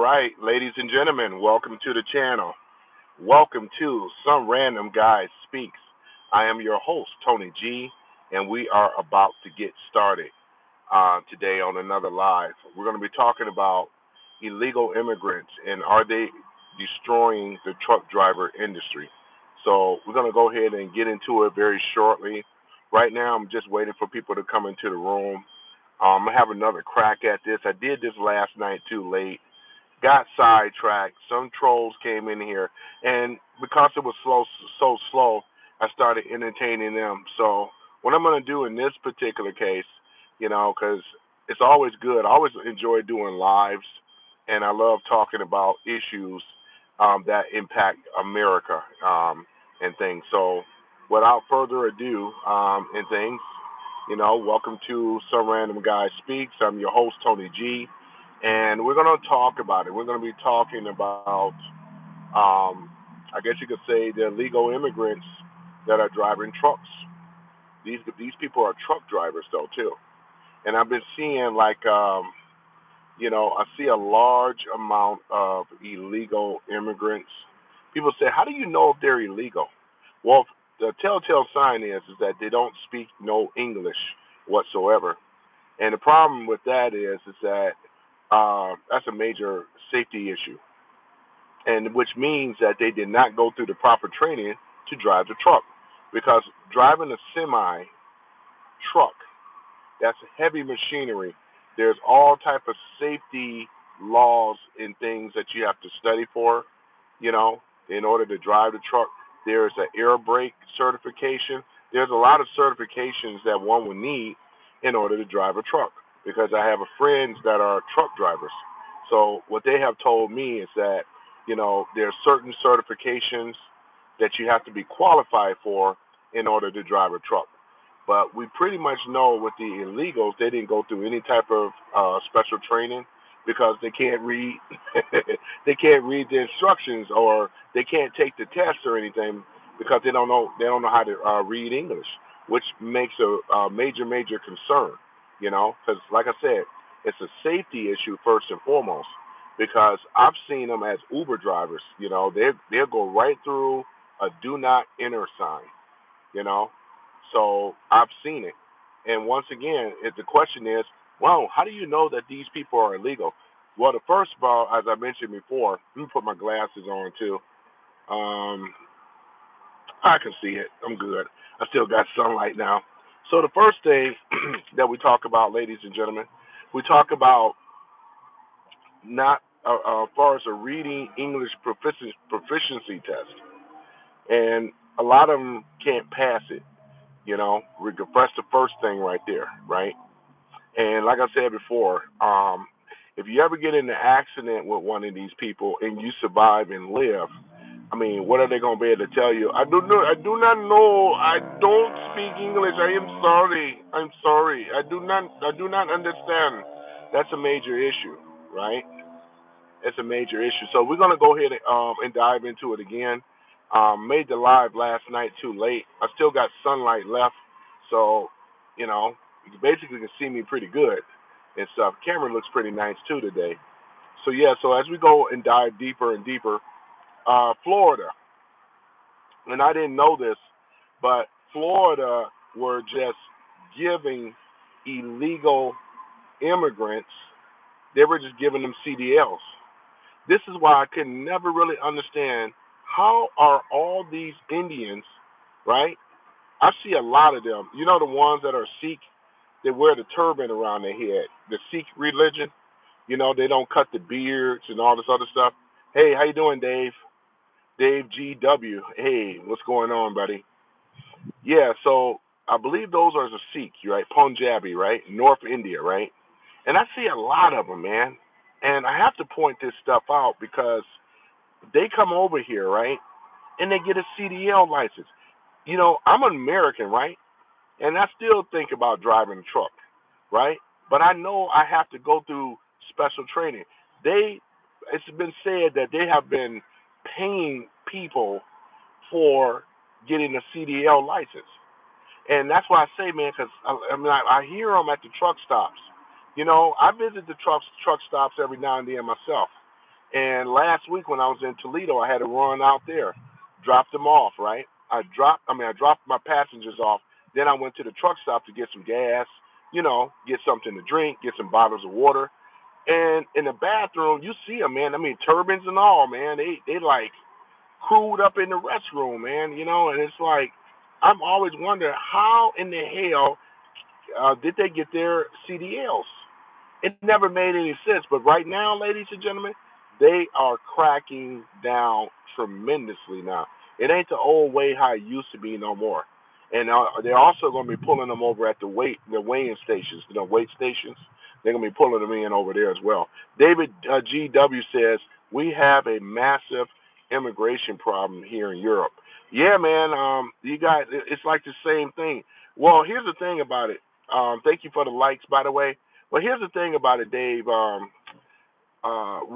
right, ladies and gentlemen, welcome to the channel. Welcome to Some Random Guy Speaks. I am your host, Tony G, and we are about to get started today on another live. We're going to be talking about illegal immigrants and are they destroying the truck driver industry. So we're going to go ahead and get into it very shortly. Right now, I'm just waiting for people to come into the room. I'm going to have another crack at this. I did this last night too late, got sidetracked. Some trolls came in here, and because it was so slow, I started entertaining them. So what I'm going to do in this particular case, because it's always good. I always enjoy doing lives, and I love talking about issues that impact America and things. So without further ado, and things, welcome to Some Random Guy Speaks. I'm your host, Tony G, and we're going to talk about it. We're going to be talking about, I guess you could say, the illegal immigrants that are driving trucks. These people are truck drivers, though, too. And I've been seeing, I see a large amount of illegal immigrants. People say, how do you know if they're illegal? Well, the telltale sign is that they don't speak no English whatsoever. And the problem with that is that that's a major safety issue, and which means that they did not go through the proper training to drive the truck, because driving a semi truck, that's heavy machinery. There's all type of safety laws and things that you have to study for, in order to drive the truck. There's an air brake certification. There's a lot of certifications that one would need in order to drive a truck, because I have friends that are truck drivers. So what they have told me is that, there are certain certifications that you have to be qualified for in order to drive a truck. But we pretty much know with the illegals, they didn't go through any type of special training, because they can't read they can't read the instructions, or they can't take the test or anything, because they don't know how to read English, which makes a major concern, because like I said, it's a safety issue first and foremost, because I've seen them as Uber drivers. They'll go right through a do not enter sign, you know. So I've seen it. And once again, if the question is, well, how do you know that these people are illegal? Well, the first of all, as I mentioned before, let me put my glasses on too. Um, I can see it. I'm good. I still got sunlight now. So the first thing that we talk about, ladies and gentlemen, we talk about not as far as a reading English proficiency test, and a lot of them can't pass it. That's the first thing right there, right? And like I said before, if you ever get in an accident with one of these people and you survive and live, I mean, what are they going to be able to tell you? I do not know. I don't speak English. I am sorry. I'm sorry. I do not understand. That's a major issue, right? It's a major issue. So we're gonna go ahead and dive into it again. Made the live last night too late. I still got sunlight left, so you basically can see me pretty good and stuff. Camera looks pretty nice too today. So yeah, so as we go and dive deeper and deeper, Florida, and I didn't know this, but Florida were just giving illegal immigrants. They were just giving them CDLs. This is why I could never really understand, how are all these Indians, right? I see a lot of them. The ones that are Sikh, they wear the turban around their head. The Sikh religion, they don't cut the beards and all this other stuff. Hey, how you doing, Dave? Dave GW. Hey, what's going on, buddy? Yeah, so I believe those are the Sikh, right? Punjabi, right? North India, right? And I see a lot of them, man. And I have to point this stuff out, because they come over here, right? And they get a CDL license. I'm an American, right? And I still think about driving a truck, right? But I know I have to go through special training. It's been said that they have been paying people for getting a CDL license. And that's why I say, man, because I hear them at the truck stops. I visit the truck stops every now and then myself. And last week when I was in Toledo, I had to run out there, drop them off. Right? I dropped my passengers off. Then I went to the truck stop to get some gas. Get something to drink, get some bottles of water. And in the bathroom, you see them, man. I mean, turbans and all, man. They like crewed up in the restroom, man. And it's like I'm always wondering how in the hell did they get their CDLs? It never made any sense. But right now, ladies and gentlemen, they are cracking down tremendously now. It ain't the old way how it used to be no more. And they're also going to be pulling them over at the weighing stations, weight stations. They're going to be pulling them in over there as well. David GW says we have a massive immigration problem here in Europe. Yeah, man. You guys, it's like the same thing. Well, here's the thing about it. Thank you for the likes, by the way. But here's the thing about it, Dave.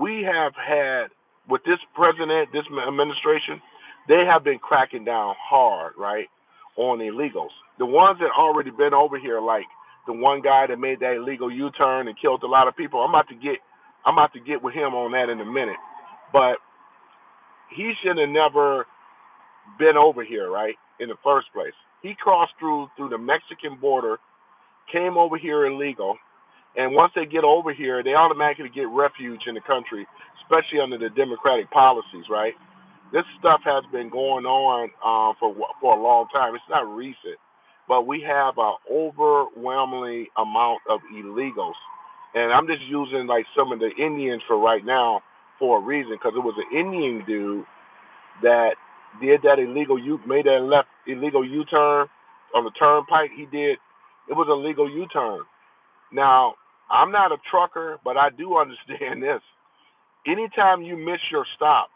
We have had, with this president, this administration, they have been cracking down hard, right, on illegals. The ones that already been over here, like the one guy that made that illegal U-turn and killed a lot of people. I'm about to get with him on that in a minute. But he should have never been over here, right, in the first place. He crossed through the Mexican border, came over here illegal, and once they get over here, they automatically get refuge in the country, especially under the democratic policies, right? This stuff has been going on for a long time. It's not recent, but we have an overwhelmingly amount of illegals, and I'm just using like some of the Indians for right now for a reason, because it was an Indian dude that did that made that left illegal U-turn on the turnpike. He did. It was a legal U-turn. Now, I'm not a trucker, but I do understand this. Anytime you miss your stop,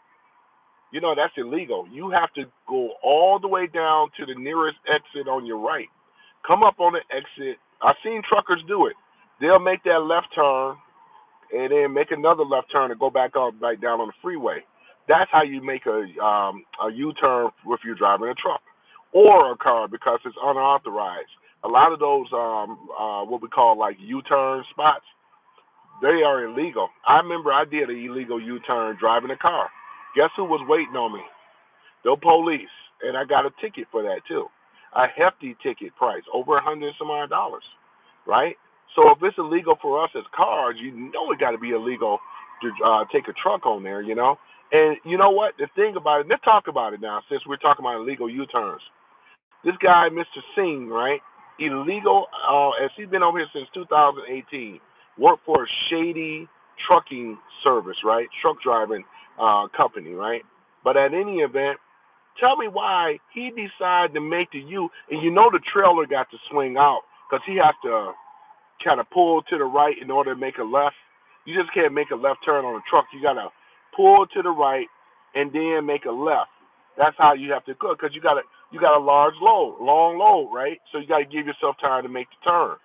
that's illegal. You have to go all the way down to the nearest exit on your right. Come up on the exit. I've seen truckers do it. They'll make that left turn and then make another left turn and go back down on the freeway. That's how you make a U-turn if you're driving a truck or a car, because it's unauthorized. A lot of those what we call like U-turn spots, they are illegal. I remember I did an illegal U-turn driving a car. Guess who was waiting on me? The police, and I got a ticket for that too. A hefty ticket price, over $100 some odd dollars, right? So if it's illegal for us as cars, it got to be illegal to take a truck on there. And you know what? The thing about it, let's talk about it now, since we're talking about illegal U-turns. This guy, Mr. Singh, right? Illegal, as he's been over here since 2018, worked for a shady trucking service, right? Truck driving company, right? But at any event, tell me why he decided to make the U, and the trailer got to swing out because he has to kind of pull to the right in order to make a left. You just can't make a left turn on a truck. You got to pull to the right and then make a left. That's how you have to go, because you got a long load, right? So you got to give yourself time to make the turn.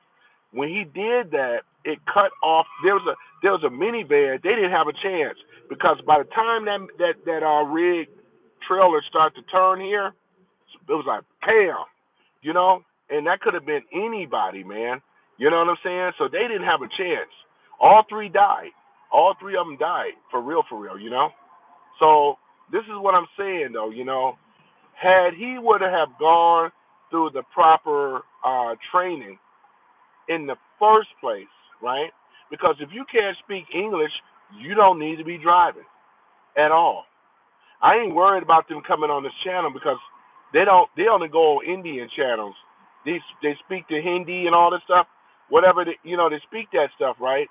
When he did that, it cut off. There was a minivan. They didn't have a chance, because by the time that rig trailer started to turn here, it was like bam, and that could have been anybody, man. You know what I'm saying? So they didn't have a chance. All three died. All three of them died, for real. So this is what I'm saying, though. Had he would have gone through the proper training in the first place, right? Because if you can't speak English, you don't need to be driving at all. I ain't worried about them coming on this channel, because they only go on Indian channels. They speak the Hindi and all this stuff. Whatever they speak that stuff, right?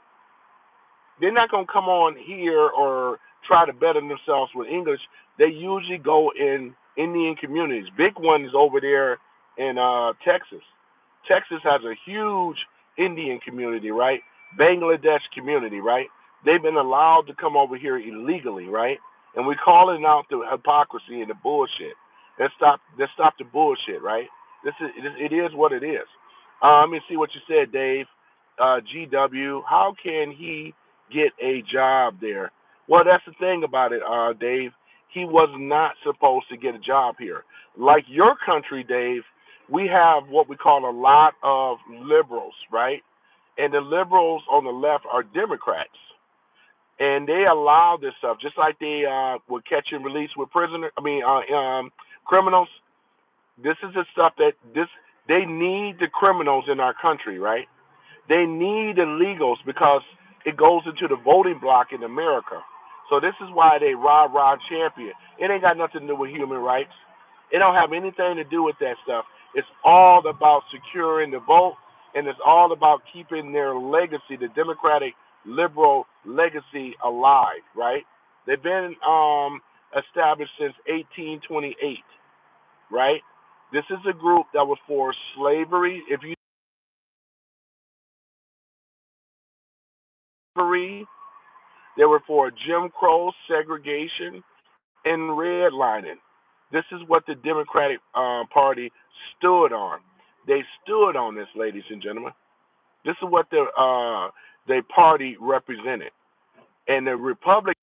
They're not gonna come on here or try to better themselves with English. They usually go in Indian communities. Big one is over there in Texas. Texas has a huge Indian community, right? Bangladesh community, right? They've been allowed to come over here illegally, right? And we're calling out the hypocrisy and the bullshit. Let's stop the bullshit, right? It is what it is. Let me see what you said, Dave. GW, how can he get a job there? Well, that's the thing about it, Dave. He was not supposed to get a job here. Like your country, Dave, we have what we call a lot of liberals, right? And the liberals on the left are Democrats. and they allow this stuff just like they would catch and release with prisoner. I mean, criminals. This is the stuff that this they need the criminals in our country, right? They need illegals because it goes into the voting block in America. So this is why they rah champion. It ain't got nothing to do with human rights. It don't have anything to do with that stuff. It's all about securing the vote, and it's all about keeping their legacy, the Democratic liberal legacy, alive. Right? They've been established since 1828. Right? This is a group that was for slavery. If you slavery, they were for Jim Crow segregation and redlining. This is what the Democratic Party stood on. They stood on this, ladies and gentlemen. This is what the party represented, and the Republican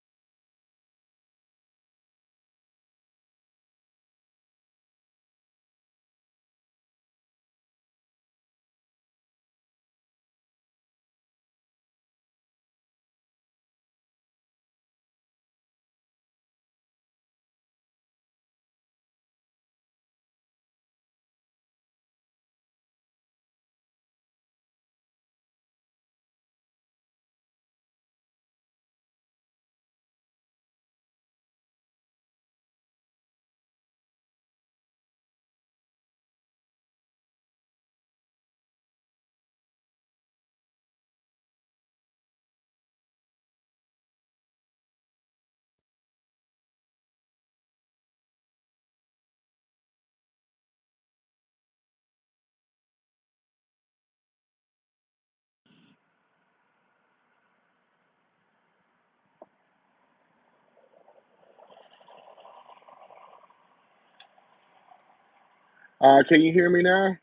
can you hear me now?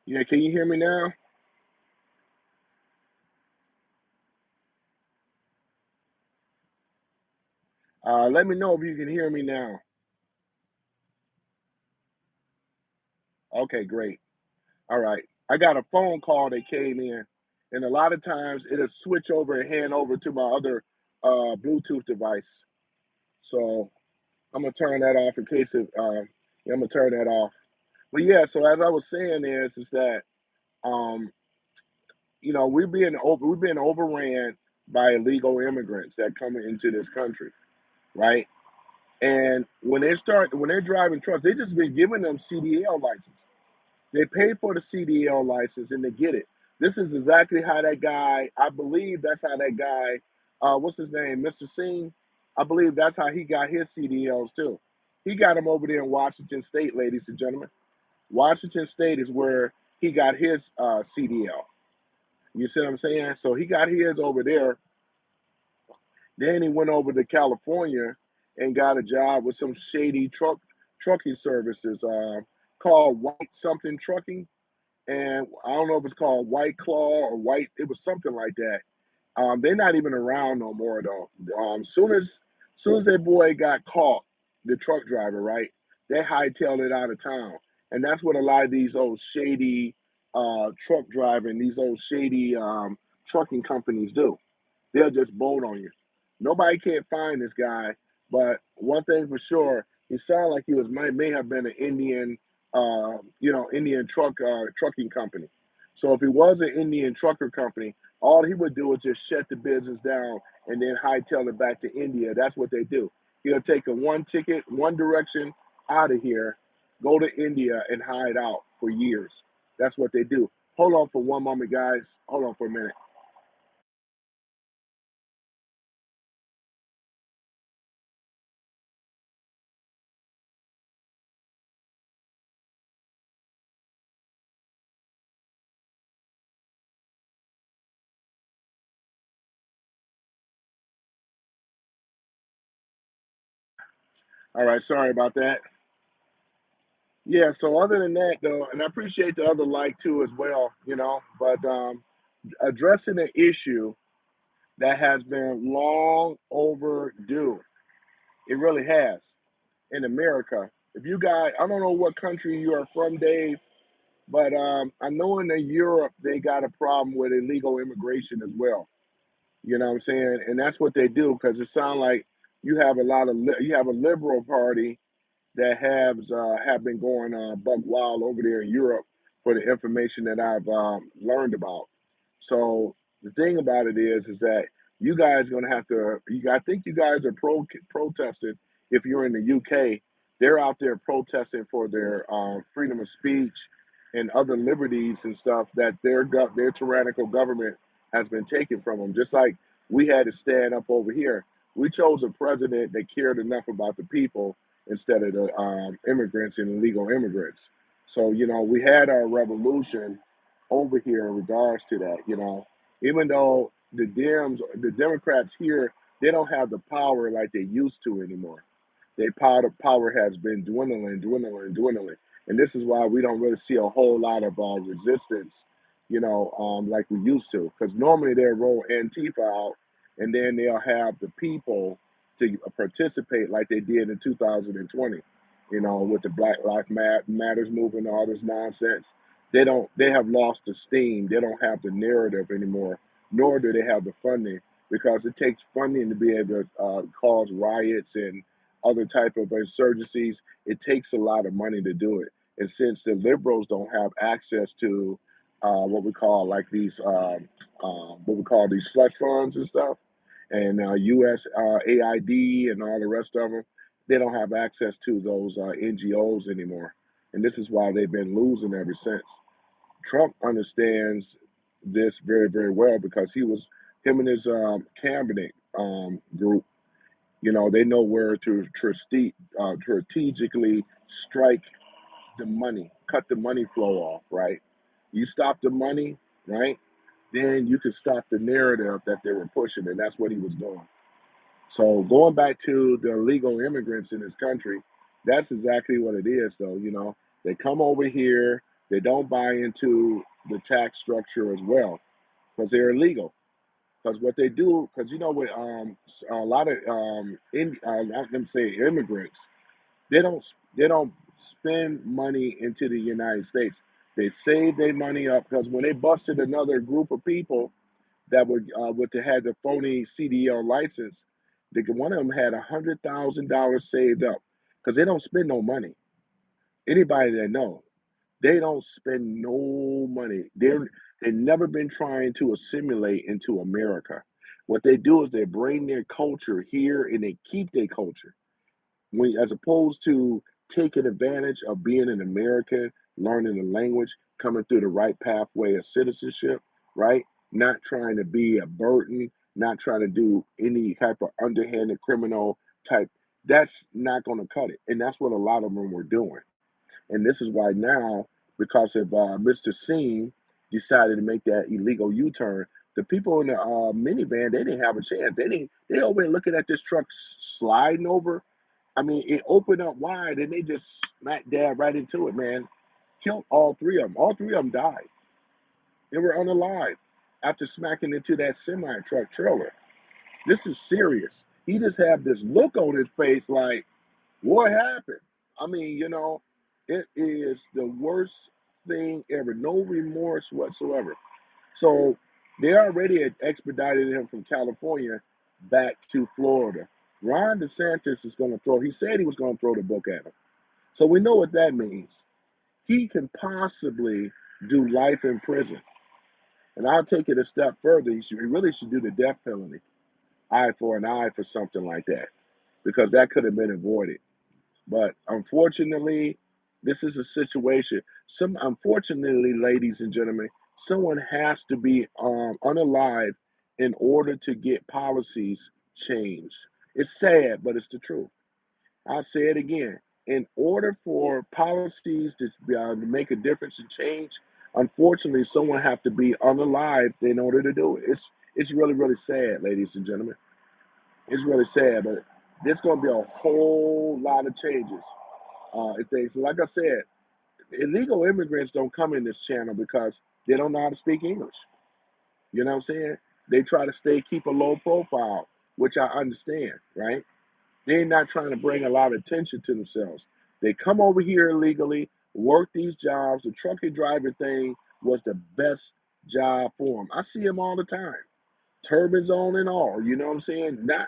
Yeah, can you hear me now? Let me know if you can hear me now. Okay, great. All right. I got a phone call that came in, and a lot of times it'll switch over and hand over to my other Bluetooth device. So I'm gonna turn that off in case it. Yeah, I'm gonna turn that off. But yeah, so as I was saying is that um, we're being overran by illegal immigrants that come into this country, right? And when they're driving trucks, they just been giving them CDL license. They pay for the CDL license and they get it. This is exactly how that guy, I believe that's how that guy, what's his name, Mr. Singh, I believe that's how he got his CDLs too. He got them over there in Washington State, ladies and gentlemen. Washington State is where he got his CDL. You see what I'm saying? So he got his over there. Then he went over to California and got a job with some shady trucking services called White Something Trucking, and I don't know if it's called White Claw or White. It was something like that. They're not even around no more though. Soon as that boy got caught, the truck driver, right? They hightailed it out of town, and that's what a lot of these old shady truck driving, these old shady trucking companies do. They'll just bolt on you. Nobody can't find this guy, but one thing for sure, he sounded like he was may have been an Indian, Indian trucking company. So if he was an Indian trucker company, all he would do is just shut the business down and then hightail it back to India. That's what they do. He'll take a one ticket, one direction out of here, go to India and hide out for years. That's what they do. Hold on for one moment, guys. Hold on for a minute. All right, sorry about that. Yeah, so other than that though, and I appreciate the other like too as well, but addressing an issue that has been long overdue. It really has in America. If you guys, I don't know what country you are from, Dave, but I know in Europe they got a problem with illegal immigration as well. You know what I'm saying? And that's what they do because it sounds like you have a liberal party that have been going buck wild over there in Europe for the information that I've learned about. So the thing about it is that you guys gonna have to. I think you guys are protesting. If you're in the UK, they're out there protesting for their freedom of speech and other liberties and stuff that their tyrannical government has been taken from them. Just like we had to stand up over here. We chose a president that cared enough about the people instead of the immigrants and illegal immigrants. So, we had our revolution over here in regards to that, even though the Democrats here, they don't have the power like they used to anymore. Their power has been dwindling, dwindling, dwindling. And this is why we don't really see a whole lot of resistance, like we used to. Because normally they'll roll Antifa out and then they'll have the people to participate like they did in 2020, with the Black Lives Matters movement and all this nonsense. They have lost the steam. They don't have the narrative anymore, nor do they have the funding because it takes funding to be able to cause riots and other type of insurgencies. It takes a lot of money to do it. And since the liberals don't have access to what we call like these what we call these slush funds and stuff, and U.S. AID and all the rest of them, they don't have access to those NGOs anymore. And this is why they've been losing ever since. Trump understands this very, very well because him and his cabinet group, they know where to strategically strike the money, cut the money flow off, right? You stop the money, right? Then you can stop the narrative that they were pushing, and that's what he was doing. So going back to the illegal immigrants in this country, that's exactly what it is. Though they come over here, they don't buy into the tax structure as well because they're illegal. Because what they do, because with a lot of I'm going to say immigrants, they don't they don't spend money into the United States. They save their money up because when they busted another group of people that would had the phony CDL license, one of them had $100,000 saved up because they don't spend no money. Anybody that knows, they don't spend no money. They've never been trying to assimilate into America. What they do is they bring their culture here and they keep their culture as opposed to taking advantage of being an American, learning the language, coming through the right pathway of citizenship, right? Not trying to be a burden, not trying to do any type of underhanded criminal type. That's not going to cut it. And that's what a lot of them were doing. And this is why now, because of Mr. Singh decided to make that illegal U-turn, the people in the minivan, they didn't have a chance. They over there looking at this truck sliding over. I mean, it opened up wide and they just smacked dab right into it, man. Killed all three of them. All three of them died. They were unalive after smacking into that semi truck trailer. This is serious. He just had this look on his face like, what happened? I mean, it is the worst thing ever. No remorse whatsoever. So they already had expedited him from California back to Florida. Ron DeSantis is going to throw, he said he was going to throw the book at him. So we know what that means. He can possibly do life in prison. And I'll take it a step further. He really should do the death penalty, eye for an eye for something like that, because that could have been avoided. But unfortunately, this is a situation. Unfortunately, ladies and gentlemen, someone has to be unalive in order to get policies changed. It's sad, but it's the truth. I'll say it again. In order for policies to make a difference and change, unfortunately, someone have to be unalive in order to do it. It's really really sad, ladies and gentlemen. It's really sad, but there's going to be a whole lot of changes. If they, like I said, illegal immigrants don't come in this channel because they don't know how to speak English. You know what I'm saying? They try to keep a low profile, which I understand, right? They're not trying to bring a lot of attention to themselves. They come over here illegally, work these jobs. The trucking driver thing was the best job for them. I see them all the time. turbans on and all. You know what I'm saying? Not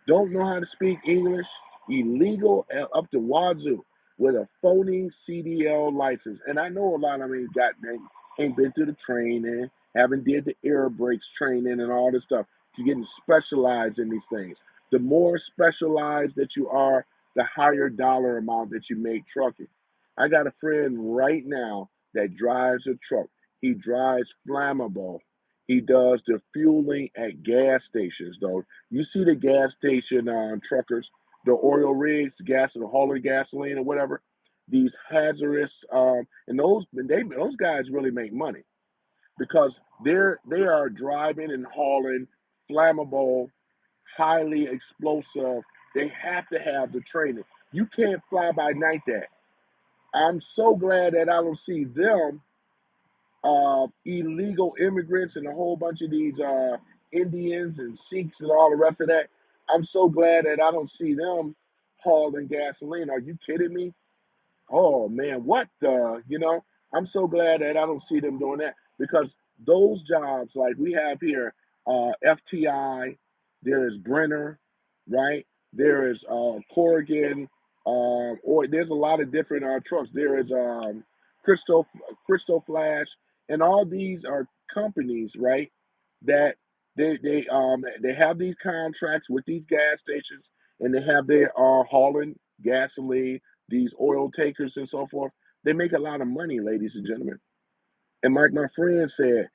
don't know how to speak English, illegal up to wazoo with a phony CDL license. And I know a lot of them ain't been through the training, haven't did the air brakes training and all this stuff. You're getting specialized in these things. The more specialized that you are, the higher dollar amount that you make trucking. I got a friend right now that drives a truck. He drives flammable. He does the fueling at gas stations, though. You see the gas station truckers, the oil rigs, gas and hauling gasoline or whatever. These hazardous, and those guys really make money because they are driving and hauling flammable, highly explosive. They have to have the training. You can't fly by night that. I'm so glad that I don't see them illegal immigrants and a whole bunch of these Indians and Sikhs and all the rest of that. I'm so glad that I don't see them hauling gasoline. Are you kidding me? Oh man, what the, I'm so glad that I don't see them doing that because those jobs like we have here, FTI, there is Brenner, right? There is Corrigan, or there's a lot of different trucks. There is Crystal, Crystal Flash, and all these are companies, right? That they have these contracts with these gas stations, and they have their hauling gasoline, these oil takers and so forth. They make a lot of money, ladies and gentlemen. And like my friend said,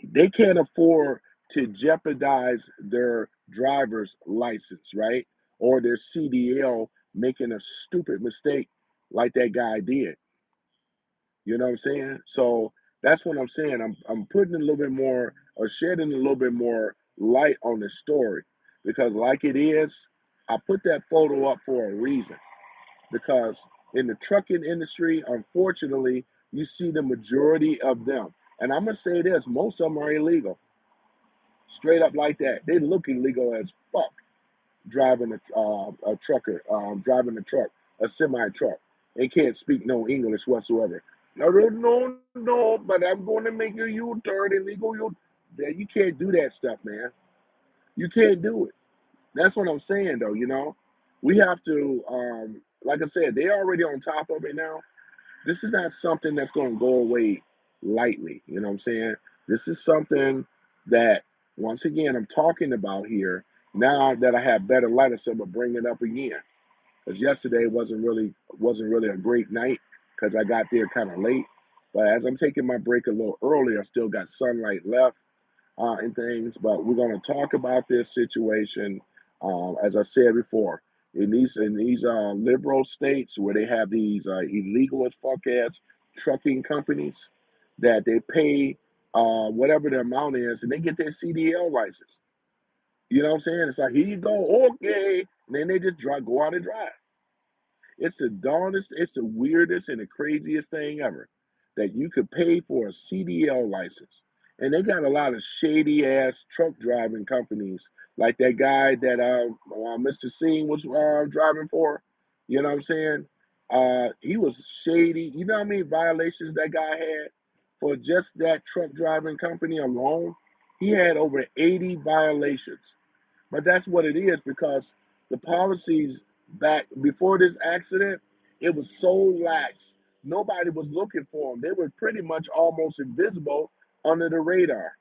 they can't afford to jeopardize their driver's license, right? Or their CDL making a stupid mistake like that guy did. You know what I'm saying? So that's what I'm saying. I'm putting a little bit more or shedding a little bit more light on the story because like it is, I put that photo up for a reason because in the trucking industry, unfortunately, you see the majority of them. And I'm gonna say this: most of them are illegal, straight up like that. They look illegal as fuck driving a trucker, driving a truck, a semi truck. They can't speak no English whatsoever. No, no, no, no. But I'm going to make a U-turn, illegal U. Yeah, you can't do that stuff, man. You can't do it. That's what I'm saying, though. We have to, like I said, they're already on top of it now. This is not something that's going to go away lightly. You know what I'm saying? This is something that, once again, I'm talking about here. Now that I have better light, I said, I'm gonna bring it up again. Because yesterday wasn't really a great night because I got there kind of late. But as I'm taking my break a little early, I still got sunlight left and things. But we're going to talk about this situation, as I said before, in these liberal states where they have these illegal as fuck ass trucking companies that they pay whatever the amount is, and they get their CDL license. You know what I'm saying? It's like here you go, okay, and then they just go out and drive. It's the darndest, it's the weirdest and the craziest thing ever that you could pay for a CDL license. And they got a lot of shady ass truck driving companies, like that guy that Mr. Singh was driving for. You know what I'm saying? He was shady. You know how many violations that guy had for just that truck driving company alone? He had over 80 violations. But that's what it is because the policies back before this accident, it was so lax. Nobody was looking for them. They were pretty much almost invisible under the radar.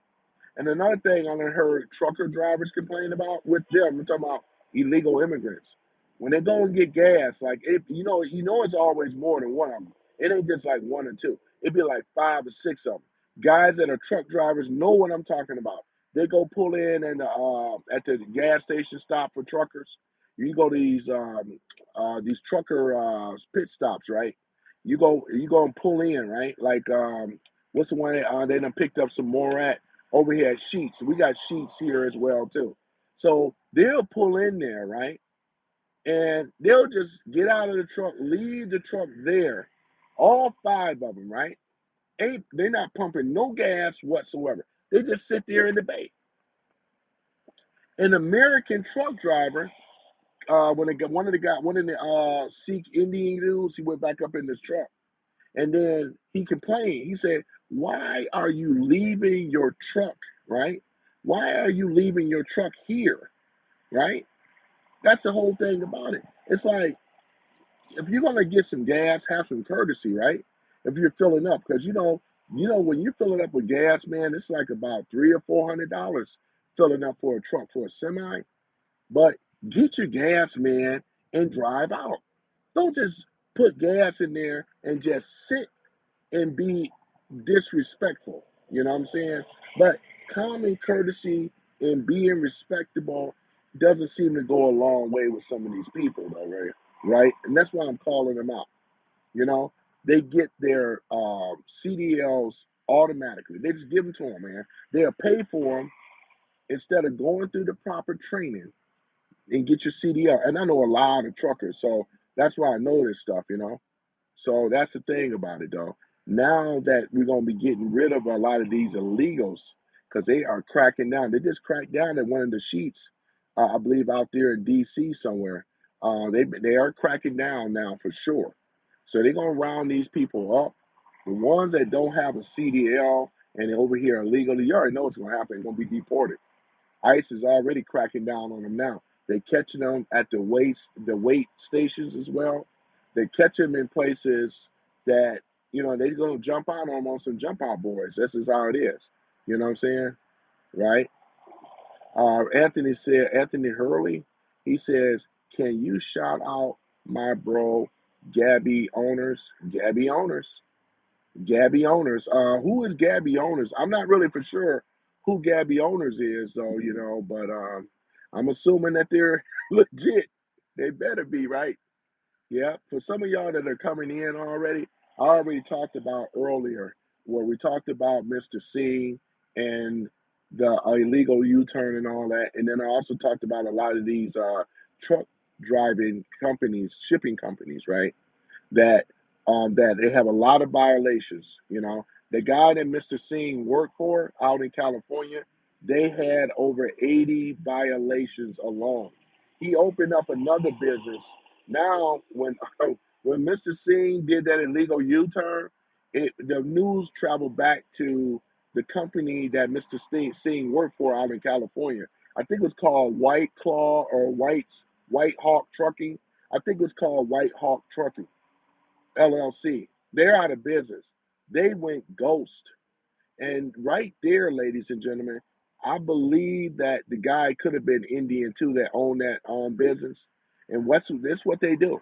And another thing I heard trucker drivers complain about with them, we're talking about illegal immigrants. When they go and get gas, like if it's always more than one of them. It ain't just like one or two. It'd be like five or six of them. Guys that are truck drivers know what I'm talking about. They go pull in and at the gas station stop for truckers. You go to these trucker pit stops, right? You go and pull in, right? Like what's the one they done picked up some more at? Over here at Sheets. We got Sheets here as well too. So they'll pull in there, right? And they'll just get out of the truck, leave the truck there. All five of them, right? They're not pumping no gas whatsoever. They just sit there in the bay. An American truck driver, when they got one of the Sikh Indian dudes, he went back up in this truck. And then he complained. He said, "Why are you leaving your truck, right? Why are you leaving your truck here, right? That's the whole thing about it. It's like if you're gonna get some gas, have some courtesy, right? If you're filling up, because when you're filling up with gas, man, it's like about $300 or $400 filling up for a truck for a semi. But get your gas, man, and drive out. Don't just put gas in there and just sit and be disrespectful. You know what I'm saying? But common courtesy and being respectable doesn't seem to go a long way with some of these people, though, right? Right? And that's why I'm calling them out. You know, they get their CDLs automatically. They just give them to them, man. They'll pay for them instead of going through the proper training and get your CDL. And I know a lot of truckers, so that's why I know this stuff. So that's the thing about it, though. Now that we're gonna be getting rid of a lot of these illegals, because they are cracking down. They just cracked down at one of the sheets, I believe, out there in D.C. somewhere. They are cracking down now for sure. So they're gonna round these people up. The ones that don't have a CDL and they're over here illegally, you already know what's gonna happen. They're gonna be deported. ICE is already cracking down on them now. They're catching them at the weight stations as well. They catch them in places that they're gonna jump out on them on some jump out boards. This is how it is. You know what I'm saying, right? Anthony Hurley. He says, "Can you shout out my bro, Gabby Owners? Gabby Owners." Gabby Owners. Who is Gabby Owners? I'm not really for sure who Gabby Owners is, though, but I'm assuming that they're legit. They better be, right? Yeah. For some of y'all that are coming in already, I already talked about earlier where we talked about Mr. C and the illegal U-turn and all that. And then I also talked about a lot of these truck driving companies, shipping companies, right? That they have a lot of violations. The guy that Mr. Singh worked for out in California, they had over 80 violations alone. He opened up another business. Now, when when Mr. Singh did that illegal U-turn, the news traveled back to the company that Mr. Singh worked for out in California. I think it was called White Claw or White Hawk Trucking. I think it was called White Hawk Trucking LLC. They're out of business. They went ghost. And right there, ladies and gentlemen, I believe that the guy could have been Indian too that owned that business. And this what they do.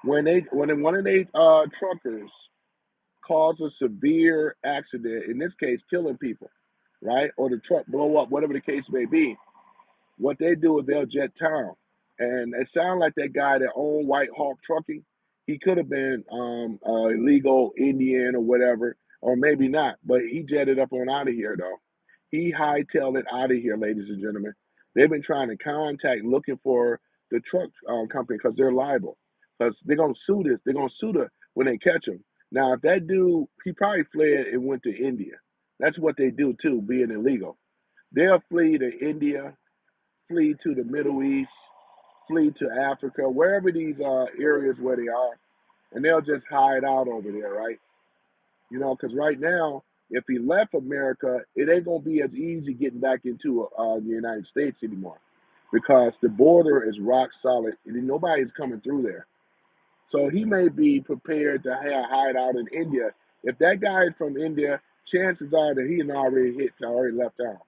When one of their truckers cause a severe accident, in this case killing people, right? Or the truck blow up, whatever the case may be, what they do is they'll jet town. And it sounds like that guy that owned White Hawk Trucking, he could have been illegal Indian or whatever, or maybe not, but he jetted up on out of here though. He hightailed it out of here, ladies and gentlemen. They've been trying to contact, looking for the truck company because they're liable. Because they're gonna sue this. They're gonna sue the when they catch him. Now, if that dude, he probably fled and went to India. That's what they do too, being illegal. They'll flee to India, flee to the Middle East, flee to Africa, wherever these areas where they are, and they'll just hide out over there, right? Because right now, if he left America, it ain't gonna be as easy getting back into the United States anymore, because the border is rock solid and nobody's coming through there. So he may be prepared to hide out in India. If that guy is from India, chances are that he already left out.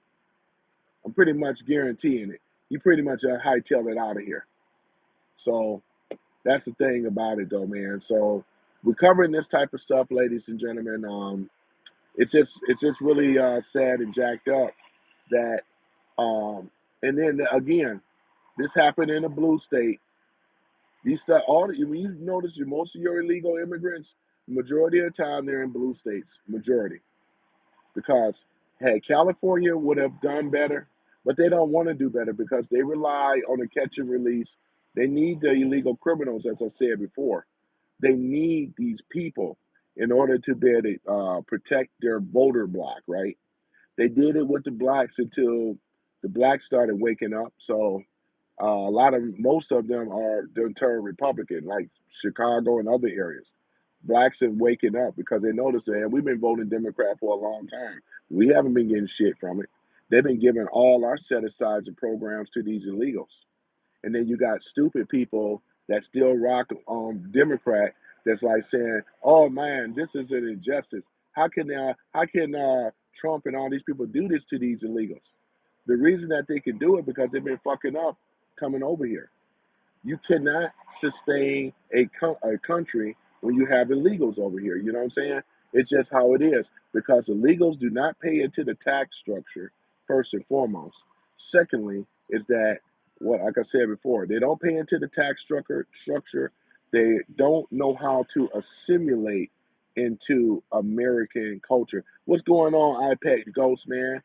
I'm pretty much guaranteeing it. He pretty much hightailed it out of here. So that's the thing about it, though, man. So we're covering this type of stuff, ladies and gentlemen. It's just really sad and jacked up that, and then again, this happened in a blue state. These stuff, when you notice, most of your illegal immigrants, the majority of the time they're in blue states, majority, because hey, California would have done better, but they don't want to do better because they rely on a catch and release. They need the illegal criminals, as I said before. They need these people in order to be able to protect their voter block, right? They did it with the blacks until the blacks started waking up. So most of them are they're turned Republican, like Chicago and other areas. Blacks are waking up because they notice that we've been voting Democrat for a long time. We haven't been getting shit from it. They've been giving all our set asides and programs to these illegals. And then you got stupid people that still rock Democrat that's like saying, "Oh man, this is an injustice. How can Trump and all these people do this to these illegals?" The reason that they can do it because they've been fucking up coming over here. You cannot sustain a country when you have illegals over here. You know what I'm saying? It's just how it is because illegals do not pay into the tax structure, first and foremost. Secondly, is that what, like I said before, they don't pay into the tax structure. They don't know how to assimilate into American culture. What's going on, iPad Ghost man?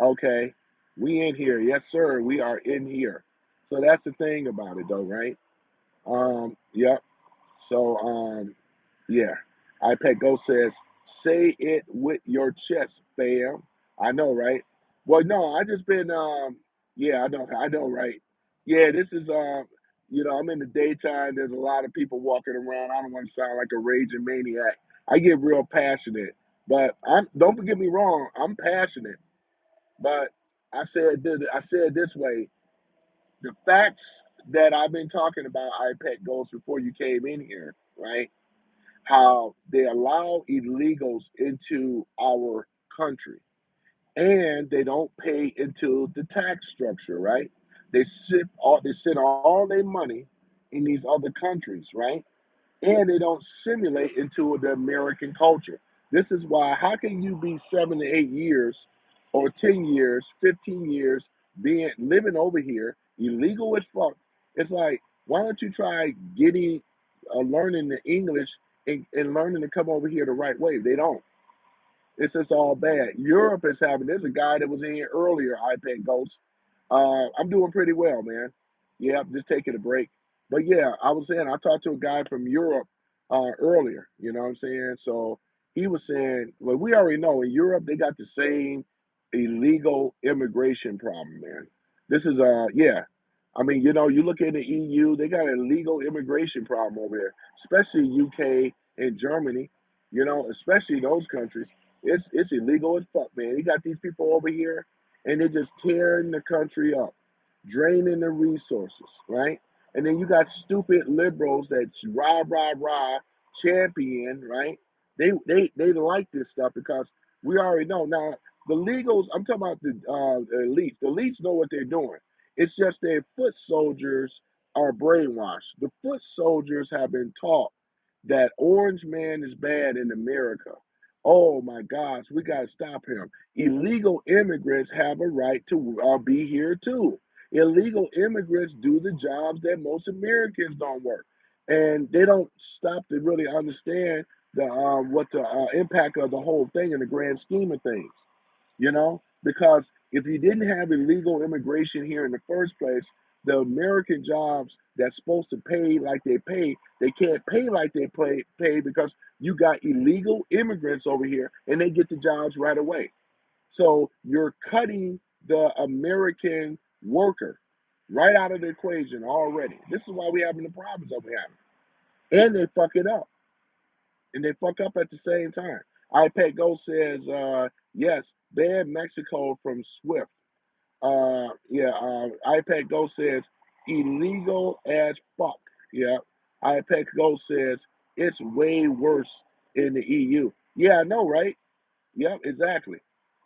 Okay, we in here, yes sir. We are in here. So that's the thing about it, though, right? Yep. So, yeah. iPad Go says, "Say it with your chest, fam." I know, right? Well, no, I just been, yeah, I know, right? Yeah, this is, I'm in the daytime. There's a lot of people walking around. I don't want to sound like a raging maniac. I get real passionate, but don't get me wrong. I'm passionate, but I said this way, the facts that I've been talking about, iPad goes before you came in here, right? How they allow illegals into our country and they don't pay into the tax structure, right? They send all their money in these other countries, right? And they don't simulate into the American culture. This is why, how can you be 7 to 8 years or 10 years, 15 years being living over here, illegal as fuck? It's like, why don't you try getting, learning the English and learning to come over here the right way? They don't. It's just all bad. Europe is having, there's a guy that was in here earlier, iPad Ghost. I'm doing pretty well, man. Yeah, I'm just taking a break. But yeah, I was saying I talked to a guy from Europe earlier. You know what I'm saying? So he was saying, well, we already know in Europe they got the same illegal immigration problem, man. This is yeah. I mean, you look at the EU, they got a legal immigration problem over there, especially UK and Germany. Especially those countries. It's illegal as fuck, man. You got these people over here and they're just tearing the country up, draining the resources, right? And then you got stupid liberals that rah champion, right? They like this stuff because we already know now. The legals, I'm talking about the elites. The elites know what they're doing. It's just their foot soldiers are brainwashed. The foot soldiers have been taught that Orange Man is bad in America. Oh my gosh, we got to stop him. Illegal immigrants have a right to be here too. Illegal immigrants do the jobs that most Americans don't work, and they don't stop to really understand the what the impact of the whole thing in the grand scheme of things. Because if you didn't have illegal immigration here in the first place, the American jobs that's supposed to pay like they can't pay like they pay because you got illegal immigrants over here and they get the jobs right away. So you're cutting the American worker right out of the equation already. This is why we're having the problems that we're having. And they fuck it up. And they fuck up at the same time. iPad Go says, yes, ban Mexico from Swift. Yeah, iPad Go says, illegal as fuck. Yeah. iPad Go says, it's way worse in the EU. Yeah, I know, right? Yep, exactly.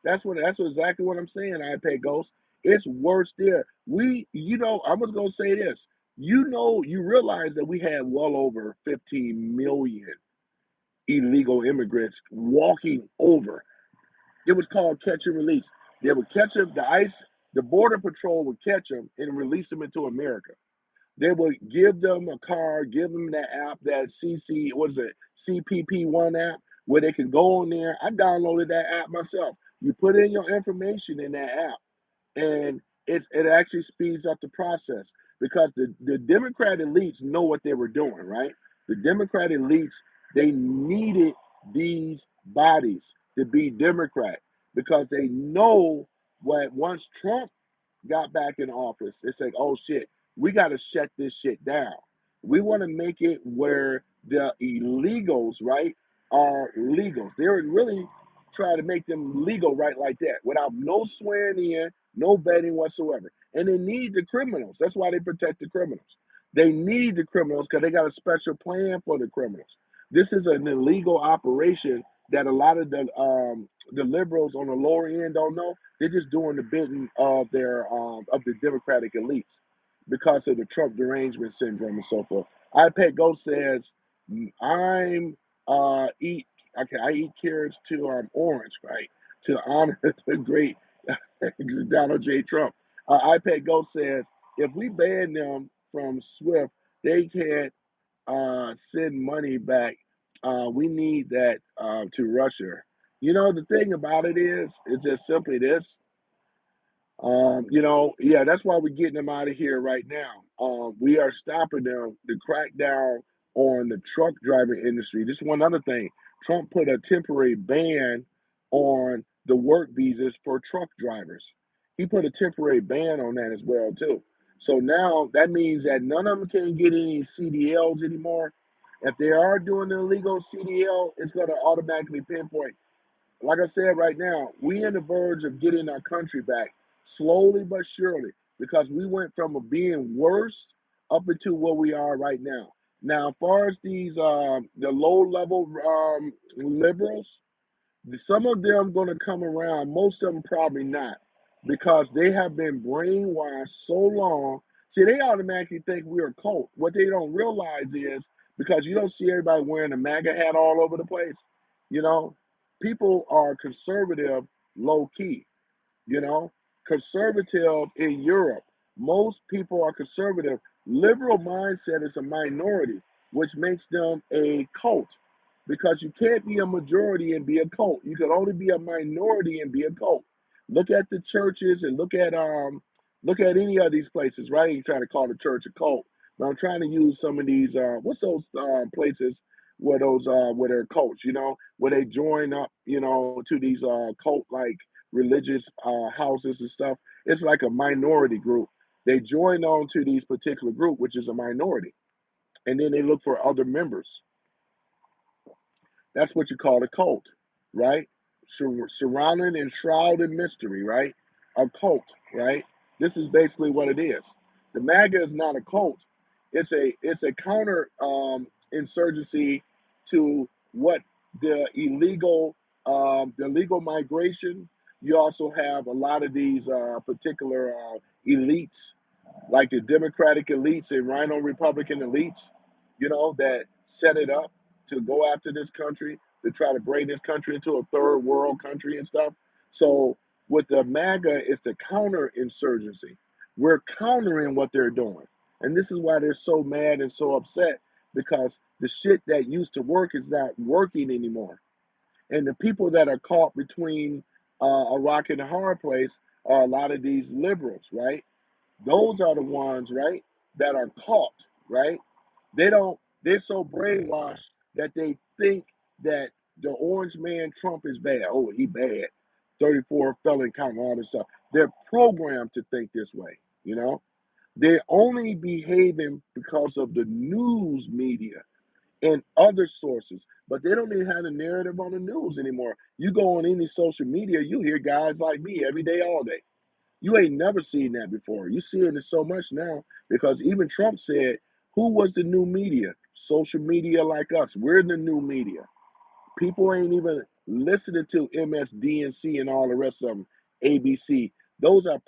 That's exactly what I'm saying, iPad Ghost. It's worse there. I'm just gonna say this. You realize that we had well over 15 million illegal immigrants walking over. It was called catch and release. They would catch them, the border patrol would catch them and release them into America. They would give them a car, give them that app, that what is it, CPP1 app, where they can go on there. I downloaded that app myself. You put in your information in that app, and it actually speeds up the process because the Democrat elites know what they were doing, right? The Democrat elites, they needed these bodies to be Democrat because they know what once Trump got back in office, it's like, oh shit, we got to shut this shit down. We want to make it where the illegals, right, are legals. They're really try to make them legal right like that without no swearing in, no vetting whatsoever. And they need the criminals. That's why they protect the criminals. They need the criminals because they got a special plan for the criminals. This is an illegal operation that a lot of the liberals on the lower end don't know. They're just doing the bidding of their of the Democratic elites because of the Trump derangement syndrome and so forth. iPad Go says, I'm eat okay, I eat carrots to orange, right? To honor the great Donald J. Trump. iPad Go says, if we ban them from Swift, they can't send money back. We need that to Russia. You know, the thing about it is just simply this. Yeah, that's why we're getting them out of here right now. We are stopping them to crack down on the truck driving industry. This is one other thing. Trump put a temporary ban on the work visas for truck drivers. He put a temporary ban on that as well too. So now that means that none of them can get any CDLs anymore. If they are doing the illegal CDL, it's going to automatically pinpoint, like I said right now, we in the verge of getting our country back slowly but surely because we went from being worse up into where we are right now. Now, as far as these the low level liberals, some of them going to come around. Most of them probably not because they have been brainwashed so long. See, they automatically think we're a cult. What they don't realize is because you don't see everybody wearing a MAGA hat all over the place. You know, people are conservative low key, you know, conservative in Europe. Most people are conservative. Liberal mindset is a minority, which makes them a cult because you can't be a majority and be a cult. You can only be a minority and be a cult. Look at the churches and look at any of these places, right? You trying to call the church a cult. But I'm trying to use some of these what's those places where they're cults, you know, where they join up, you know, to these cult like religious houses and stuff. It's like a minority group. They join on to these particular group, which is a minority, and then they look for other members. That's what you call a cult, right? Surrounding and shrouded mystery, right? A cult, right? This is basically what it is. The MAGA is not a cult. It's a counter insurgency to what the legal migration. You also have a lot of these particular elites like the Democratic elites and Rhino Republican elites, you know, that set it up to go after this country, to try to bring this country into a third world country and stuff. So with the MAGA, it's the counterinsurgency. We're countering what they're doing. And this is why they're so mad and so upset because the shit that used to work is not working anymore. And the people that are caught between a rock and a hard place are a lot of these liberals, right? Those are the ones, right, that are caught, right? They're so brainwashed that they think that the orange man Trump is bad. Oh, he bad. 34 felon count, all this stuff. They're programmed to think this way, you know? They're only behaving because of the news media and other sources, but they don't even have a narrative on the news anymore. You go on any social media, you hear guys like me every day, all day. You ain't never seen that before. You see it so much now because even Trump said, who was the new media? Social media like us. We're the new media. People ain't even listening to MSDNC and all the rest of them, ABC. Those are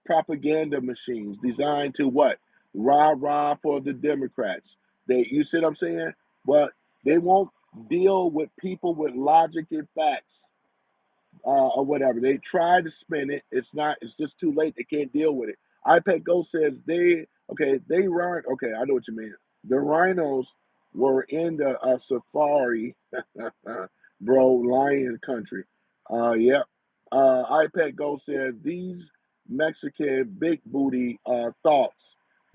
propaganda machines designed to what? Rah rah for the Democrats. You see what I'm saying? But they won't deal with people with logic and facts or whatever. They try to spin it. It's not. It's just too late. They can't deal with it. iPad Go says they run. Okay, I know what you mean. The rhinos were in the safari, bro, lion country. Yep. iPad Go says these Mexican big booty thoughts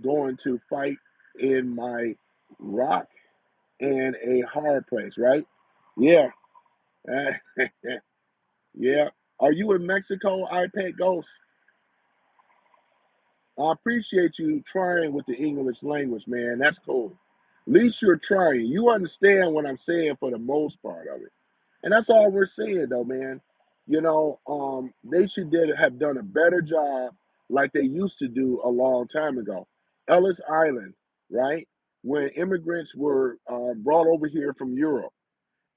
going to fight in my rock and a hard place, right? Yeah. Yeah. Are you in Mexico, iPad Ghost? I appreciate you trying with the English language, man. That's cool. At least you're trying. You understand what I'm saying for the most part of it. And that's all we're saying, though, man. They should did have done a better job like they used to do a long time ago. Ellis Island, right? When immigrants were brought over here from Europe.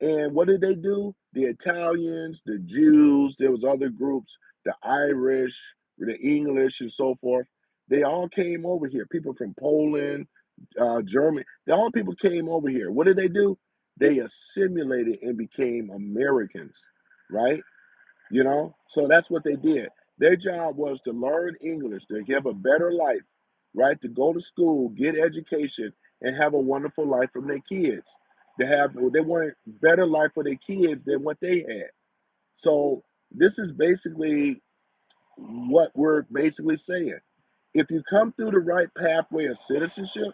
And what did they do? The Italians, the Jews, there was other groups, the Irish, the English, and so forth. They all came over here. People from Poland, Germany, they all people came over here. What did they do? They assimilated and became Americans, right? So that's what they did. Their job was to learn English, to have a better life, right? To go to school, get education, and have a wonderful life from their kids. They wanted better life for their kids than what they had. So this is basically what we're basically saying. If you come through the right pathway of citizenship,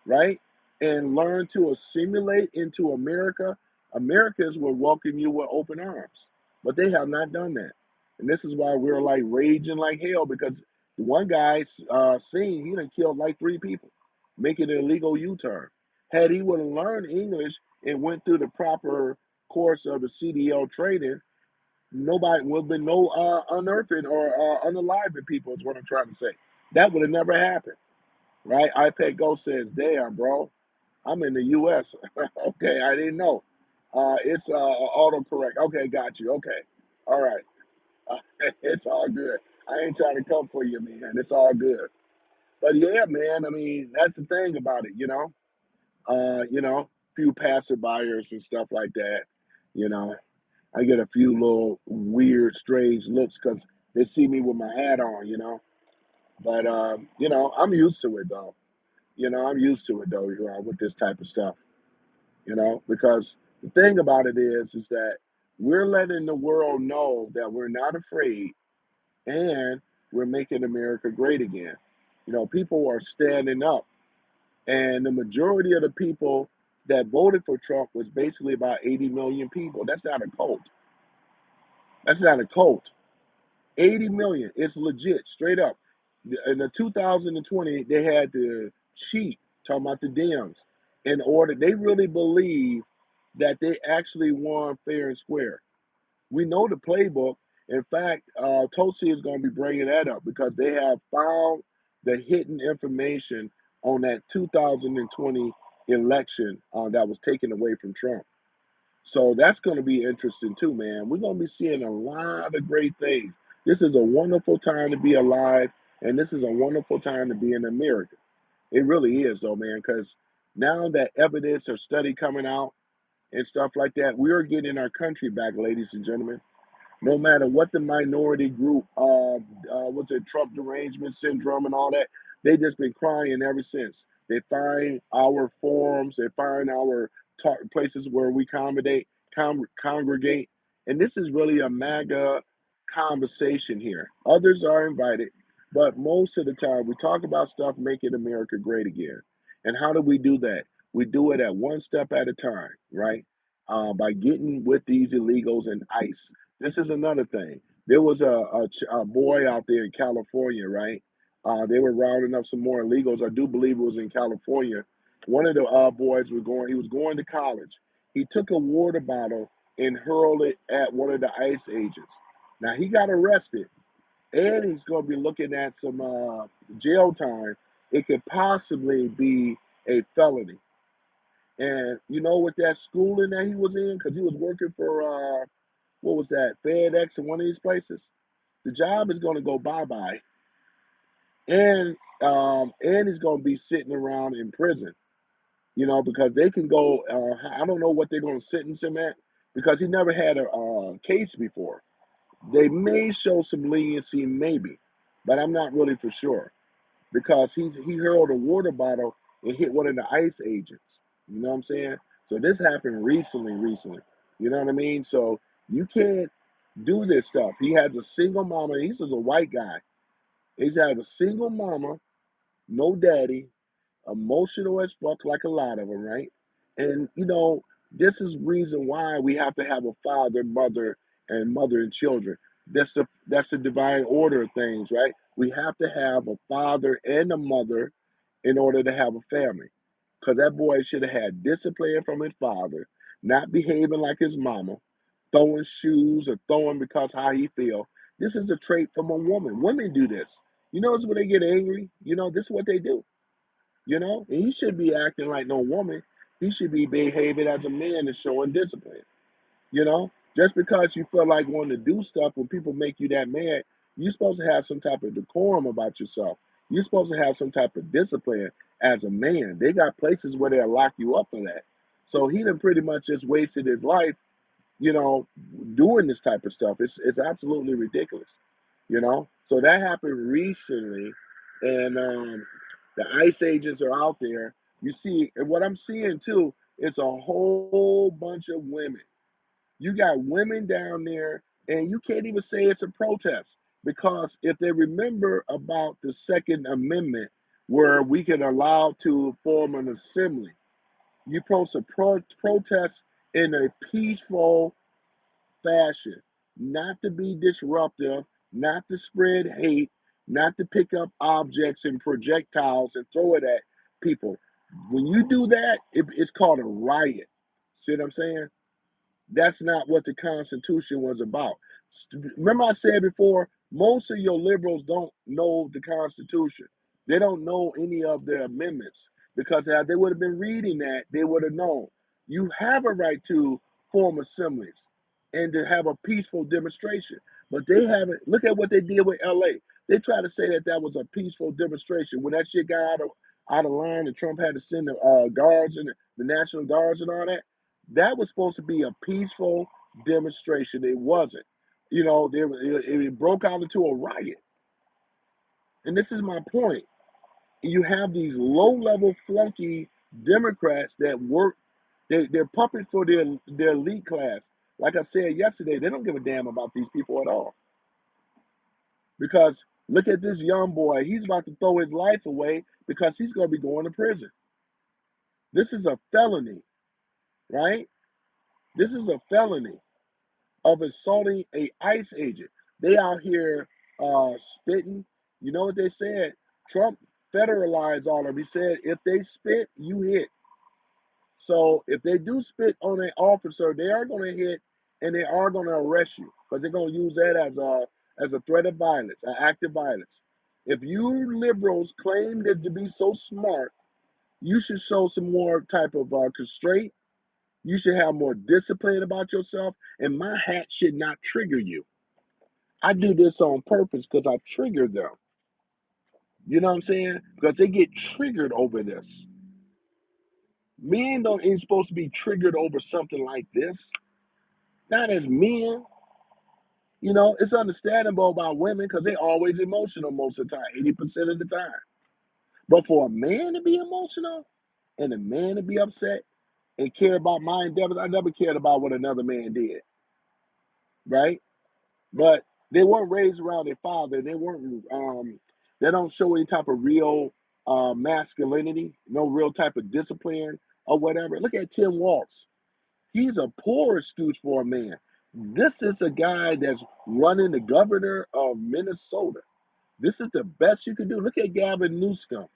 right? And learn to assimilate into America, Americans will welcome you with open arms. But they have not done that. And this is why we're like raging like hell because the one guy seen he done killed like 3 people, making an illegal U-turn. Had he would have learned English and went through the proper course of the CDL training, nobody would have been no unearthing or unaliving people is what I'm trying to say. That would have never happened, right? iPad Go says, damn, bro, I'm in the U.S. Okay, I didn't know. It's autocorrect. Okay, got you. Okay, all right. Uh, it's all good. I ain't trying to come for you, man. It's all good. But yeah, man. I mean, that's the thing about it. Few passerbyers and stuff like that. You know, I get a few little weird, strange looks because they see me with my hat on. But I'm used to it though. I'm used to it though. With this type of stuff. Because the thing about it is that we're letting the world know that we're not afraid and we're making America great again. People are standing up, and the majority of the people that voted for Trump was basically about 80 million people. That's not a cult. That's not a cult. 80 million. It's legit, straight up. In the 2020, they had to cheat, talking about the Dems, in order. They really believe that they actually won fair and square. We know the playbook. In fact, Tosi is going to be bringing that up because they have found the hidden information on that 2020 election that was taken away from Trump. So that's going to be interesting too, man. We're going to be seeing a lot of great things. This is a wonderful time to be alive, and this is a wonderful time to be in America. It really is, though, man, because now that evidence or study coming out and stuff like that, we are getting our country back, ladies and gentlemen. No matter what the minority group, what's it, Trump derangement syndrome and all that, they just been crying ever since. They find our forums, they find our places where we congregate, and this is really a MAGA conversation here. Others are invited, but most of the time we talk about stuff making America great again. And how do we do that? We do it at one step at a time, right? By getting with these illegals and ICE. This is another thing. There was a boy out there in California, right? They were rounding up some more illegals. I do believe it was in California. One of the boys was going. He was going to college. He took a water bottle and hurled it at one of the ICE agents. Now he got arrested, and he's going to be looking at some jail time. It could possibly be a felony. And with that schooling that he was in, because he was working for what was that, FedEx in one of these places, the job is going to go bye bye, and he's going to be sitting around in prison. Because they can go. I don't know what they're going to sentence him at because he never had a case before. They may show some leniency, maybe, but I'm not really for sure because he hurled a water bottle and hit one of the ICE agents. You know what I'm saying? So this happened recently. You know what I mean? So you can't do this stuff. He has a single mama. He's just a white guy. He's had a single mama, no daddy, emotional as fuck, like a lot of them, right? And this is reason why we have to have a father, mother and children. That's the divine order of things, right? We have to have a father and a mother in order to have a family. Because that boy should have had discipline from his father. not behaving like his mama, throwing shoes or throwing because how he feel. This is a trait from a woman. Women do this. You notice when they get angry, this is what they do. And he should be acting like no woman. He should be behaving as a man and showing discipline. Just because you feel like wanting to do stuff when people make you that mad, you're supposed to have some type of decorum about yourself. You're supposed to have some type of discipline as a man. They got places where they'll lock you up for that. So he done pretty much just wasted his life, you know, doing this type of stuff. It's absolutely ridiculous. So that happened recently, and the ICE agents are out there. You see, and what I'm seeing too, it's a whole bunch of women. You got women down there, and you can't even say it's a protest because if they remember about the Second Amendment, where we can allow to form an assembly, you're supposed to protest in a peaceful fashion, not to be disruptive, not to spread hate, not to pick up objects and projectiles and throw it at people. When you do that, it's called a riot. See what I'm saying? That's not what the Constitution was about. Remember, I said before, most of your liberals don't know the Constitution. They don't know any of the amendments because if they would have been reading that, they would have known. You have a right to form assemblies and to have a peaceful demonstration, but they haven't. Look at what they did with LA. They tried to say that that was a peaceful demonstration when that shit got out of line and Trump had to send the guards and the National Guards and all that. That was supposed to be a peaceful demonstration. It wasn't. It broke out into a riot. And this is my point. You have these low-level flunky Democrats that work. They're puppets for their elite class. Like I said yesterday, they don't give a damn about these people at all. Because look at this young boy. He's about to throw his life away because he's going to be going to prison. This is a felony, right? This is a felony of assaulting a ICE agent. They out here spitting. You know what they said? Trump federalized all of them. He said if they spit, you hit. So if they do spit on an officer, they are going to hit and they are going to arrest you because they're going to use that as a threat of violence, an act of violence. If you liberals claim that to be so smart, you should show some more type of constraint. You should have more discipline about yourself, and my hat should not trigger you. I do this on purpose because I trigger them. You know what I'm saying? Because they get triggered over this. Men don't ain't supposed to be triggered over something like this. Not as men. It's understandable about women because they're always emotional most of the time, 80% of the time. But for a man to be emotional and a man to be upset and care about my endeavors, I never cared about what another man did, right? But they weren't raised around their father. They weren't. They don't show any type of real masculinity, no real type of discipline or whatever. Look at Tim Walz. He's a poor excuse for a man. This is a guy that's running the governor of Minnesota. This is the best you can do. Look at Gavin Newsom.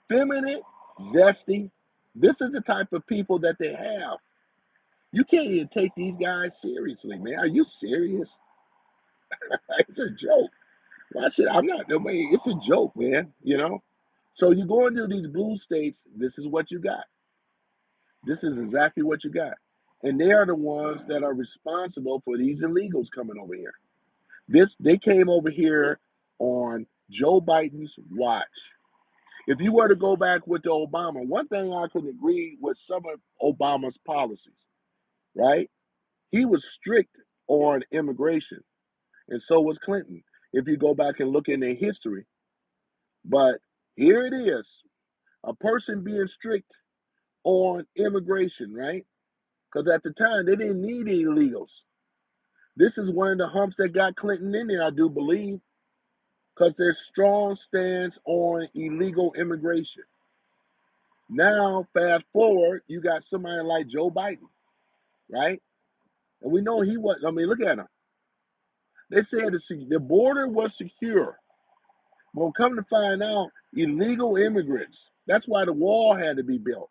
Feminine, zesty. This is the type of people that they have. You can't even take these guys seriously, man. Are you serious? It's a joke. Well, I said, I'm not, I mean, it's a joke, man. So you go into these blue states, this is what you got. This is exactly what you got. And they are the ones that are responsible for these illegals coming over here. They came over here on Joe Biden's watch. If you were to go back with the Obama, one thing I could agree with some of Obama's policies, right? He was strict on immigration, and so was Clinton. If you go back and look in their history, but here it is, a person being strict on immigration, right? Because at the time they didn't need any illegals. This is one of the humps that got Clinton in there, I do believe, because there's strong stance on illegal immigration. Now, fast forward, you got somebody like Joe Biden, right? And we know he was, I mean, look at him. They said the border was secure. Well, come to find out, illegal immigrants. That's why the wall had to be built.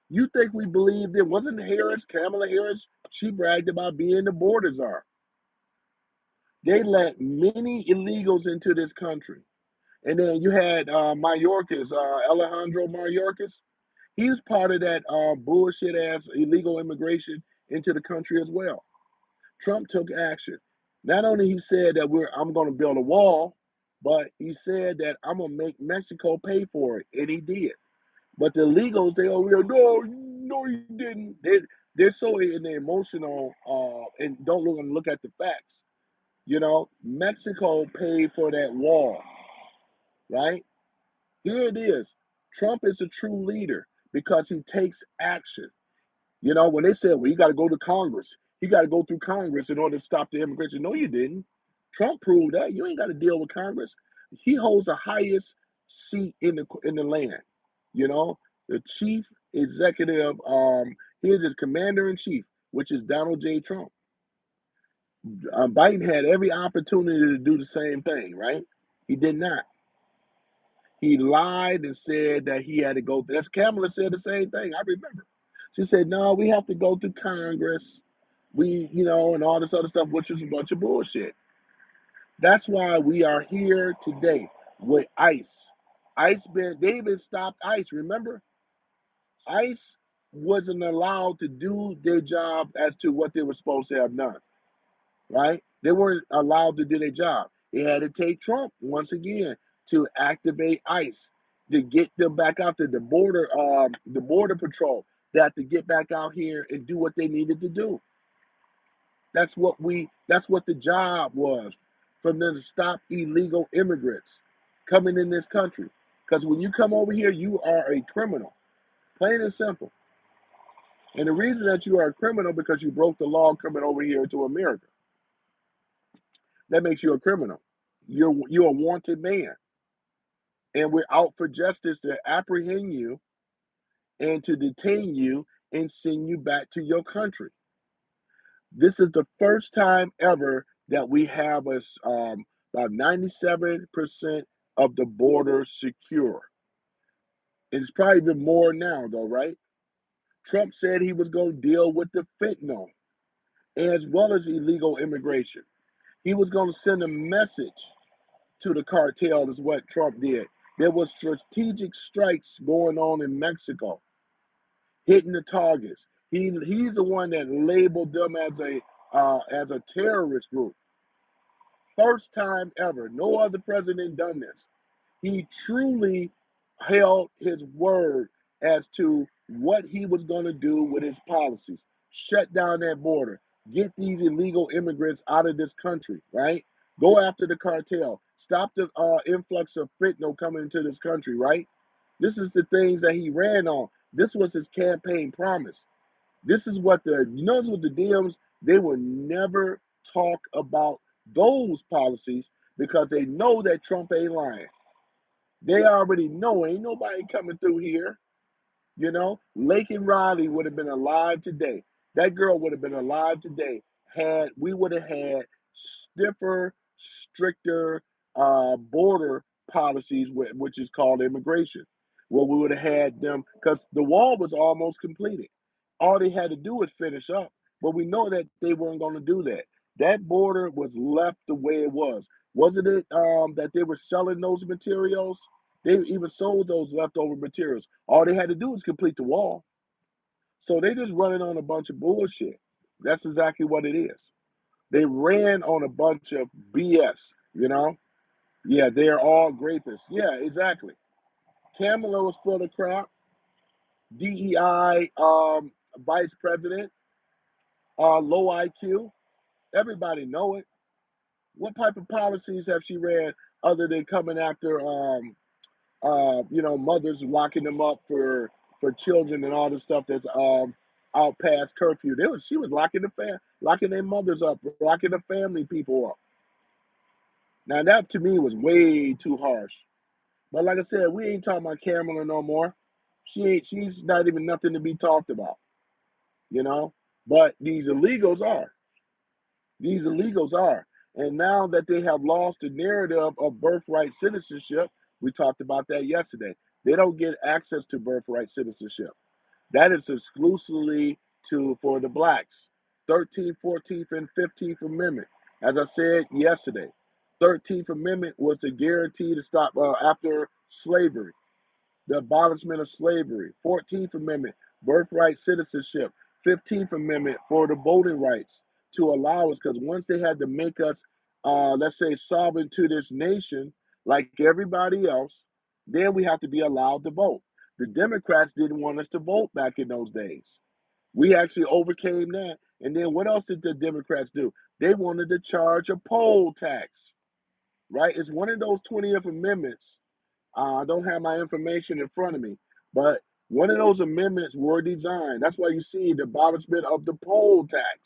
You think we believed it? Wasn't Harris, Kamala Harris? She bragged about being the border czar. They let many illegals into this country. And then you had Mayorkas, Alejandro Mayorkas. He was part of that bullshit ass illegal immigration into the country as well. Trump took action. Not only he said that I'm going to build a wall, but he said that I'm going to make Mexico pay for it, and he did. But the illegals, they over here, no, no, he didn't. They're so in the emotional and don't look at the facts. You know, Mexico paid for that wall, right? Here it is. Trump is a true leader because he takes action. You know, when they said, well, you got to go to Congress, he got to go through Congress in order to stop the immigration. No, you didn't. Trump proved that. You ain't got to deal with Congress. He holds the highest seat in the land. You know, the chief executive, he is his commander in chief, which is Donald J. Trump. Biden had every opportunity to do the same thing, right? He did not. He lied and said that he had to go. That's Kamala said the same thing. I remember. She said, "No, we have to go through Congress. And all this other stuff, which is a bunch of bullshit." That's why we are here today with ICE. They even stopped ICE. Remember, ICE wasn't allowed to do their job as to what they were supposed to have done. Right? They weren't allowed to do their job. They had to take Trump once again to activate ICE to get them back out to the border patrol. They had to get back out here and do what they needed to do. That's what the job was for them to stop illegal immigrants coming in this country. Because when you come over here, you are a criminal. Plain and simple. And the reason that you are a criminal because you broke the law coming over here to America. That makes you a criminal. You're a wanted man. And we're out for justice to apprehend you and to detain you and send you back to your country. This is the first time ever that we have about 97% of the border secure. It's probably been more now, though, right? Trump said he was going to deal with the fentanyl as well as illegal immigration. He was going to send a message to the cartel, is what Trump did. There was strategic strikes going on in Mexico, hitting the targets. He's the one that labeled them as a terrorist group. First time ever. No other president done this. He truly held his word as to what he was going to do with his policies. Shut down that border. Get these illegal immigrants out of this country, right? Go after the cartel. Stop the influx of fentanyl coming into this country, right? This is the things that he ran on. This was his campaign promise. This is what the Dems, they will never talk about those policies because they know that Trump ain't lying. They already know ain't nobody coming through here. You know, Lake and Riley would have been alive today. That girl would have been alive today had we would have had stiffer, stricter border policies, which is called immigration. Well, we would have had them because the wall was almost completed. All they had to do was finish up, but we know that they weren't going to do that. That border was left the way it was. Wasn't it that they were selling those materials? They even sold those leftover materials. All they had to do was complete the wall. So they just running on a bunch of bullshit. That's exactly what it is. They ran on a bunch of BS, you know? Yeah, they're all rapists. Yeah, exactly. Kamala was full of crap. DEI vice president, low IQ. Everybody know it. What type of policies have she ran other than coming after mothers locking them up for children and all the stuff that's out past curfew. She was locking their mothers up, locking the family people up. Now that to me was way too harsh. But like I said, we ain't talking about Kamala no more. She's not even nothing to be talked about, you know. But these illegals are. These illegals are. And now that they have lost the narrative of birthright citizenship, we talked about that yesterday. They don't get access to birthright citizenship. That is exclusively to for the blacks. 13th, 14th, and 15th Amendment. As I said yesterday, 13th Amendment was a guarantee to stop after slavery, the abolishment of slavery. 14th Amendment, birthright citizenship. 15th Amendment for the voting rights to allow us, because once they had to make us, let's say, sovereign to this nation, like everybody else, then we have to be allowed to vote. The Democrats didn't want us to vote back in those days. We actually overcame that. And then what else did the Democrats do? They wanted to charge a poll tax, right? It's one of those 20th amendments. I don't have my information in front of me, but one of those amendments were designed. That's why you see the abolishment of the poll tax,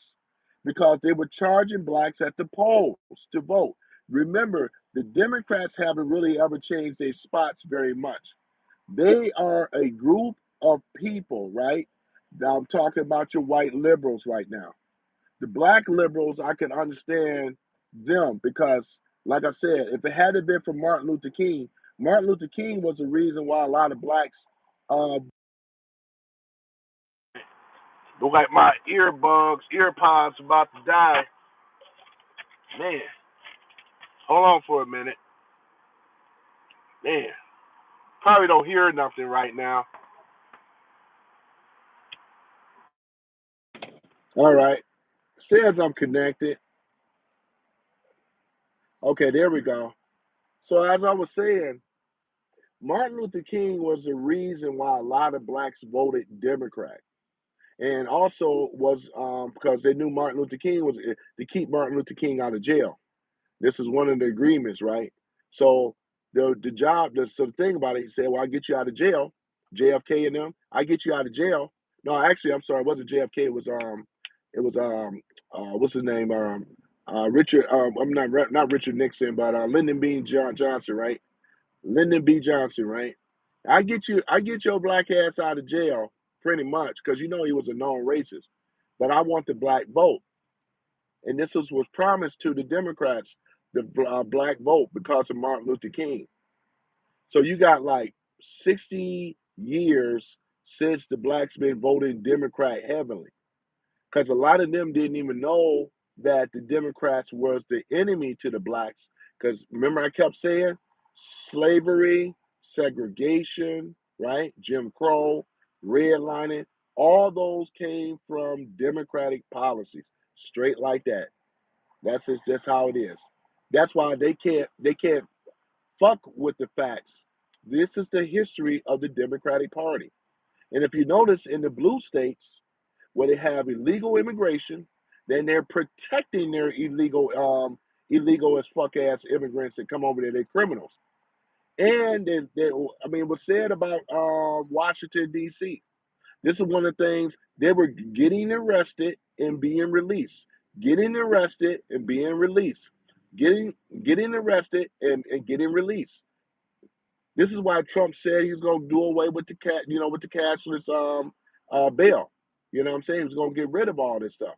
because they were charging blacks at the polls to vote. Remember, the Democrats haven't really ever changed their spots very much. They are a group of people, right? Now I'm talking about your white liberals right now. The black liberals, I can understand them because, like I said, if it hadn't been for Martin Luther King was the reason why a lot of blacks. Uh, Look like my earpods about to die. Man, hold on for a minute. Man, probably don't hear nothing right now. all right, says I'm connected. Okay, there we go. So as I was saying, Martin Luther King was the reason why a lot of blacks voted Democrat, and also was because they knew Martin Luther King was to keep Martin Luther King out of jail. This is one of the agreements, right? So so the thing about it, he said, "Well, I get you out of jail, JFK and them. I get you out of jail." No, actually, I'm sorry, it wasn't JFK. What's his name? Richard. I'm not Richard Nixon, but Lyndon B. Johnson, right? Lyndon B. Johnson, right? I get your black ass out of jail, pretty much, because you know he was a known racist. But I want the black vote, and this was promised to the Democrats, the black vote, because of Martin Luther King. So you got like 60 years since the blacks been voting Democrat heavily, because a lot of them didn't even know that the Democrats was the enemy to the blacks. Because remember, I kept saying slavery, segregation, right? Jim Crow, redlining, all those came from Democratic policies, straight like that. That's how it is. That's why they can't fuck with the facts. This is the history of the Democratic Party. And if you notice in the blue states where they have illegal immigration, then they're protecting their illegal as fuck ass immigrants that come over there. They're criminals. And I mean, it was said about Washington D.C. This is one of the things they were getting arrested and being released, getting arrested and being released, getting getting arrested and getting released. This is why Trump said he's going to do away with with the cashless bail. You know what I'm saying? He's going to get rid of all this stuff.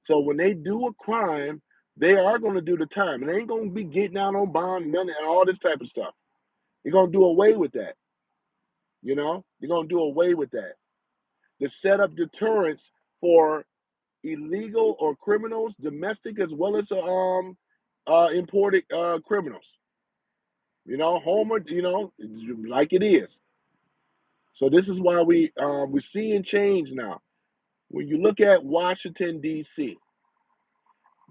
So when they do a crime, they are going to do the time, and they ain't going to be getting out on bond, none and all this type of stuff. You're going to do away with that. You're going to do away with that to set up deterrence for illegal or criminals, domestic as well as imported criminals. Homer, like it is. So this is why we're seeing change now. When you look at Washington D.C.,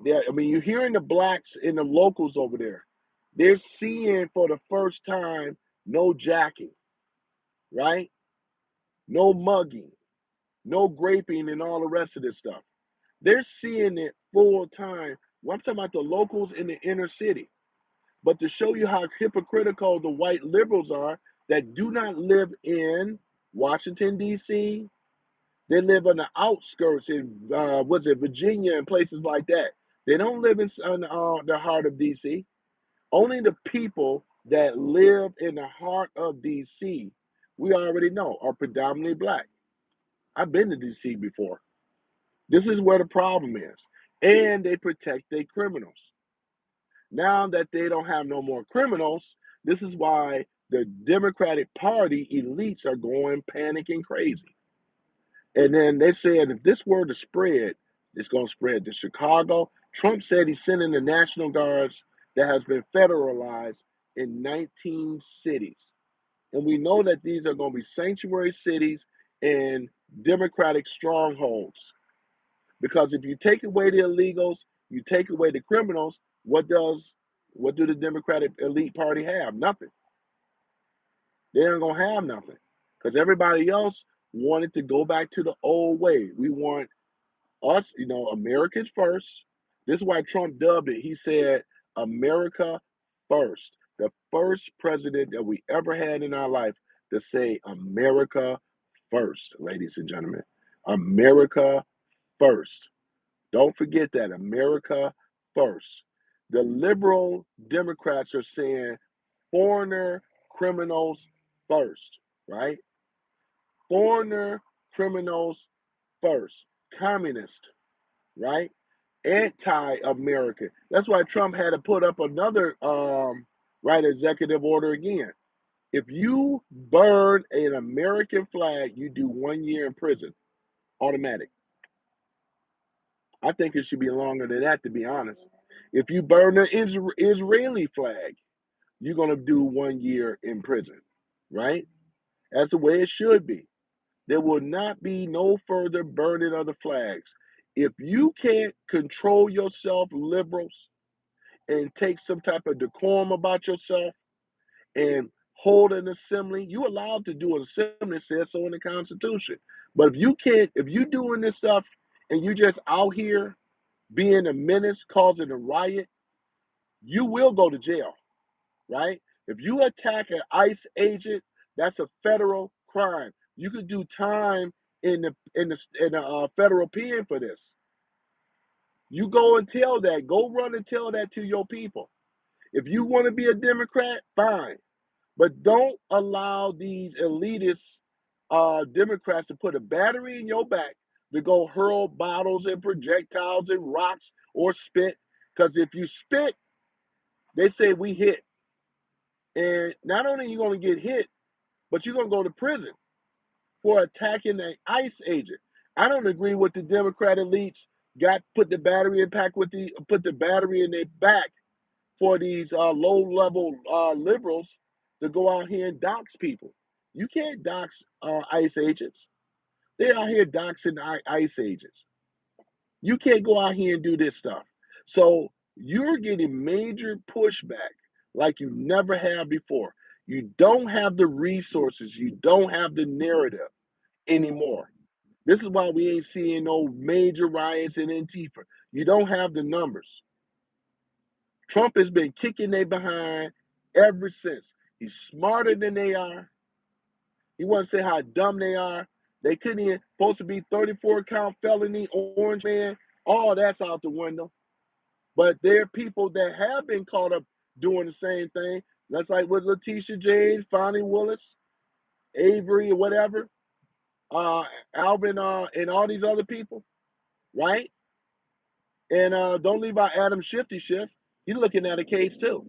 I mean, you're hearing the blacks and the locals over there. They're seeing for the first time no jacking, right? No mugging, no graping, and all the rest of this stuff. They're seeing it full time. Well, I'm talking about the locals in the inner city. But to show you how hypocritical the white liberals are that do not live in Washington, D.C., they live on the outskirts in Virginia and places like that. They don't live in the heart of D.C. Only the people that live in the heart of D.C. we already know are predominantly black. I've been to D.C. before. This is where the problem is, and they protect their criminals. Now that they don't have no more criminals, this is why the Democratic Party elites are going panicking crazy. And then they said if this were to spread, it's going to spread to Chicago. Trump said he's sending the National Guards that has been federalized in 19 cities. And we know that these are going to be sanctuary cities and Democratic strongholds. Because if you take away the illegals, you take away the criminals, what do the Democratic elite party have? Nothing. They ain't gonna have nothing. Because everybody else wanted to go back to the old way. We want us, Americans first. This is why Trump dubbed it. He said, America first. The first president that we ever had in our life to say America first, ladies and gentlemen. America first. Don't forget that. America first. The liberal Democrats are saying foreigner criminals first, right? Foreigner criminals first. Communist, right? Anti-American. That's why Trump had to put up another right executive order again. If you burn an American flag, you do 1 year in prison, automatic. I think it should be longer than that, to be honest. If you burn an Israeli flag, you're going to do 1 year in prison, right? That's the way it should be. There will not be no further burning of the flags. If you can't control yourself, liberals, and take some type of decorum about yourself and hold an assembly, you're allowed to do an assembly, it says so in the Constitution. But if you can't, if you're doing this stuff and you just out here being a menace, causing a riot, you will go to jail, right? If you attack an ICE agent, that's a federal crime. You could do time in the federal pen for this. You go and tell that. Go run and tell that to your people. If you want to be a Democrat, fine, but don't allow these elitist Democrats to put a battery in your back to go hurl bottles and projectiles and rocks or spit. Because if you spit, they say we hit. And not only are you going to get hit, but you're going to go to prison for attacking an ICE agent. I don't agree with the Democrat elites got put the battery in pack with the put the battery in their back for these low level liberals to go out here and dox people. You can't dox ICE agents. They're out here doxing ICE agents. You can't go out here and do this stuff. So you're getting major pushback like you never have before. You don't have the resources. You don't have the narrative anymore. This is why we ain't seeing no major riots in Antifa. You don't have the numbers. Trump has been kicking their behind ever since. He's smarter than they are. He wants to say how dumb they are. They couldn't even supposed to be 34 count felony, orange man. All that's out the window. But there are people that have been caught up doing the same thing. That's like with Letitia James, Fonnie Willis, Avery, or whatever, Alvin, and all these other people, right? And don't leave out Adam Shifty Shift. He's looking at a case too.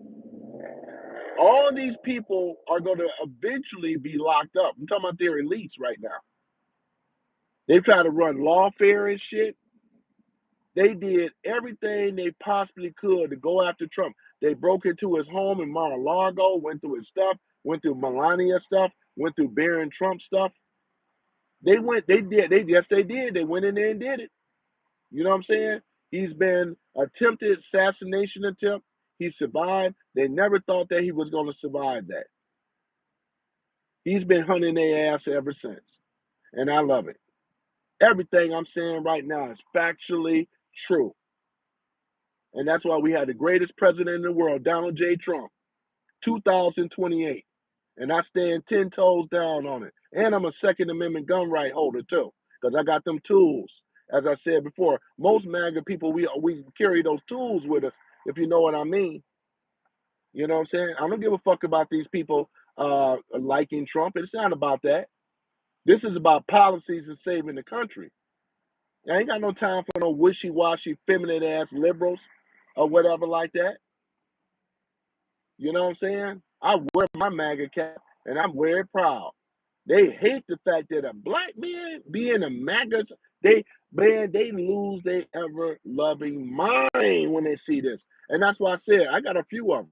All these people are going to eventually be locked up. I'm talking about their elites right now. They try to run lawfare and shit. They did everything they possibly could to go after Trump. They broke into his home in Mar-a-Lago, went through his stuff, went through Melania stuff, went through Barron Trump stuff. Yes, they did. They went in there and did it. You know what I'm saying? He's been attempted assassination attempt. He survived. They never thought that he was going to survive that. He's been hunting their ass ever since. And I love it. Everything I'm saying right now is factually true. And that's why we had the greatest president in the world, Donald J. Trump, 2028. And I stand 10 toes down on it. And I'm a Second Amendment gun right holder, too, because I got them tools. As I said before, most MAGA people, we carry those tools with us, if you know what I mean. You know what I'm saying? I don't give a fuck about these people liking Trump. It's not about that. This is about policies and saving the country. I ain't got no time for no wishy-washy, feminine ass liberals or whatever like that. You know what I'm saying? I wear my MAGA cap and I'm very proud. They hate the fact that a black man being a MAGA, they they lose their ever loving mind when they see this. And that's why I said I got a few of them.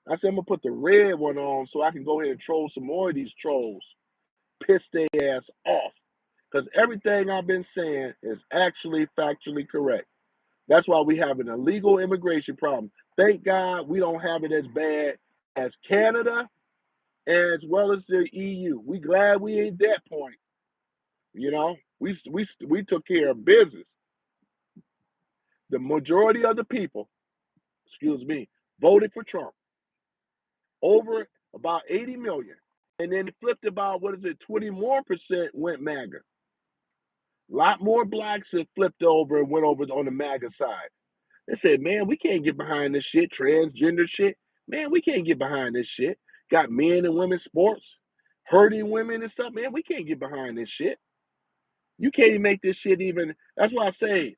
I said I'm gonna put the red one on so I can go ahead and troll some more of these trolls, piss their ass off. Because everything I've been saying is actually factually correct. That's why we have an illegal immigration problem. Thank God we don't have it as bad as Canada as well as the EU. We glad we ain't that point. You know, we took care of business. The majority of the people, excuse me, voted for Trump. Over about 80 million. And then it flipped about, what is it, 20 more percent went MAGA. A lot more blacks have flipped over and went over on the MAGA side. They said, man, we can't get behind this shit, transgender shit. Man, we can't get behind this shit. Got men and women sports, hurting women and stuff. Man, we can't get behind this shit. You can't even make this shit even. That's why I say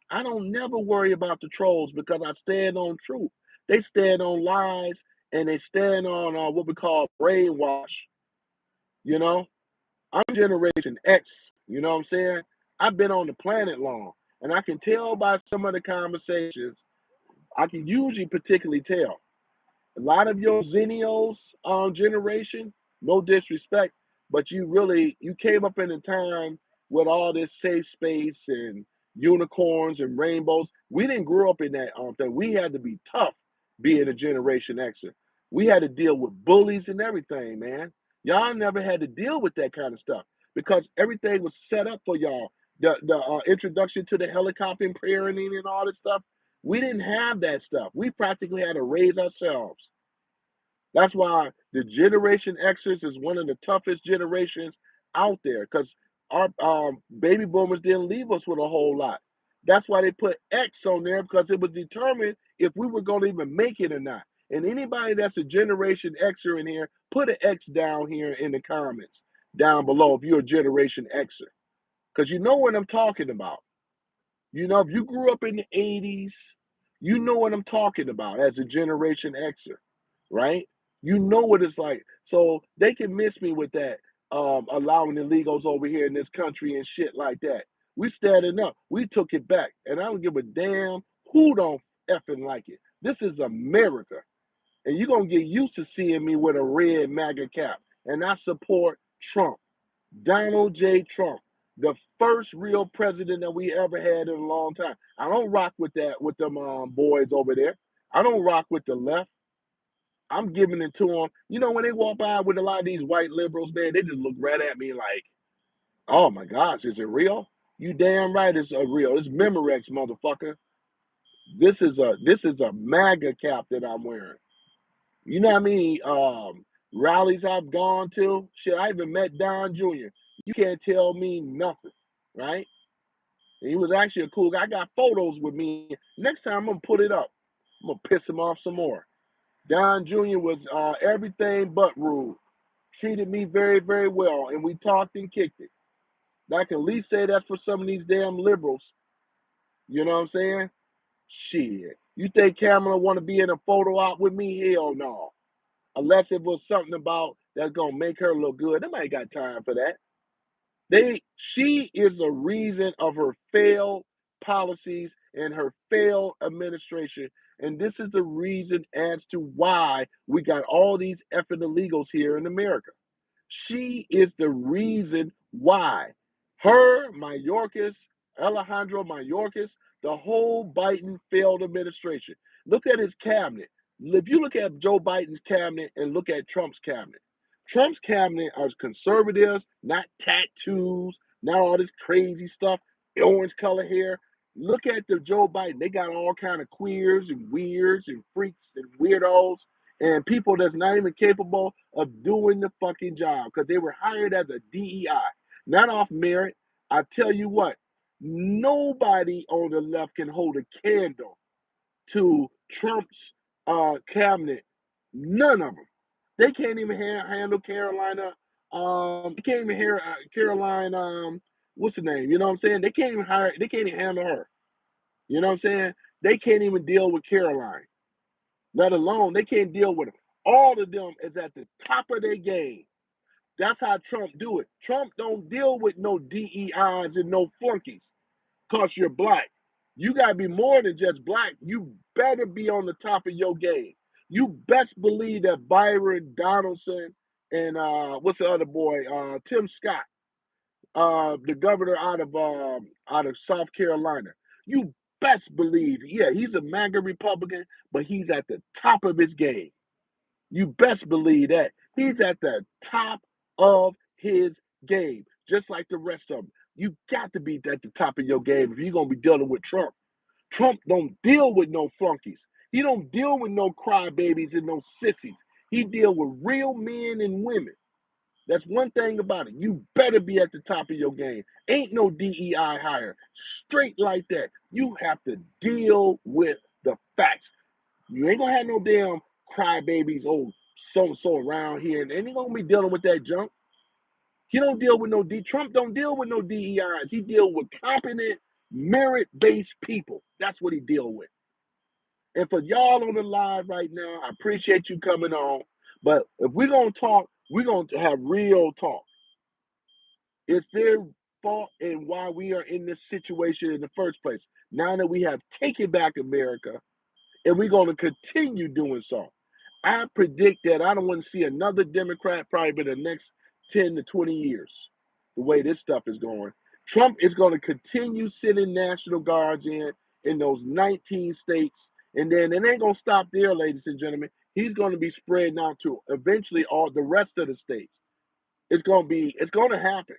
I don't never worry about the trolls because I stand on truth. They stand on lies and they stand on what we call brainwash. You know, I'm Generation X. You know what I'm saying? I've been on the planet long, and I can tell by some of the conversations. I can usually particularly tell a lot of your Xenios generation, no disrespect, but you came up in a time with all this safe space and unicorns and rainbows. We didn't grow up in that thing. We had to be tough being a Generation Xer. We had to deal with bullies and everything, man. Y'all never had to deal with that kind of stuff because everything was set up for y'all. The introduction to the helicopter and parenting and all this stuff. We didn't have that stuff. We practically had to raise ourselves. That's why the Generation Xers is one of the toughest generations out there because our baby boomers didn't leave us with a whole lot. That's why they put X on there because it was determined if we were going to even make it or not. And anybody that's a Generation Xer in here, put an X down here in the comments down below if you're a Generation Xer because you know what I'm talking about. You know, if you grew up in the 80s, you know what I'm talking about as a Generation Xer, right? You know what it's like. So they can miss me with that, allowing illegals over here in this country and shit like that. We standing up. We took it back. And I don't give a damn who don't effing like it. This is America. And you're going to get used to seeing me with a red MAGA cap. And I support Trump. Donald J. Trump, the first real president that we ever had in a long time. I don't rock with that with them boys over there. I don't rock with the left. I'm giving it to them. You know, when they walk by with a lot of these white liberals, man, they just look right at me like, "Oh my gosh, is it real?" You damn right, it's real. It's Memorex, motherfucker. This is a MAGA cap that I'm wearing. You know what I mean? Rallies I've gone to. Shit, I even met Don Jr. You can't tell me nothing, right? And he was actually a cool guy. I got photos with me. Next time I'm gonna put it up. I'm gonna piss him off some more. Don Jr. was everything but rude. Treated me very, very well, and we talked and kicked it. I can at least say that for some of these damn liberals. You know what I'm saying? Shit. You think Kamala want to be in a photo op with me? Hell no. Unless it was something about that's gonna make her look good. Nobody ain't got time for that. She is the reason of her failed policies and her failed administration. And this is the reason as to why we got all these effing illegals here in America. She is the reason why. Her, Mayorkas, Alejandro Mayorkas, the whole Biden failed administration. Look at his cabinet. If you look at Joe Biden's cabinet and look at Trump's cabinet are conservatives, not tattoos, not all this crazy stuff, orange color hair. Look at the Joe Biden. They got all kind of queers and weirds and freaks and weirdos and people that's not even capable of doing the fucking job because they were hired as a DEI, not off merit. I tell you what, nobody on the left can hold a candle to Trump's cabinet. None of them. They can't even handle Carolina. They can't even hear Caroline. What's the name? You know what I'm saying? They can't even hire. They can't even handle her. You know what I'm saying? They can't even deal with Caroline. Let alone they can't deal with them. All of them is at the top of their game. That's how Trump do it. Trump don't deal with no DEIs and no flunkies because you're black. You got to be more than just black. You better be on the top of your game. You best believe that Byron Donaldson and what's the other boy, Tim Scott, the governor out of South Carolina. You best believe, yeah, he's a MAGA Republican, but he's at the top of his game. You best believe that. He's at the top of his game, just like the rest of them. You got to be at the top of your game if you're gonna be dealing with Trump. Trump don't deal with no flunkies. He don't deal with no crybabies and no sissies. He deal with real men and women. That's one thing about it. You better be at the top of your game. Ain't no DEI hire. Straight like that. You have to deal with the facts. You ain't gonna have no damn crybabies, oh, so and so around here, and ain't gonna be dealing with that junk. He don't deal with no Trump don't deal with no DEIs. He deal with competent, merit-based people. That's what he deal with. And for y'all on the live right now, I appreciate you coming on. But if we're gonna talk, we're gonna have real talk. It's their fault and why we are in this situation in the first place. Now that we have taken back America, and we're going to continue doing so. I predict that I don't want to see another Democrat probably in the next 10 to 20 years, the way this stuff is going. Trump is going to continue sending National Guards in those 19 states, and then it ain't going to stop there, ladies and gentlemen. He's going to be spreading out to eventually all the rest of the states. It's going to happen.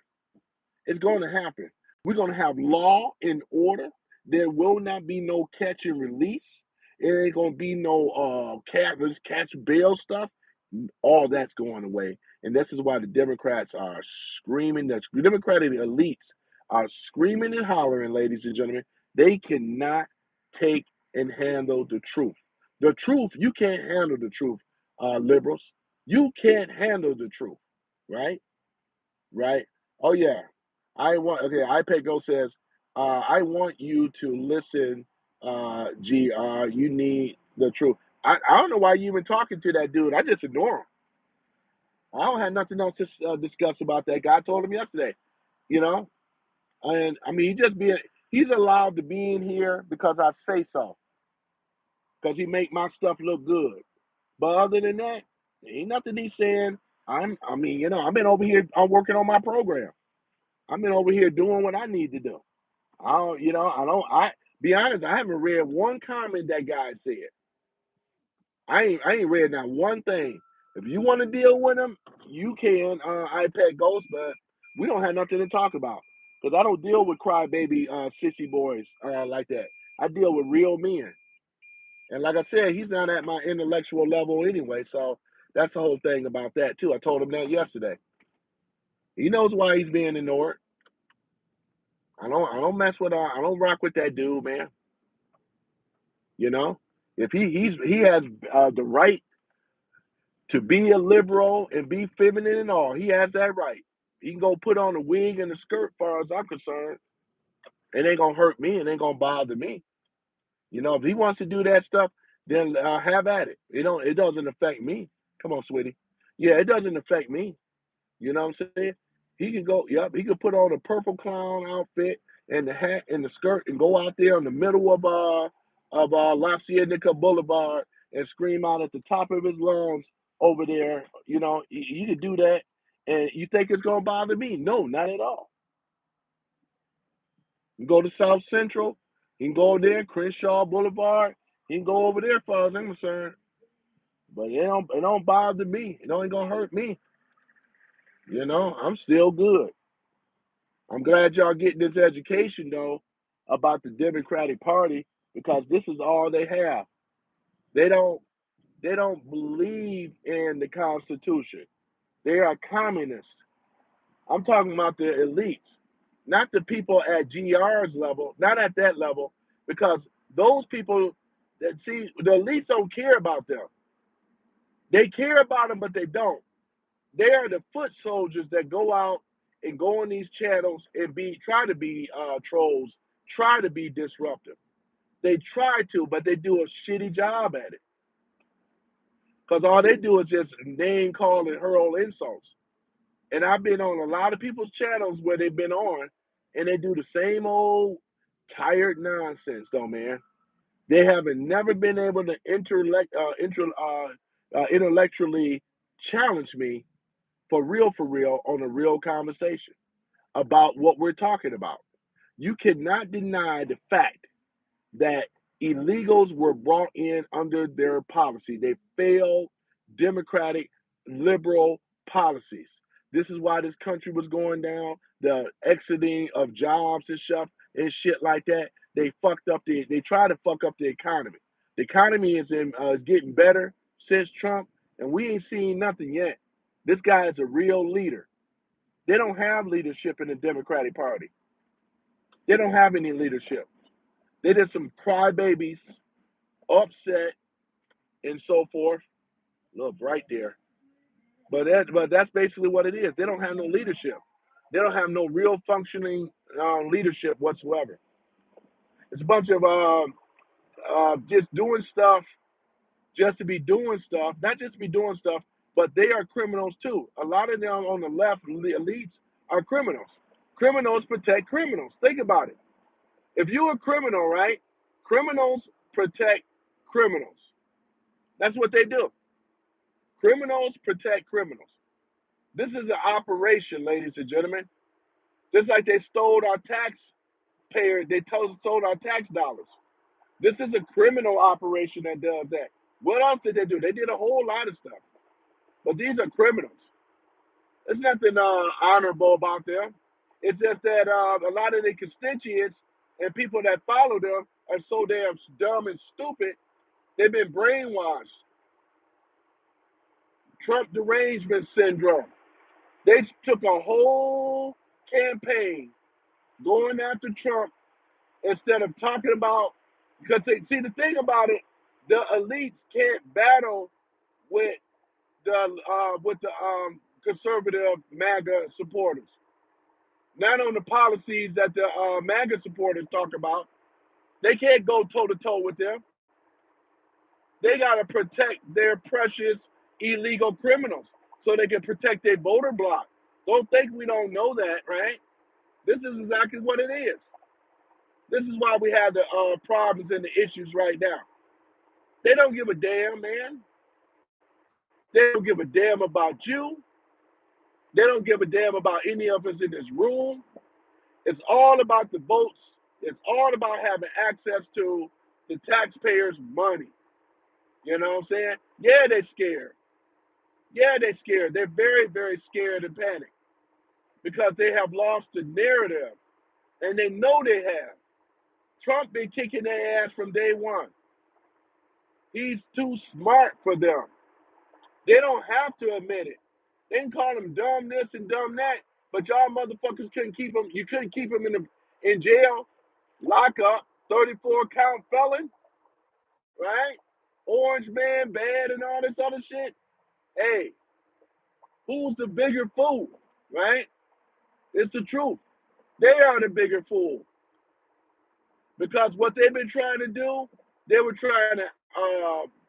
It's going to happen. We're going to have law and order. There will not be no catch and release. It ain't going to be no catch bail stuff. All that's going away. And this is why the Democrats are screaming. The Democratic elites are screaming and hollering, ladies and gentlemen. They cannot take and handle the truth. The truth, you can't handle the truth, liberals. You can't handle the truth, right? Right? Oh yeah. I want okay, iPad Go says, I want you to listen, GR, you need the truth. I don't know why you even talking to that dude. I just ignore him. I don't have nothing else to discuss about that guy. I told him yesterday, you know? And I mean he's allowed to be in here because I say so. Because he make my stuff look good. But other than that, ain't nothing he's saying. I've been over here, I'm working on my program. I've been over here doing what I need to do. I be honest, I haven't read one comment that guy said. I ain't read not one thing. If you want to deal with him, you can, iPad Ghost, but we don't have nothing to talk about. Because I don't deal with crybaby sissy boys like that. I deal with real men. And like I said, he's not at my intellectual level anyway, so that's the whole thing about that too. I told him that yesterday. He knows why he's being ignored. I don't rock with that dude, man. You know, if he has the right to be a liberal and be feminine and all, he has that right. He can go put on a wig and a skirt, far as I'm concerned. It ain't gonna hurt me. It ain't gonna bother me. You know, if he wants to do that stuff, then have at it. It doesn't affect me. Come on, sweetie. Yeah, it doesn't affect me. You know what I'm saying? He can go, yep, he could put on a purple clown outfit and the hat and the skirt and go out there in the middle of La Cienega Boulevard and scream out at the top of his lungs over there. You know, he could do that. And you think it's gonna bother me? No, not at all. You go to South Central, he can go there, Crenshaw Boulevard, he can go over there, as far as I'm concerned. But it don't bother me. It ain't gonna hurt me. You know, I'm still good. I'm glad y'all getting this education though about the Democratic Party because this is all they have. They don't they don't believe in the Constitution. They are communists. I'm talking about the elites, not the people at GR's level, not at that level, because those people that see the elites don't care about them. They care about them, but they don't. They are the foot soldiers that go out and go on these channels and try to be trolls, try to be disruptive. They try to, but they do a shitty job at it. Because all they do is just name call and hurl insults. And I've been on a lot of people's channels where they've been on, and they do the same old tired nonsense, though, man. They haven't never been able to intellectually challenge me for real, on a real conversation about what we're talking about. You cannot deny the fact that illegals were brought in under their policy. They failed democratic, liberal policies. This is why this country was going down, the exiting of jobs and shit like that. They try to fuck up the economy. The economy is getting better since Trump, and we ain't seen nothing yet. This guy is a real leader. They don't have leadership in the Democratic Party. They don't have any leadership. They did some crybabies, upset, and so forth. Look, right there. But that's basically what it is. They don't have no leadership. They don't have no real functioning leadership whatsoever. It's a bunch of just doing stuff just to be doing stuff, not just to be doing stuff, but they are criminals too. A lot of them on the left, the elites, are criminals. Criminals protect criminals. Think about it. If you're a criminal, right? Criminals protect criminals. That's what they do. Criminals protect criminals. This is an operation, ladies and gentlemen. Just like they stole our stole our tax dollars. This is a criminal operation that does that. What else did they do? They did a whole lot of stuff. But these are criminals. There's nothing honorable about them. It's just that a lot of the constituents and people that follow them are so damn dumb and stupid. They've been brainwashed. Trump derangement syndrome. They took a whole campaign going after Trump instead of talking about, because they see, the thing about it, the elites can't battle with the conservative MAGA supporters. Not on the policies that the MAGA supporters talk about. They can't go toe to toe with them. They got to protect their precious illegal criminals so they can protect their voter bloc. Don't think we don't know that, right? This is exactly what it is. This is why we have the problems and the issues right now. They don't give a damn, man. They don't give a damn about you. They don't give a damn about any of us in this room. It's all about the votes. It's all about having access to the taxpayers' money. You know what I'm saying? Yeah, they're scared. Yeah, they're scared. They're very, very scared and panicked because they have lost the narrative, and they know they have. Trump been kicking their ass from day one. He's too smart for them. They don't have to admit it. They can call him dumb this and dumb that, but y'all motherfuckers couldn't keep him. You couldn't keep him in jail, lock up, 34 count felon, right? Orange man bad and all this other shit. Hey, who's the bigger fool, right? It's the truth. They are the bigger fool because what they've been trying to do, they were trying to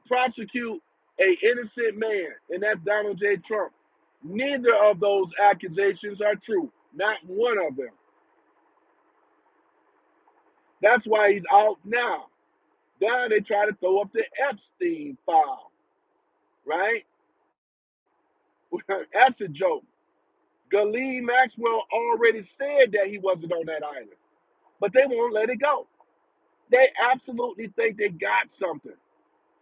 prosecute a innocent man, and that's Donald J. Trump. Neither of those accusations are true. Not one of them. That's why he's out now. Now they try to throw up the Epstein file, right? That's a joke. Ghislaine Maxwell already said that he wasn't on that island, but they won't let it go. They absolutely think they got something.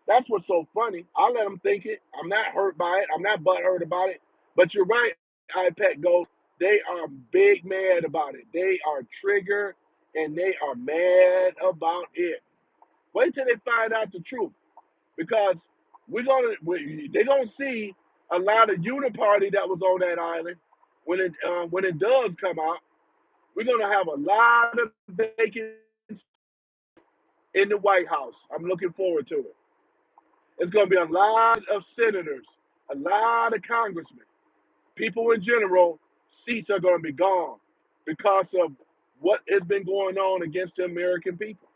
That's what's so funny. I let them think it. I'm not hurt by it. I'm not butthurt about it. But you're right, iPad Ghost. They are big mad about it. They are triggered and they are mad about it. Wait till they find out the truth, because they're gonna see a lot of uniparty that was on that island when it does come out. We're gonna have a lot of vacancies in the White House. I'm looking forward to it. It's going to be a lot of senators, a lot of congressmen, people in general. Seats are going to be gone because of what has been going on against the American people.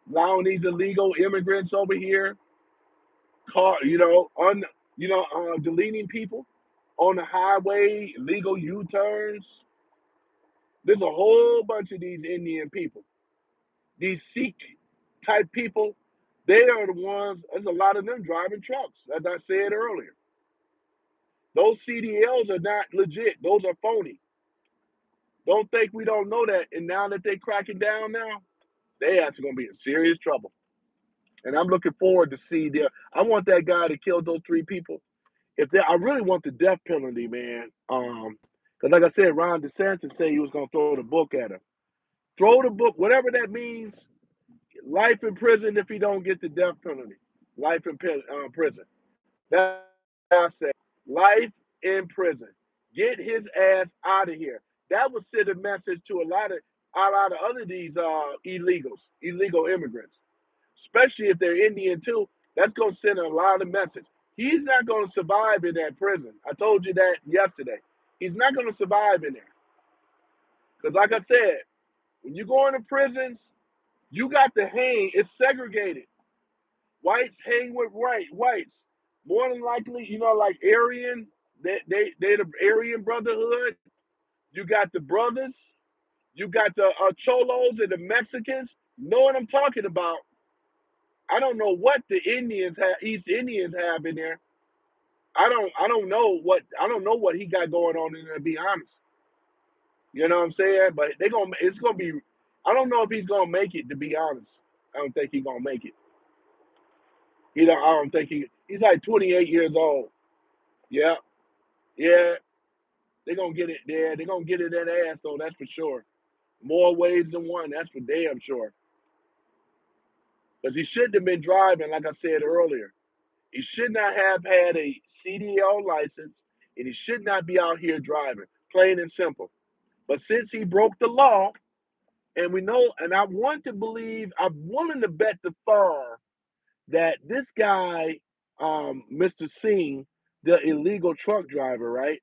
Allowing these illegal immigrants over here, deleting people. on the highway, illegal U-turns. There's a whole bunch of these Indian people, these Sikh type people. They are the ones. There's a lot of them driving trucks, as I said earlier. Those CDLs are not legit. Those are phony. Don't think we don't know that. And now that they're cracking down now, they actually gonna be in serious trouble. And I'm looking forward to see their. I want that guy that killed those three people. If they, I really want the death penalty, man. Because like I said, Ron DeSantis said he was gonna throw the book at him. Throw the book, whatever that means. Life in prison if he don't get the death penalty. Life in prison. That's what I say. Life in prison. Get his ass out of here. That would send a message to a lot of other these illegals, illegal immigrants, especially if they're Indian too. That's gonna send a lot of message. He's not gonna survive in that prison. I told you that yesterday. He's not gonna survive in there because, like I said, when you go into prisons, you got to hang. It's segregated. Whites hang with whites. More than likely, like Aryan, they the Aryan Brotherhood. You got the brothers. You got the Cholos and the Mexicans. You know what I'm talking about? I don't know what the Indians have, East Indians have in there. I don't know what he got going on in there. To be honest, you know what I'm saying? But it's gonna be. I don't know if he's gonna make it. To be honest, I don't think he's gonna make it. I don't think he's like 28 years old. Yeah, yeah. They're gonna get it there. They're gonna get it in that ass though. That's for sure. More ways than one. That's for damn sure. Because he shouldn't have been driving, like I said earlier. He should not have had a CDL license, and he should not be out here driving. Plain and simple. But since he broke the law, and we know, and I want to believe, I'm willing to bet the farm that this guy, Mr. Singh, the illegal truck driver, right?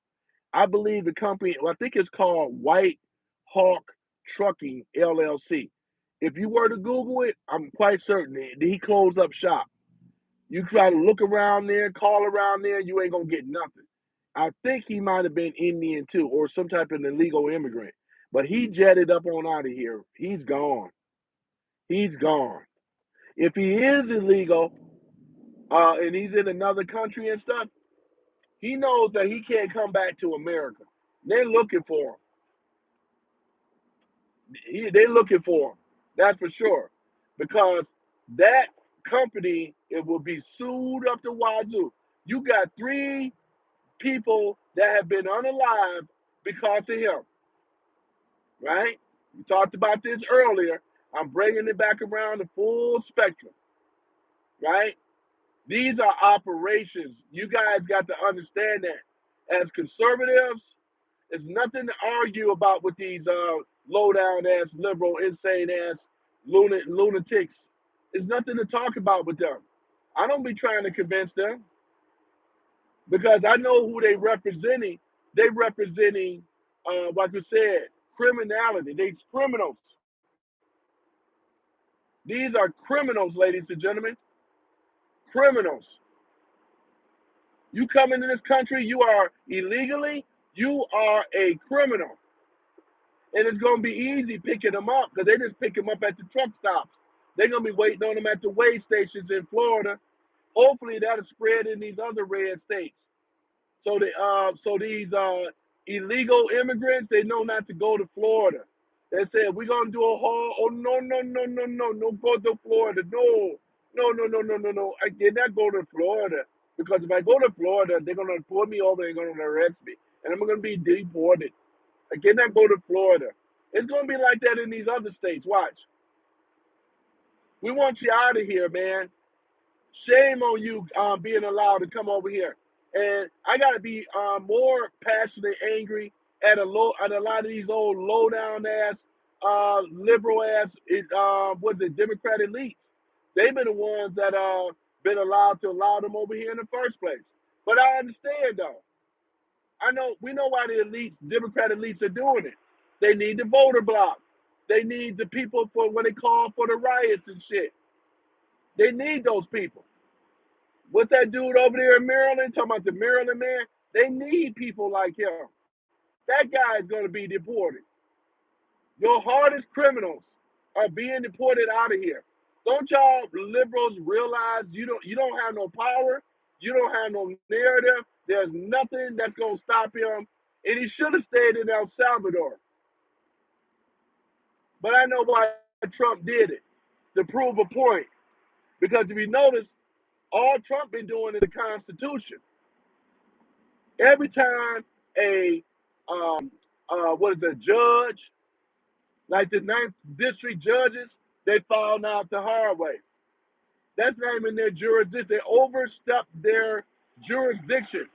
I believe the company, well, I think it's called White Hawk Trucking LLC. If you were to Google it, I'm quite certain that he closed up shop. You try to look around there, call around there, you ain't gonna get nothing. I think he might have been Indian too, or some type of illegal immigrant. But he jetted up on out of here. He's gone. He's gone. If he is illegal, and he's in another country and stuff, he knows that he can't come back to America. They're looking for him. They're looking for him. That's for sure. Because that company, it will be sued up to wazoo. You got three people that have been unalive because of him, right? We talked about this earlier. I'm bringing it back around the full spectrum, right? These are operations. You guys got to understand that. As conservatives, there's nothing to argue about with these low down ass, liberal, insane ass lunatics. There's nothing to talk about with them. I don't be trying to convince them because I know who they representing. They representing, like you said, criminality. They criminals. These are criminals, ladies and gentlemen. Criminals. You come into this country, you are illegally, you are a criminal. And it's going to be easy picking them up because they just pick them up at the truck stops. They're going to be waiting on them at the weigh stations in Florida. Hopefully that'll spread in these other red states. So these illegal immigrants, they know not to go to Florida. They said we're gonna do a haul. Oh no no no no no no go to Florida. No no no no no no no. I cannot go to Florida because if I go to Florida, they're gonna pull me over and gonna arrest me, and I'm gonna be deported. I cannot go to Florida. It's gonna be like that in these other states. Watch. We want you out of here, man. Shame on you being allowed to come over here. And I gotta be more passionate, angry at a lot of these old low down ass, liberal ass, what's it, Democrat elites. They've been the ones that been allowed to allow them over here in the first place. But I understand though. We know why the elites, Democrat elites, are doing it. They need the voter block. They need the people for when they call for the riots and shit. They need those people. What's that dude over there in Maryland talking about the Maryland man? They need people like him. That guy is going to be deported. Your hardest criminals are being deported out of here. Don't y'all liberals realize you don't have no power, you don't have no narrative. There's nothing that's gonna stop him, and he should have stayed in El Salvador. But I know why Trump did it, to prove a point. Because if you notice, all Trump been doing is the Constitution. Every time a what is a judge, like the ninth district judges, they found out the hard way. That's not even their jurisdiction. They overstepped their jurisdiction.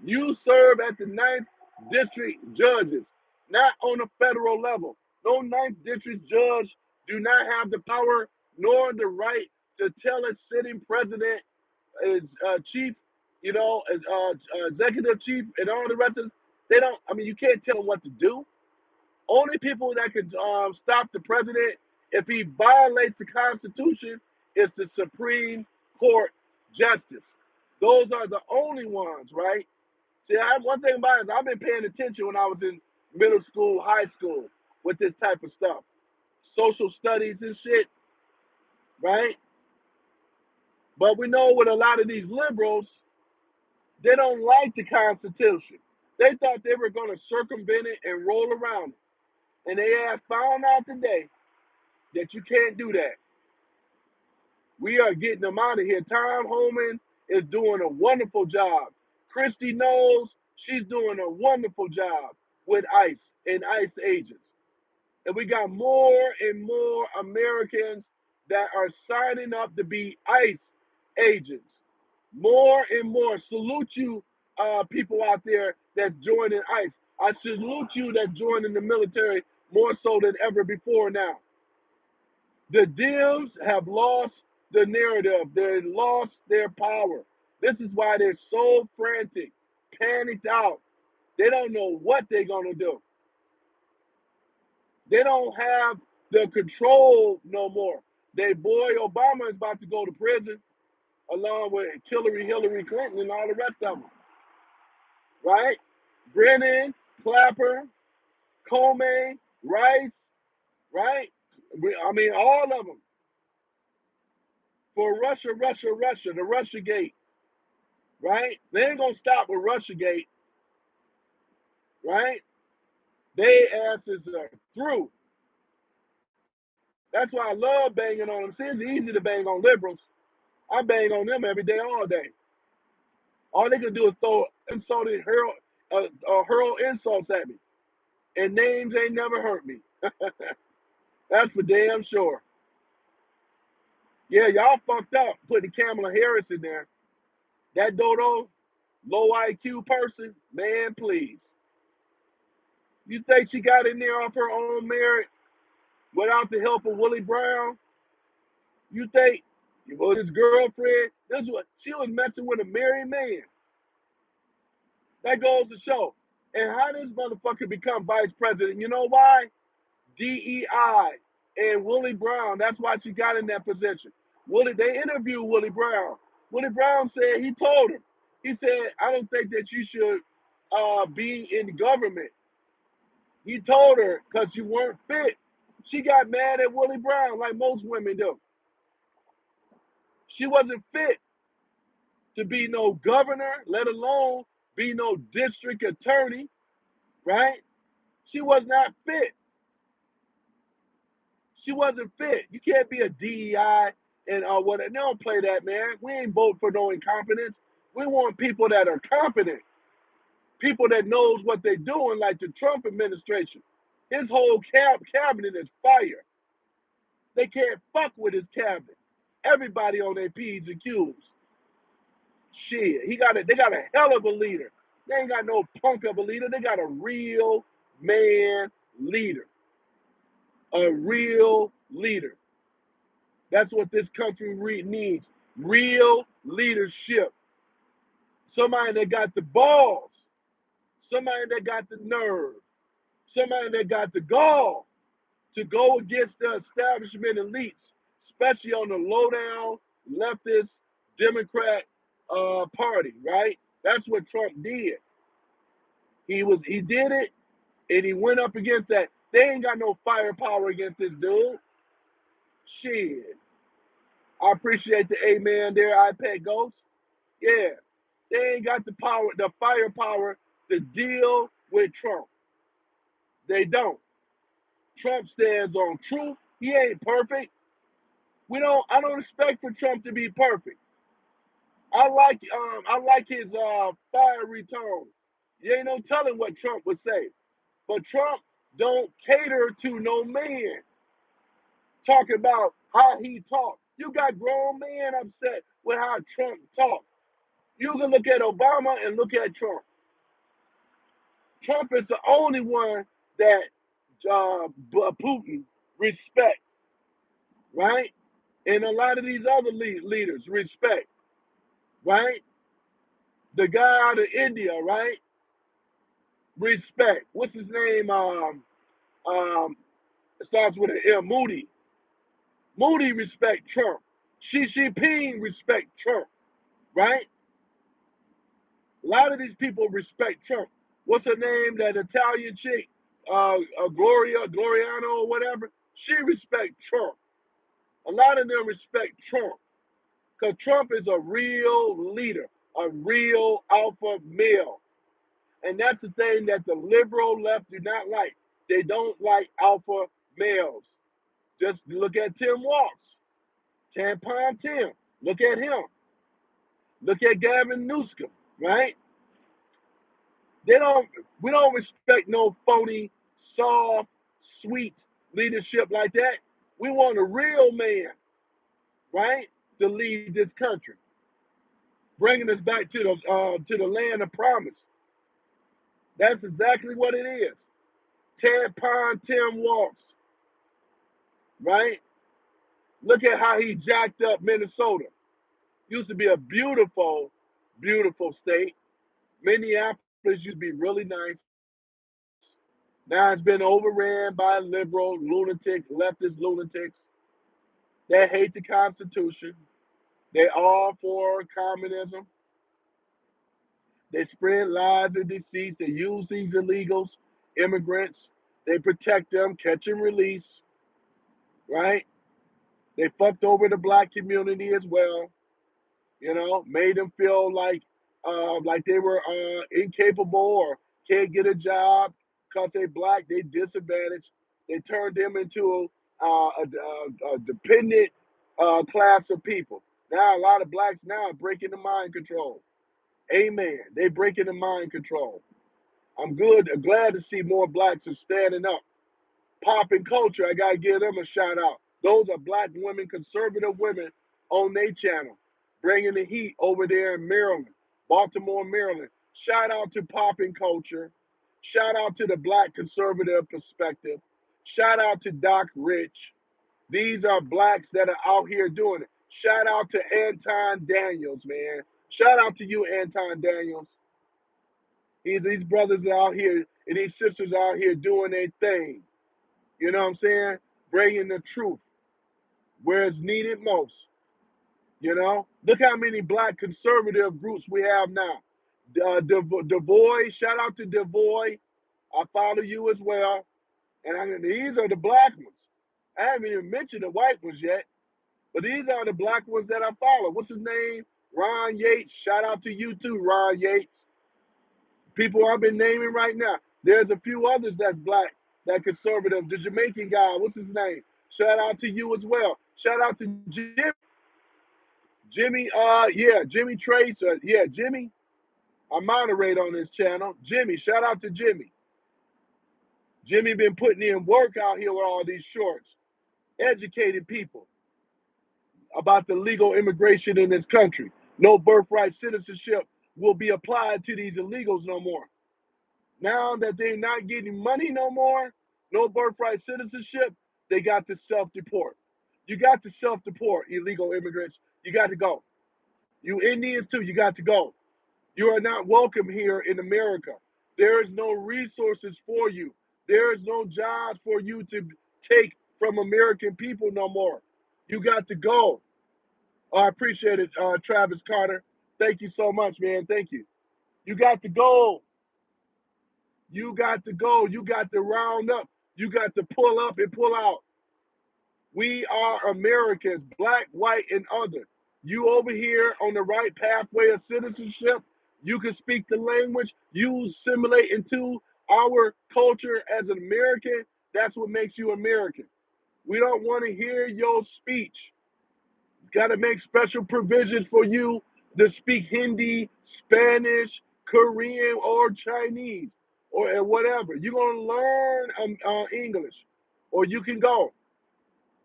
You serve at the ninth district judges, not on a federal level. No ninth district judge do not have the power nor the right to tell a sitting president, is chief, as executive chief, and all the rest of it. They don't. I mean, you can't tell them what to do. Only people that can stop the president if he violates the Constitution is the Supreme Court justice. Those are the only ones, right? See, one thing about it is I've been paying attention when I was in middle school, high school, with this type of stuff, social studies and shit, right? But we know with a lot of these liberals, they don't like the Constitution. They thought they were going to circumvent it and roll around it. And they have found out today that you can't do that. We are getting them out of here. Tom Homan is doing a wonderful job. Christy knows she's doing a wonderful job with ICE and ICE agents. And we got more and more Americans that are signing up to be ICE agents. More and more. Salute you, people out there that's joining ICE. I salute you that's joining the military more so than ever before now. The Dems have lost the narrative. They lost their power. This is why they're so frantic, panicked out. They don't know what they're going to do. They don't have the control no more. Their boy Obama is about to go to prison along with Hillary Clinton and all the rest of them. Right? Brennan, Clapper, Comey, Rice, right? I mean, all of them. For Russia, the Russia Gate, right? They ain't gonna stop with Russia Gate, right? They asses are through. That's why I love banging on them. See, it's easy to bang on liberals. I bang on them every day, all day. All they can do is throw insulted, hurl insults at me, and names ain't never hurt me. That's for damn sure. Yeah, y'all fucked up putting Kamala Harris in there. That dodo, low IQ person, man, please. You think she got in there off her own merit without the help of Willie Brown? You think, well, his girlfriend, she was messing with a married man. That goes to show. And how this motherfucker become vice president? You know why? DEI and Willie Brown. That's why she got in that position. They interviewed Willie Brown. Willie Brown said, he told him, he said, I don't think that you should be in government. He told her because you weren't fit. She got mad at Willie Brown like most women do. She wasn't fit to be no governor, let alone be no district attorney, right? She was not fit. She wasn't fit. You can't be a DEI and what? They don't play that, man. We ain't vote for no incompetence. We want people that are competent, people that knows what they're doing, like the Trump administration. His whole cabinet is fire. They can't fuck with his cabinet. Everybody on their P's and Q's. Shit, they got a hell of a leader. They ain't got no punk of a leader. They got a real man leader. A real leader. That's what this country needs. Real leadership. Somebody that got the balls. Somebody that got the nerve. Somebody that got the gall to go against the establishment elites, especially on the low-down leftist Democrat party, right? That's what Trump did. He did it, and he went up against that. They ain't got no firepower against this dude. Shit. I appreciate the amen there, iPad Ghost. Yeah. They ain't got the power, the firepower to deal with Trump. They don't. Trump stands on truth. He ain't perfect. I don't expect for Trump to be perfect. I like his fiery tone. You ain't no telling what Trump would say. But Trump don't cater to no man. Talking about how he talks. You got grown men upset with how Trump talks. You can look at Obama and look at Trump. Trump is the only one that Putin respect, right? And a lot of these other leaders respect, right? The guy out of India, right? Respect. What's his name? Um, it starts with an M. Moody. Moody respect Trump. Xi Jinping respect Trump, right? A lot of these people respect Trump. What's her name? That Italian chick, Gloriano or whatever. She respect Trump. A lot of them respect Trump because Trump is a real leader, a real alpha male. And that's the thing that the liberal left do not like. They don't like alpha males. Just look at Tim Walz, Tampon Tim. Look at him. Look at Gavin Newsom, right? They don't. We don't respect no phony, soft, sweet leadership like that. We want a real man, right, to lead this country, bringing us back to the land of promise. That's exactly what it is. Tampon Tim Walz, right? Look at how he jacked up Minnesota. Used to be a beautiful, beautiful state. Minneapolis used to be really nice. Now it's been overran by liberal lunatics, leftist lunatics that hate the Constitution. They all for communism. They spread lies and deceit. They use these illegals, immigrants. They protect them, catch and release, right? They fucked over the black community as well. Made them feel like they were incapable or can't get a job because they black, they disadvantaged. They turned them into a dependent class of people. Now a lot of blacks now are breaking the mind control. Amen. They breaking the mind control. Glad to see more blacks are standing up. Pop and culture, I gotta give them a shout out. Those are black women, conservative women on their channel, bringing the heat over there in Maryland, Baltimore, Maryland. Shout out to Pop and Culture. Shout out to the Black Conservative Perspective. Shout out to Doc Rich. These are blacks that are out here doing it. Shout out to Anton Daniels, man. Shout out to you, Anton Daniels. These brothers are out here and these sisters are out here doing their thing. You know what I'm saying? Bringing the truth where it's needed most. Look how many black conservative groups we have now. Devoy, shout out to Devoy. I follow you as well. And these are the black ones. I haven't even mentioned the white ones yet, but these are the black ones that I follow. What's his name? Ron Yates. Shout out to you too, Ron Yates. People I've been naming right now. There's a few others that's black, that conservative. The Jamaican guy, what's his name? Shout out to you as well. Shout out to Jimmy Trace. Jimmy. I moderate on this channel. Jimmy, shout out to Jimmy. Jimmy been putting in work out here with all these shorts, educating people about the legal immigration in this country. No birthright citizenship will be applied to these illegals no more. Now that they're not getting money no more, no birthright citizenship, they got to self-deport. You got to self-deport, illegal immigrants. You got to go. You Indians too, you got to go. You are not welcome here in America. There is no resources for you. There is no jobs for you to take from American people no more. You got to go. I appreciate it, Travis Carter. Thank you so much, man. Thank you. You got to go. You got to go. You got to round up. You got to pull up and pull out. We are Americans, black, white, and other. You over here on the right pathway of citizenship. You can speak the language. You assimilate into our culture as an American. That's what makes you American. We don't want to hear your speech. Got to make special provisions for you to speak Hindi, Spanish, Korean, or Chinese, or whatever. You're gonna learn English, or you can go.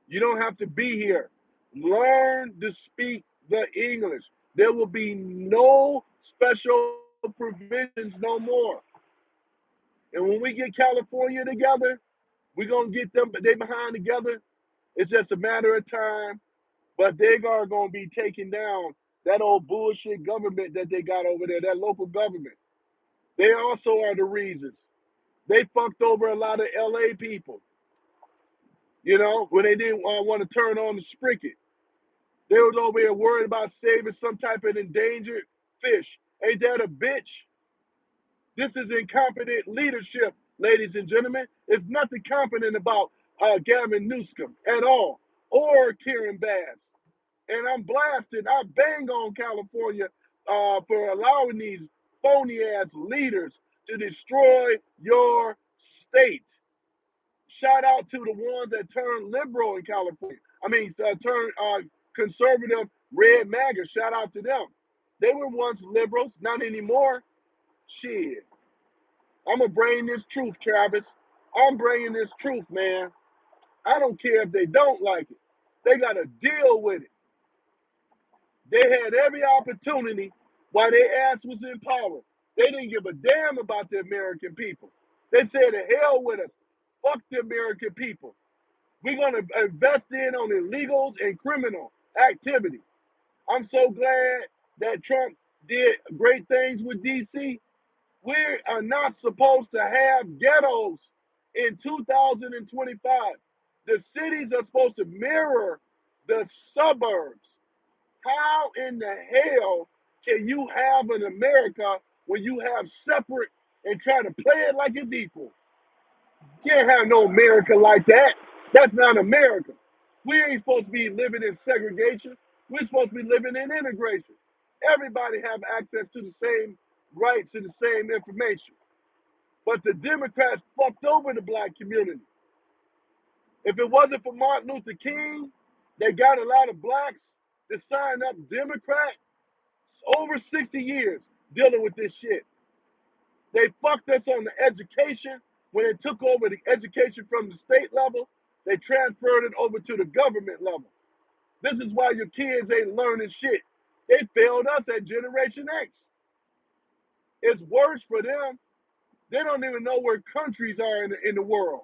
You don't have to be here. Learn to speak the English. There will be no special provisions no more. And when we get California together, we're gonna get them, they behind together. It's just a matter of time. But they are gonna be taking down that old bullshit government that they got over there, that local government. They also are the reasons. They fucked over a lot of LA people, when they didn't want to turn on the spigot. They was over here worried about saving some type of endangered fish. Ain't that a bitch? This is incompetent leadership, ladies and gentlemen. It's nothing competent about Gavin Newsom at all, or Karen Bass. And I'm blasted. I bang on California for allowing these phony ass leaders to destroy your state. Shout out to the ones that turned liberal in California. Turned conservative, red MAGA. Shout out to them. They were once liberals, not anymore. Shit. I'm going to bring this truth, Travis. I'm bringing this truth, man. I don't care if they don't like it. They got to deal with it. They had every opportunity while their ass was in power. They didn't give a damn about the American people. They said, to hell with us. Fuck the American people. We're going to invest in on illegals and criminal activity. I'm so glad that Trump did great things with D.C. We are not supposed to have ghettos in 2025. The cities are supposed to mirror the suburbs. How in the hell can you have an America when you have separate and try to play it like it's equal? Can't have no America like that. That's not America. We ain't supposed to be living in segregation. We're supposed to be living in integration. Everybody have access to the same rights and the same information. But the Democrats fucked over the black community. If it wasn't for Martin Luther King, they got a lot of blacks to sign up Democrat over 60 years dealing with this shit. They fucked us on the education. When they took over the education from the state level, they transferred it over to the government level. This is why your kids ain't learning shit. They failed us at Generation X. It's worse for them. They don't even know where countries are in the world.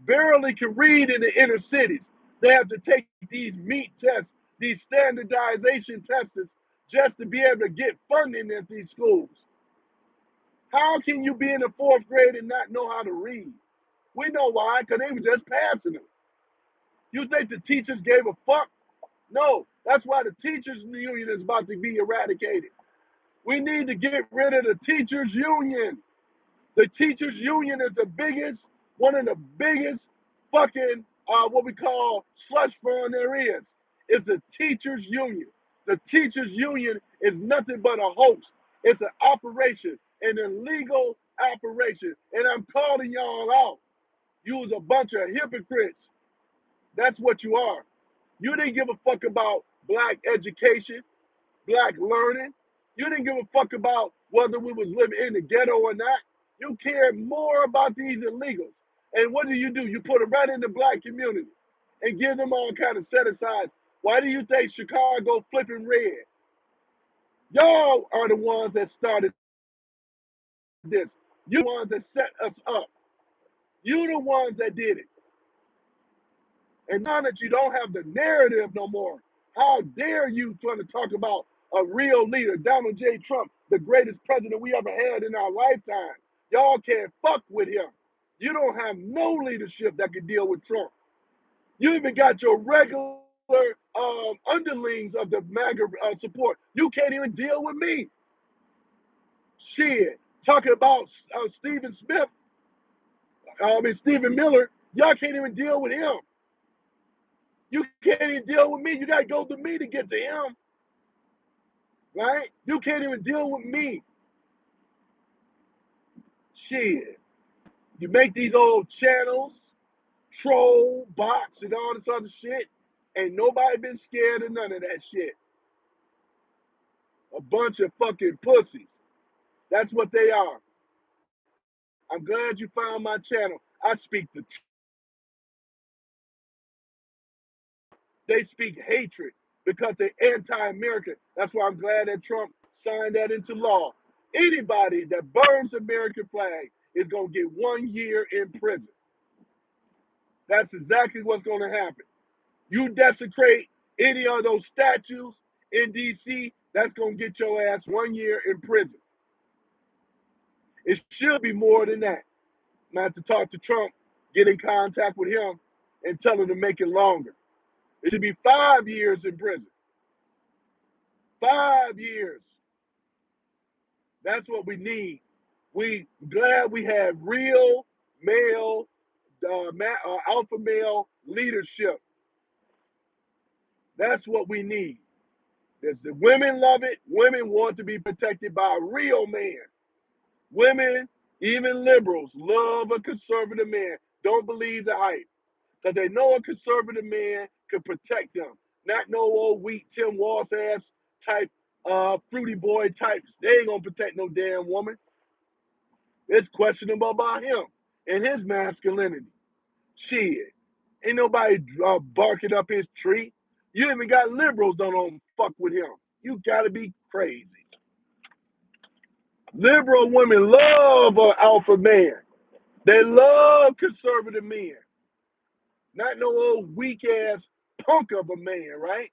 Barely can read in the inner cities. They have to take these meat tests, these standardization tests, just to be able to get funding at these schools. How can you be in the fourth grade and not know how to read? We know why, because they were just passing them. You think the teachers gave a fuck? No, that's why the teachers union is about to be eradicated. We need to get rid of the teachers union. The teachers union is one of the biggest fucking what we call slush fund there is. It's the teachers union. The teachers union is nothing but a hoax. It's an operation, an illegal operation. And I'm calling y'all out. You was a bunch of hypocrites. That's what you are. You didn't give a fuck about black education, black learning. You didn't give a fuck about whether we was living in the ghetto or not. You cared more about these illegals. And what do? You put them right in the black community and give them all kind of set aside. Why do you think Chicago flipping red? Y'all are the ones that started this. You the ones that set us up. You the ones that did it. And now that you don't have the narrative no more, how dare you trying to talk about a real leader, Donald J. Trump, the greatest president we ever had in our lifetime. Y'all can't fuck with him. You don't have no leadership that can deal with Trump. You even got your regular underlings of the MAGA support. You can't even deal with me. Shit, talking about Stephen Miller. Y'all can't even deal with him. You can't even deal with me. You gotta go to me to get to him, right? You can't even deal with me. Shit, you make these old channels, troll, bots, and all this other shit. Ain't nobody been scared of none of that shit. A bunch of fucking pussies. That's what they are. I'm glad you found my channel. I speak the They speak hatred because they're anti-American. That's why I'm glad that Trump signed that into law. Anybody that burns the American flag is going to get 1 year in prison. That's exactly what's going to happen. You desecrate any of those statues in D.C., that's going to get your ass 1 year in prison. It should be more than that. Not to talk to Trump, get in contact with him, and tell him to make it longer. It should be 5 years in prison. 5 years. That's what we need. We glad we have real male, alpha male leadership. That's what we need. The women love it. Women want to be protected by a real man. Women, even liberals, love a conservative man. Don't believe the hype. Because they know a conservative man can protect them. Not no old weak Tim Walsh ass type, fruity boy types. They ain't going to protect no damn woman. It's questionable about him and his masculinity. Shit. Ain't nobody barking up his tree. You even got liberals don't fuck with him. You gotta be crazy. Liberal women love an alpha man. They love conservative men. Not no old weak ass punk of a man, right?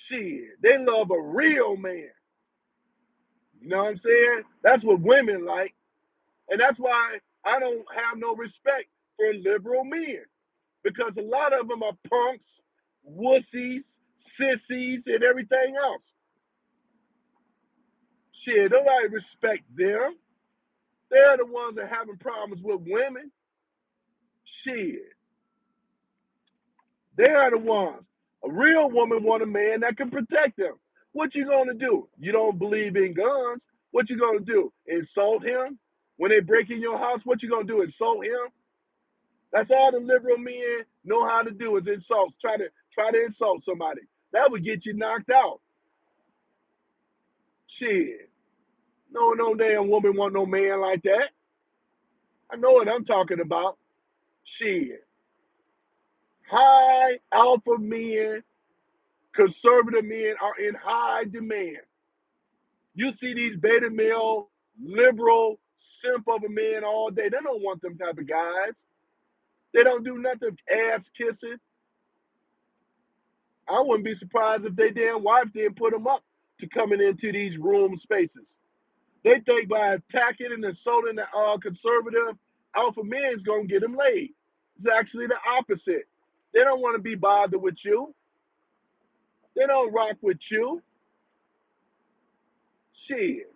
Shit. They love a real man. You know what I'm saying? That's what women like. And that's why I don't have no respect for liberal men. Because a lot of them are punks, wussies, sissies, and everything else. Shit, nobody respect them. They're the ones that having problems with women. Shit, they are the ones. A real woman want a man that can protect them. What you gonna do? You don't believe in guns. What you gonna do? Insult him? When they break in your house, what you gonna do? Insult him? That's all the liberal men know how to do is insult. Try to insult somebody. That would get you knocked out. Shit. No damn woman want no man like that. I know what I'm talking about. Shit. High alpha men, conservative men are in high demand. You see these beta male, liberal, simp of a man all day. They don't want them type of guys. They don't do nothing ass kissing. I wouldn't be surprised if they damn wife didn't put them up to coming into these room spaces. They think by attacking and insulting the conservative alpha men is going to get them laid. It's actually the opposite. They don't want to be bothered with you. They don't rock with you. Shit.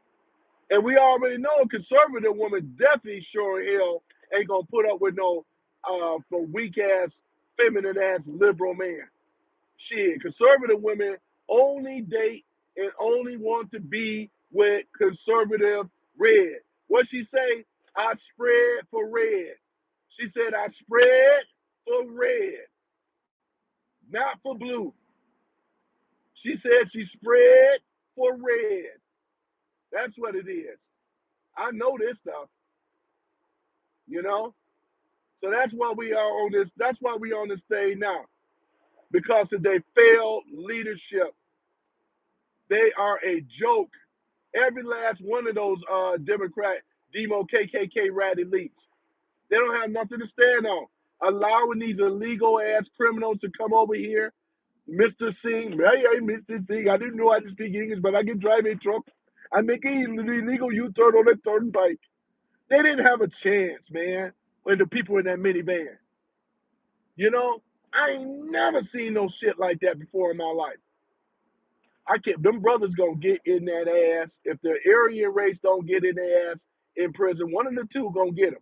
And we already know a conservative woman definitely sure hell ain't going to put up with no for weak ass, feminine ass liberal man. Shit. Conservative women only date and only want to be with conservative red. What she say? I spread for red. She said I spread for red, not for blue. She said she spread for red. That's what it is. I know this stuff, you know. So that's why we are on this. That's why we on this stage now, because of their failed leadership. They are a joke. Every last one of those Demo KKK rat elites. They don't have nothing to stand on. Allowing these illegal ass criminals to come over here. Mr. Singh, hey, Mr. Singh, I didn't know I could speak English, but I can drive a truck. I make an illegal U-turn on a turnpike. They didn't have a chance, man, when the people in that minivan. You know, I ain't never seen no shit like that before in my life. I can't. Them brothers gonna get in that ass if the Aryan race don't get in their ass in prison. One of the two gonna get them.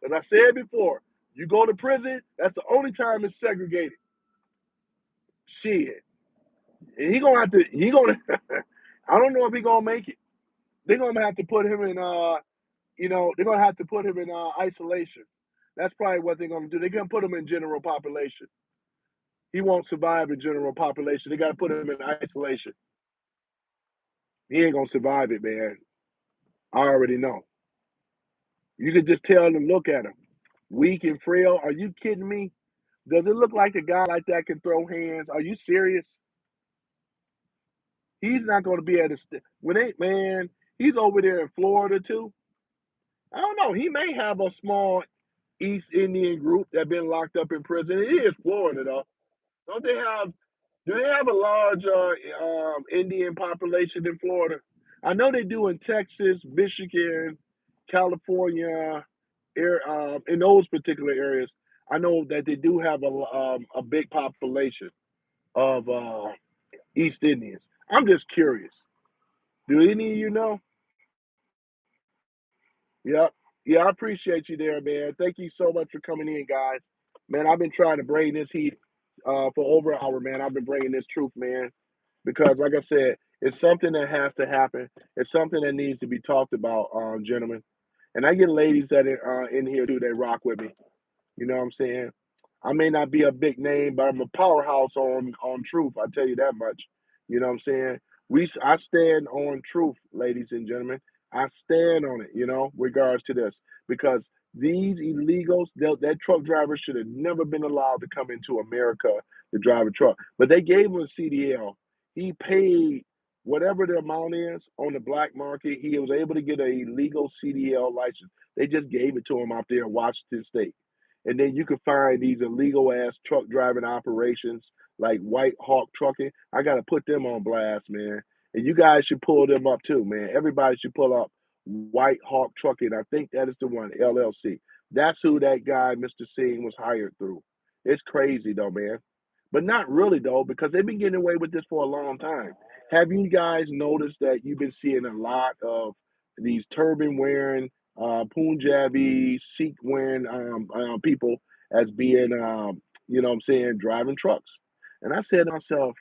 As I said before, you go to prison. That's the only time it's segregated. Shit, and he gonna have to. He gonna. I don't know if he gonna make it. They're gonna have to put him in. They're gonna have to put him in isolation. That's probably what they're gonna do. They're gonna put him in general population. He won't survive in general population. They gotta put him in isolation. He ain't gonna survive it, man. I already know. You could just tell them, look at him, weak and frail. Are you kidding me? Does it look like a guy like that can throw hands? Are you serious? He's not going to be at a when they man. He's over there in Florida too. I don't know. He may have a small East Indian group that been locked up in prison. It is Florida though. Don't they have? Do they have a large Indian population in Florida? I know they do in Texas, Michigan, California, in those particular areas. I know that they do have a big population of East Indians. I'm just curious. Do any of you know? Yep. Yeah, I appreciate you there, man. Thank you so much for coming in, guys. Man, I've been trying to bring this heat for over an hour, man. I've been bringing this truth, man, because, like I said, it's something that has to happen. It's something that needs to be talked about, gentlemen. And I get ladies that are in here too. They rock with me. You know what I'm saying? I may not be a big name, but I'm a powerhouse on truth. I tell you that much. You know what I'm saying? I stand on truth, ladies and gentlemen. I stand on it. Regards to this, because these illegals, that truck driver should have never been allowed to come into America to drive a truck. But they gave him a CDL. He paid whatever the amount is on the black market. He was able to get a illegal CDL license. They just gave it to him out there in Washington State. And then you can find these illegal ass truck driving operations like White Hawk Trucking. I got to put them on blast, man. And you guys should pull them up too, man. Everybody should pull up White Hawk Trucking. I think that is the one, LLC. That's who that guy, Mr. Singh, was hired through. It's crazy though, man. But not really though, because they've been getting away with this for a long time. Have you guys noticed that you've been seeing a lot of these turban wearing Punjabi, Sikh wearing people as being, what I'm saying, driving trucks? And I said to myself,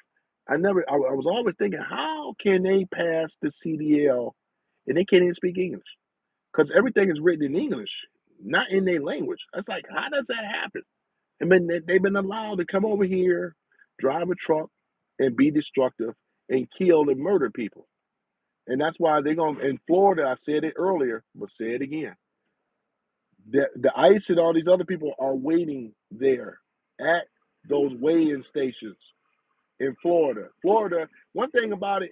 I was always thinking, how can they pass the CDL and they can't even speak English? Because everything is written in English, not in their language. It's like, how does that happen? I mean, they've been allowed to come over here, drive a truck, and be destructive and kill and murder people. And that's why they're going to, in Florida, I said it earlier, but say it again. The ICE and all these other people are waiting there at those weigh-in stations in Florida. Florida, one thing about it,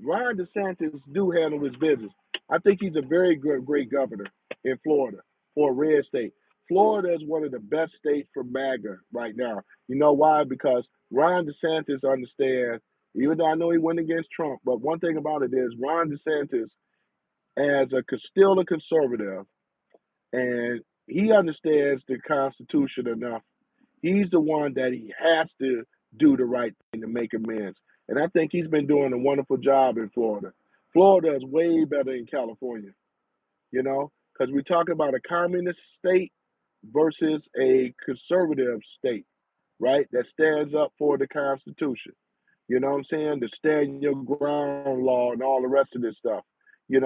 Ron DeSantis do handle his business. I think he's a very good, great governor in Florida for a red state. Florida is one of the best states for MAGA right now. You know why? Because Ron DeSantis understands, even though I know he went against Trump, but one thing about it is Ron DeSantis, as still a conservative, and he understands the Constitution enough. He's the one that he has to do the right thing to make amends. And I think he's been doing a wonderful job in Florida. Florida is way better than California, because we're talking about a communist state versus a conservative state, right? That stands up for the Constitution. You know what I'm saying? The stand your ground law and all the rest of this stuff. You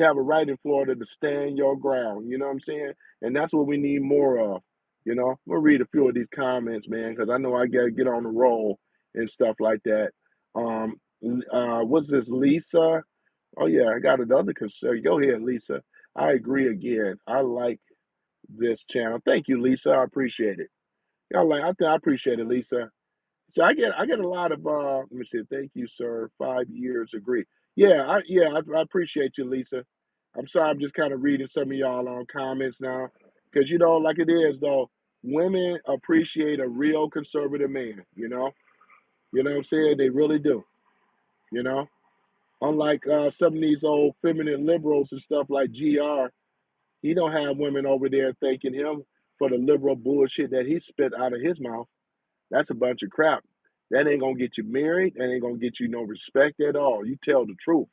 have a right in Florida to stand your ground. You know what I'm saying? And that's what we need more of. I'm gonna read a few of these comments, man, because I know I gotta get on the roll and stuff like that. What's this, Lisa? Oh yeah, I got another concern. Go ahead, Lisa. I agree again. I like this channel. Thank you, Lisa. I appreciate it. I appreciate it, Lisa. So I get a lot of let me see. Thank you, sir. 5 years, agree. I appreciate you, Lisa. I'm sorry, I'm just kind of reading some of y'all on comments now, because like it is though. Women appreciate a real conservative man. What I'm saying? They really do. You know, Unlike some of these old feminine liberals and stuff like GR, he don't have women over there thanking him for the liberal bullshit that he spit out of his mouth. That's a bunch of crap. That ain't gonna get you married. That ain't gonna get you no respect at all. You tell the truth.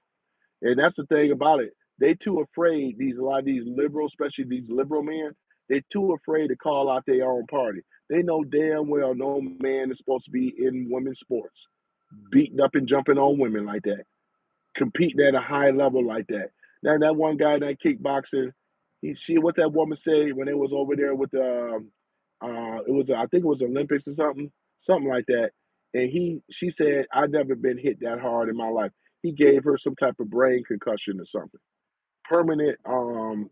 And that's the thing about it. They too afraid, these a lot of these liberals, especially these liberal men, they too afraid to call out their own party. They know damn well no man is supposed to be in women's sports, beating up and jumping on women like that, competing at a high level like that. Now that one guy that kickboxer, she what that woman say when they was over there with it was I think it was Olympics or something like that, and she said I've never been hit that hard in my life. He gave her some type of brain concussion or something, permanent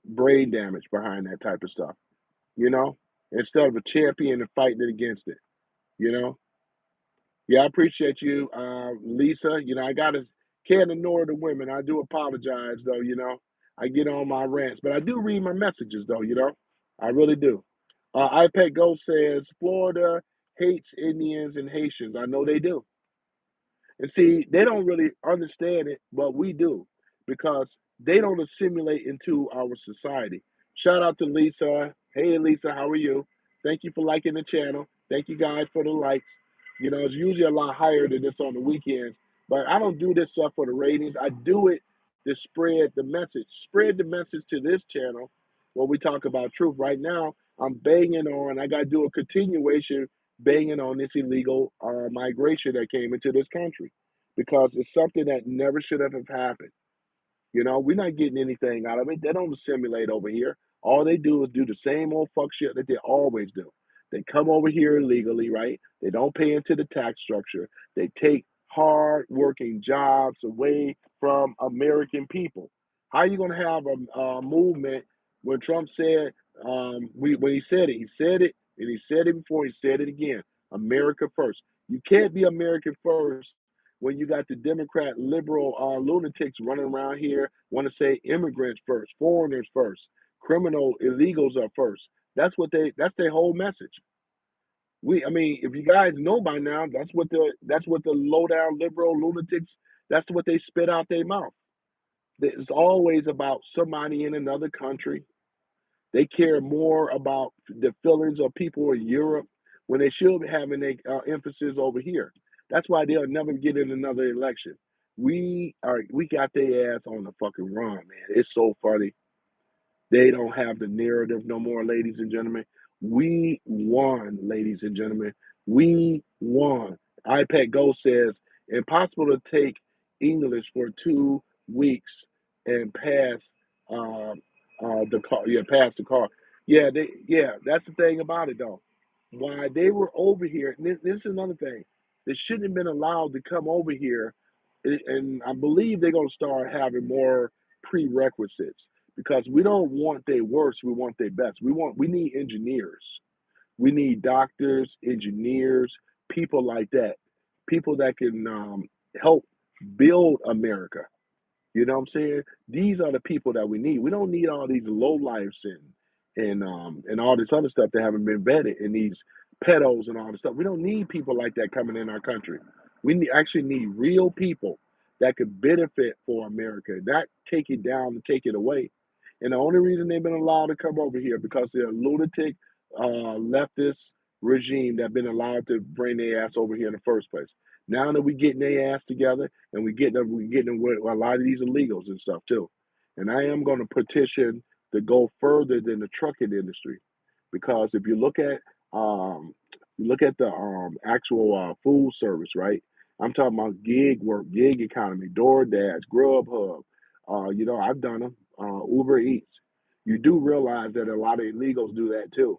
brain damage behind that type of stuff. You know, instead of a champion and fighting it against it. You know, yeah, I appreciate you, Lisa. You know, I can't ignore the women. I do apologize though. You know, I get on my rants, but I do read my messages though. You know, I really do. iPad Go says Florida hates Indians and Haitians. I know they do. And see, they don't really understand it, but we do because they don't assimilate into our society. Shout out to Lisa. Hey, Lisa, how are you? Thank you for liking the channel. Thank you guys for the likes. You know, it's usually a lot higher than this on the weekends, but I don't do this stuff for the ratings. I do it to spread the message. Spread the message to this channel where we talk about truth. Right now, I'm banging on, I got to do a continuation banging on this illegal migration that came into this country because it's something that never should have happened. You know, we're not getting anything out of it. They don't assimilate over here. All they do is do the same old fuck shit that they always do. They come over here illegally, right? They don't pay into the tax structure. They take hard working jobs away from American people. How are you going to have a movement when Trump said, when he said it, and he said it before, he said it again, America first. You can't be American first when you got the Democrat liberal lunatics running around here want to say immigrants first, foreigners first, criminal illegals are first. That's their whole message. I mean, if you guys know by now, that's what the low down liberal lunatics. That's what they spit out their mouth. It's always about somebody in another country. They care more about the feelings of people in Europe when they should be having their emphasis over here. That's why they'll never get in another election. We got their ass on the fucking run, man. It's so funny. They don't have the narrative no more, ladies and gentlemen. We won, ladies and gentlemen. We won. iPad Go says impossible to take English for 2 weeks and pass the car. Yeah, pass the car. Yeah, that's the thing about it though. Why they were over here, and this is another thing. They shouldn't have been allowed to come over here, and I believe they're gonna start having more prerequisites because we don't want their worst, we want their best. We need engineers. We need doctors, engineers, people like that. People that can help build America. You know what I'm saying? These are the people that we need. We don't need all these low lives and all this other stuff that haven't been vetted and these pedos and all this stuff. We don't need people like that coming in our country. Actually need real people that could benefit for America, not take it down and take it away. And the only reason they've been allowed to come over here because they're a lunatic leftist regime that been allowed to bring their ass over here in the first place. Now that we getting their ass together and we getting with a lot of these illegals and stuff too. And I am going to petition to go further than the trucking industry, because if you look at the actual food service, right? I'm talking about gig work, gig economy, DoorDash, Grubhub. I've done them. Uber Eats. You do realize that a lot of illegals do that too,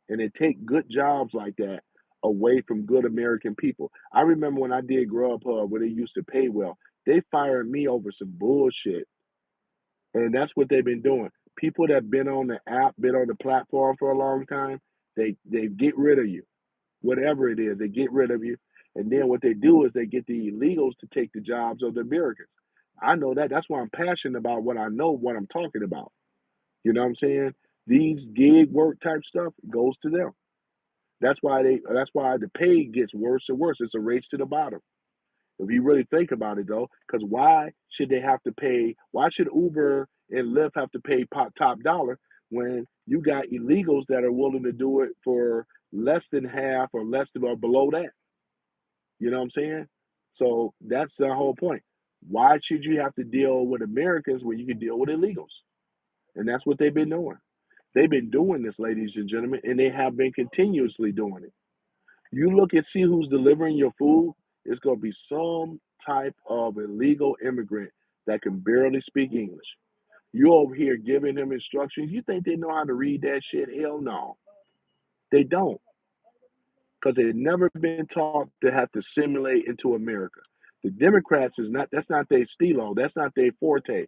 and they take good jobs like that away from good American people. I remember when I did Grubhub, where they used to pay well, they fired me over some bullshit, and that's what they've been doing. People that been on the app, been on the platform for a long time, they get rid of you, whatever it is, they get rid of you, and then what they do is they get the illegals to take the jobs of the Americans. I know that. That's why I'm passionate about what I know, what I'm talking about. You know what I'm saying? These gig work type stuff goes to them. That's why the pay gets worse and worse. It's a race to the bottom. If you really think about it though, because why should they have to pay? Why should Uber and Lyft have to pay top dollar when you got illegals that are willing to do it for less than half or less than or below that? You know what I'm saying? So that's the whole point. Why should you have to deal with Americans when you can deal with illegals? And that's what they've been doing. They've been doing this, ladies and gentlemen, and they have been continuously doing it. You look and see who's delivering your food, it's going to be some type of illegal immigrant that can barely speak English. You over here giving them instructions. You think they know how to read that shit? Hell no. They don't, because they've never been taught to have to simulate into America. The Democrats is not, that's not their stilo. That's not their forte.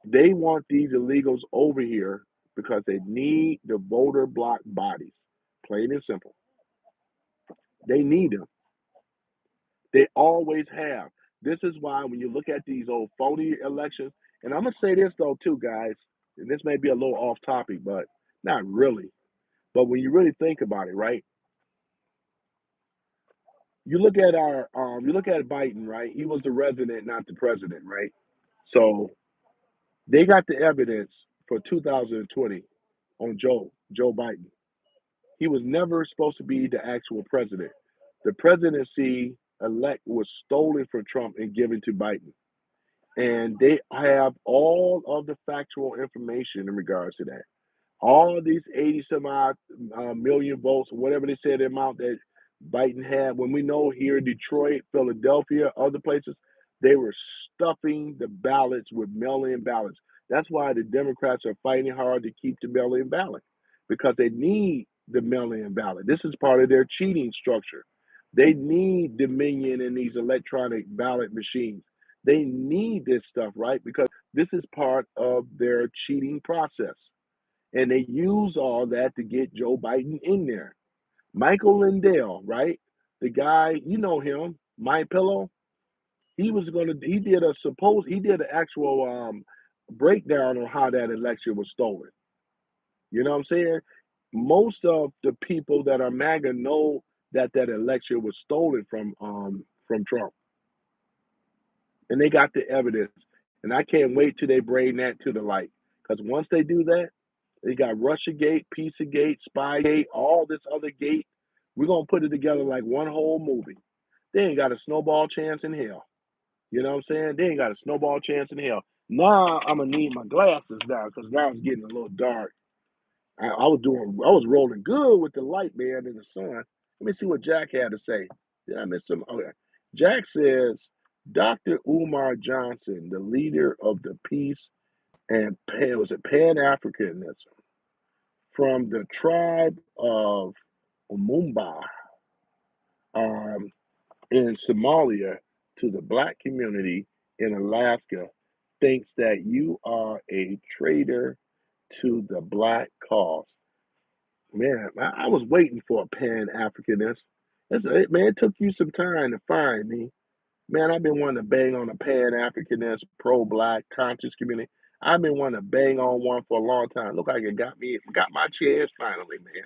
They want these illegals over here because they need the voter block bodies. Plain and simple. They need them. They always have. This is why when you look at these old phony elections, and I'm gonna say this though too, guys, and this may be a little off topic, but not really. But when you really think about it, right? You look at Biden, right? He was the resident, not the president, right? So they got the evidence for 2020 on Joe Biden. He was never supposed to be the actual president. The presidency elect was stolen from Trump and given to Biden. And they have all of the factual information in regards to that. All of these 80 some odd million votes, whatever they said the amount that Biden had, when we know here in Detroit, Philadelphia, other places, they were stuffing the ballots with mail in ballots. That's why the Democrats are fighting hard to keep the mail in ballot because they need the mail in ballot. This is part of their cheating structure. They need dominion in these electronic ballot machines. They need this stuff, right? Because this is part of their cheating process. And they use all that to get Joe Biden in there. Michael Lindell, right? The guy, you know him, My Pillow. He did an actual breakdown on how that election was stolen. You know what I'm saying? Most of the people that are MAGA know that that election was stolen from Trump, and they got the evidence. And I can't wait till they bring that to the light. Because once they do that, they got Russiagate, Pizzagate, Spygate, all this other gate. We're gonna put it together like one whole movie. They ain't got a snowball chance in hell. You know what I'm saying? They ain't got a snowball chance in hell. Now I'm gonna need my glasses now because now it's getting a little dark. I was rolling good with the light, man, in the sun. Let me see what Jack had to say. Did I miss some? Okay. Jack says Dr. Umar Johnson, the leader of the peace and was it Pan Africanism from the tribe of Mumba um, in Somalia to the black community in Alaska, thinks that you are a traitor to the black cause. Man, I was waiting for a Pan Africanist. Man, it took you some time to find me. Man, I've been wanting to bang on a Pan Africanist, pro black, conscious community. I've been wanting to bang on one for a long time. Look like it got my chance finally, man.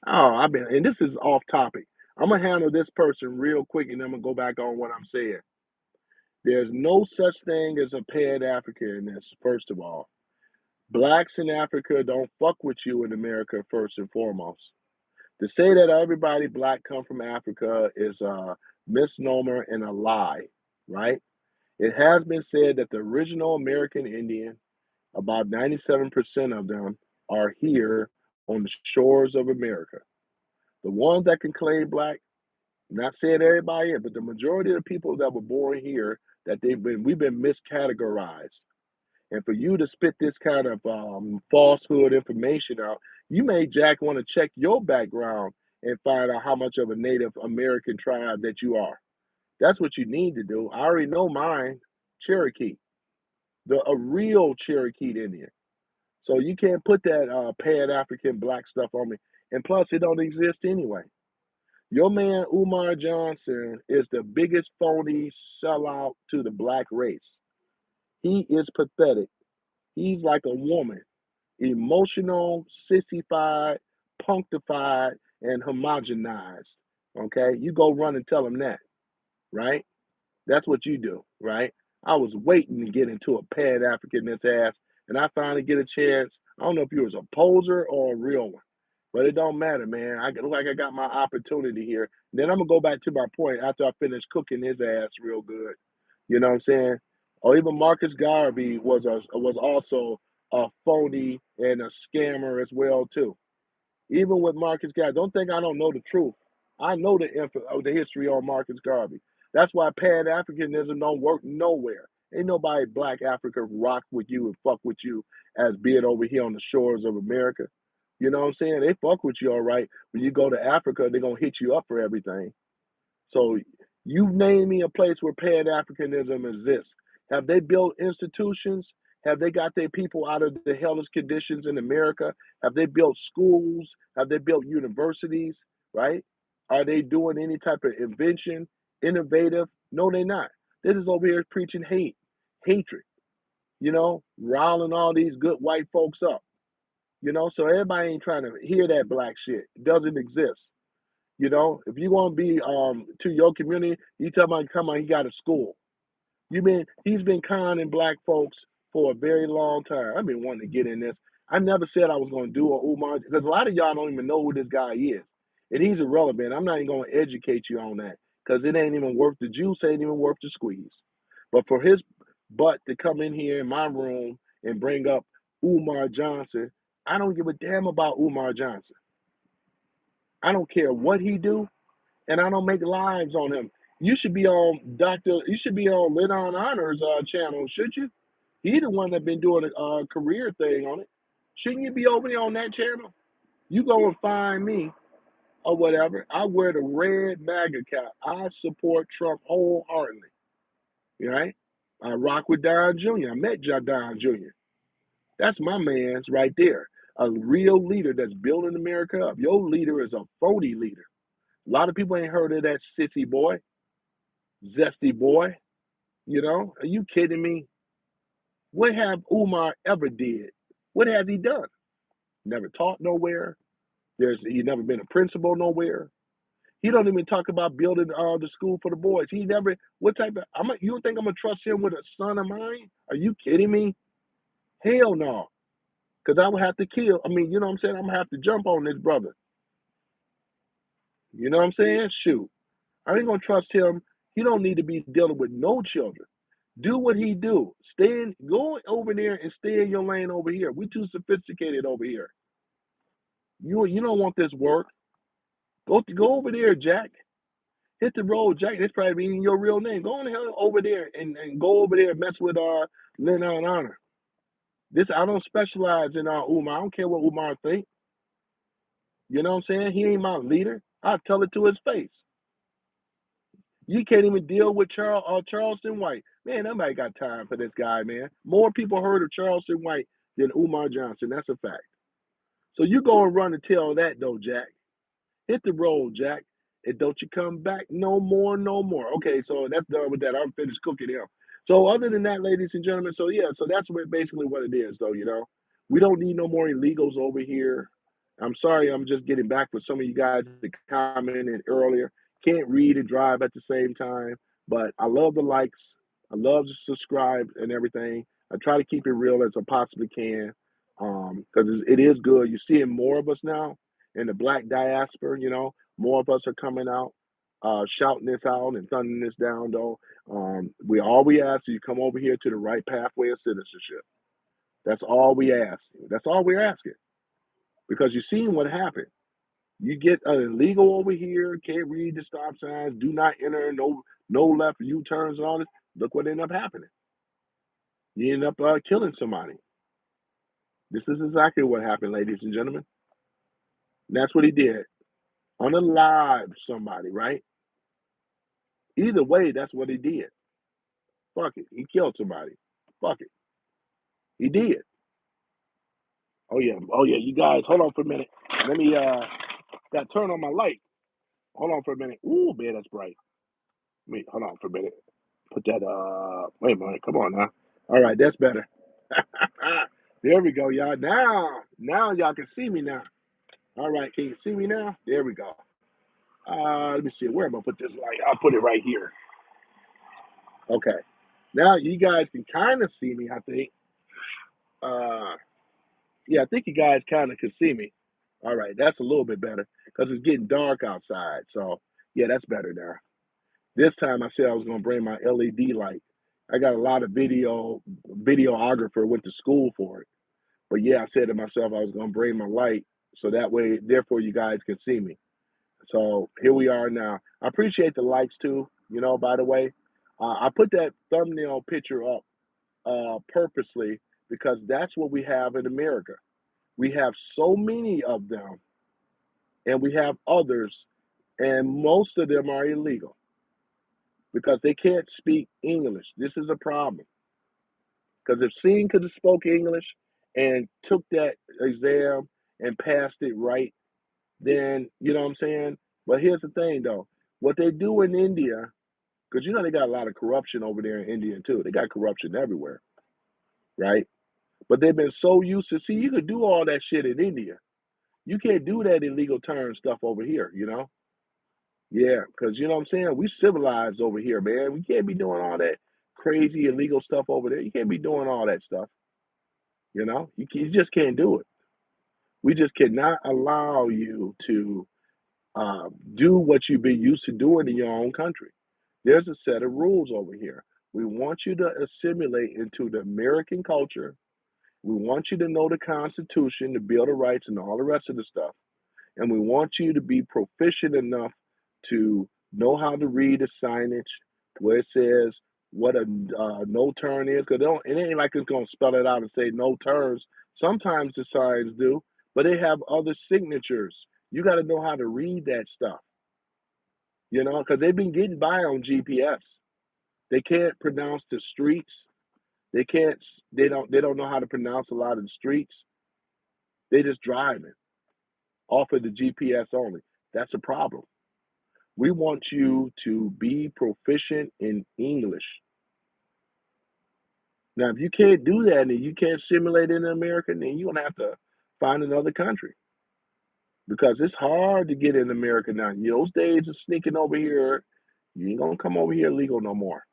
Oh, and this is off topic. I'm gonna handle this person real quick, and then I'm gonna go back on what I'm saying. There's no such thing as a Pan Africanist. First of all, blacks in Africa don't fuck with you in America. First and foremost. To say that everybody black come from Africa is a misnomer and a lie, right? It has been said that the original American Indian, about 97% of them, are here on the shores of America. The ones that can claim black, not saying everybody, but the majority of the people that were born here, we've been miscategorized. And for you to spit this kind of falsehood information out, you may, Jack, want to check your background and find out how much of a Native American tribe that you are. That's what you need to do. I already know mine, Cherokee, a real Cherokee Indian. So you can't put that Pan African black stuff on me. And plus, it don't exist anyway. Your man Umar Johnson is the biggest phony sellout to the black race. He is pathetic. He's like a woman, emotional, sissified, punctified, and homogenized. Okay, you go run and tell him that, right? That's what you do, right? I was waiting to get into a Pan African this ass, and I finally get a chance. I don't know if you was a poser or a real one, But it don't matter, man. I look like I got my opportunity here. Then I'm gonna go back to my point after I finish cooking his ass real good. You know what I'm saying? Or even Marcus Garvey was also a phony and a scammer as well too. Even with Marcus Garvey, don't think I don't know the truth. I know the history on Marcus Garvey. That's why Pan Africanism don't work nowhere. Ain't nobody Black Africa rock with you and fuck with you as being over here on the shores of America. You know what I'm saying? They fuck with you all right. When you go to Africa, they're gonna hit you up for everything. So you name me a place where Pan Africanism exists. Have they built institutions? Have they got their people out of the hellish conditions in America? Have they built schools? Have they built universities? Right? Are they doing any type of invention, innovative? No, they're not. They're just over here preaching hate, hatred, riling all these good white folks up. So everybody ain't trying to hear that black shit. It doesn't exist. If you want to be to your community, you tell him come on, he got a school. He's been conning black folks for a very long time. I've been wanting to get in this. I never said I was going to do a Umar because a lot of y'all don't even know who this guy is, and he's irrelevant. I'm not even going to educate you on that because it ain't even worth the juice. Ain't even worth the squeeze. But for his butt to come in here in my room and bring up Umar Johnson, I don't give a damn about Umar Johnson. I don't care what he do, and I don't make lives on him. You should be on You should be on Leon Honors channel, should you? He the one that been doing a career thing on it. Shouldn't you be over there on that channel? You go and find me or whatever. I wear the red MAGA cap. I support Trump wholeheartedly. Right? I rock with Don Jr. I met Don Jr. That's my man's right there. A real leader that's building America up. Your leader is a phony leader. A lot of people ain't heard of that sissy boy, zesty boy. Are you kidding me? What have Umar ever did? What has he done? Never taught nowhere. He never been a principal nowhere. He don't even talk about building the school for the boys. He never. What type of? You don't think I'm gonna trust him with a son of mine? Are you kidding me? Hell no. Because I would have to kill. I mean, you know what I'm saying? I'm gonna have to jump on this brother. You know what I'm saying? Shoot. I ain't gonna trust him. He don't need to be dealing with no children. Do what he do. Go over there and stay in your lane over here. We too sophisticated over here. You don't want this work. Go over there, Jack. Hit the road, Jack. That's probably even your real name. Go on the hell over there and go over there and mess with Lynn on Honor. I don't specialize in Umar. I don't care what Umar think. You know what I'm saying? He ain't my leader. I'll tell it to his face. You can't even deal with Charleston White. Man, nobody got time for this guy, man. More people heard of Charleston White than Umar Johnson. That's a fact. So you go and run and tell that, though, Jack. Hit the road, Jack. And don't you come back no more, no more. Okay, so that's done with that. I'm finished cooking him. So other than that, ladies and gentlemen, so that's basically what it is, though. We don't need no more illegals over here. I'm sorry, I'm just getting back with some of you guys that commented earlier. Can't read and drive at the same time, but I love the likes. I love to subscribe and everything. I try to keep it real as I possibly can because it is good. You're seeing more of us now in the black diaspora, more of us are coming out, shouting this out and thundering this down, though. We ask you come over here to the right pathway of citizenship. That's all we ask. That's all we're asking. Because you've seen what happened. You get an illegal over here, can't read the stop signs, do not enter, no left U-turns and all this. Look what ended up happening. You end up killing somebody. This is exactly what happened, ladies and gentlemen. And that's what he did. Unalive somebody, right? Either way, that's what he did. Fuck it. He killed somebody. Fuck it. He did. Oh yeah. Oh yeah. You guys, hold on for a minute. Let me got turn on my light. Hold on for a minute. Ooh, man, that's bright. Wait, hold on for a minute. Put that wait a minute. Come on now. All right, that's better. There we go, y'all. Now y'all can see me now. All right, can you see me now? There we go. Let me see. Where am I put this light? I'll put it right here. Okay. Now you guys can kind of see me, I think. Yeah, I think you guys kind of can see me. All right, that's a little bit better because it's getting dark outside. So yeah, that's better now. This time I said I was gonna bring my LED light. I got a lot of videographer went to school for it. But yeah, I said to myself I was gonna bring my light so that way, therefore, you guys can see me. So here we are now. I appreciate the likes too. You know, by the way, I put that thumbnail picture up purposely because that's what we have in America. We have so many of them, and we have others, and most of them are illegal because they can't speak English. This is a problem. Because if Sean could have spoke English and took that exam and passed it right, then you know what I'm saying. But here's the thing, though: what they do in India, because you know they got a lot of corruption over there in India too. They got corruption everywhere, right? But they've been so used to see you could do all that shit in India. You can't do that illegal turn stuff over here, you know? Yeah, because you know what I'm saying? We civilized over here, man. We can't be doing all that crazy illegal stuff over there. You can't be doing all that stuff, you know? You just can't do it. We just cannot allow you to do what you've been used to doing in your own country. There's a set of rules over here. We want you to assimilate into the American culture. We want you to know the Constitution, the Bill of Rights, and all the rest of the stuff. And we want you to be proficient enough to know how to read the signage where it says what a no turn is. Because it ain't like it's going to spell it out and say no turns. Sometimes the signs do, but they have other signatures. You got to know how to read that stuff, you know, because they've been getting by on GPS. They can't pronounce the streets. They can't. They don't know how to pronounce a lot of the streets. They just driving off of the GPS only. That's a problem. We want you to be proficient in English. Now, if you can't do that and you can't simulate in America, then you're gonna have to find another country because it's hard to get in America now. Those days of sneaking over here, you ain't gonna come over here legal no more.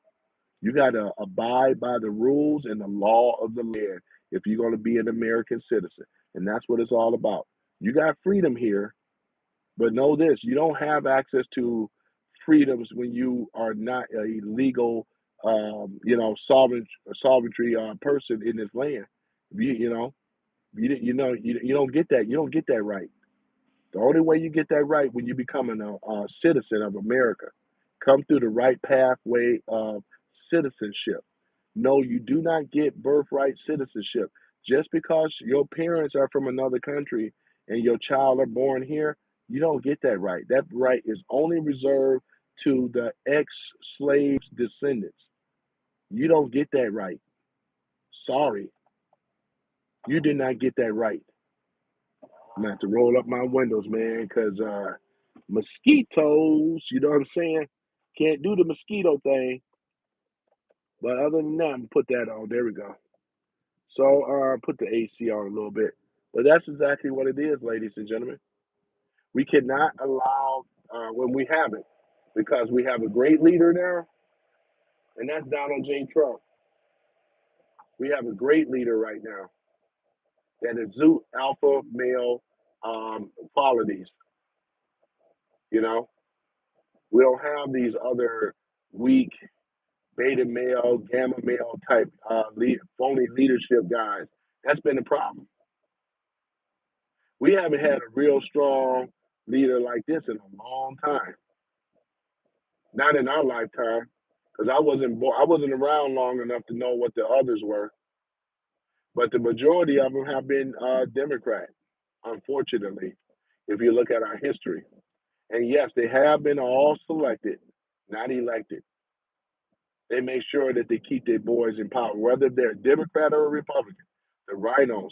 You gotta abide by the rules and the law of the land if you're gonna be an American citizen, and that's what it's all about. You got freedom here, but know this: you don't have access to freedoms when you are not a legal, sovereignty person in this land. You know, you don't get that. You don't get that right. The only way you get that right when you become a citizen of America, come through the right pathway of citizenship. No, you do not get birthright citizenship. Just because your parents are from another country and your child are born here, you don't get that right. That right is only reserved to the ex-slaves' descendants. You don't get that right. Sorry, you did not get that right. I'm gonna have to roll up my windows, man, because mosquitoes, you know what I'm saying? Can't do the mosquito thing. But other than that, I'm gonna put that on. There we go. So put the AC on a little bit. But that's exactly what it is, ladies and gentlemen. We cannot allow when we have it because we have a great leader now, and that's Donald J. Trump. We have a great leader right now that exudes alpha male qualities. You know, we don't have these other weak beta male, gamma male type phony leadership guys. That's been the problem. We haven't had a real strong leader like this in a long time. Not in our lifetime, because I wasn't around long enough to know what the others were. But the majority of them have been Democrat, unfortunately, if you look at our history. And yes, they have been all selected, not elected. They make sure that they keep their boys in power, whether they're Democrat or Republican. The rhinos,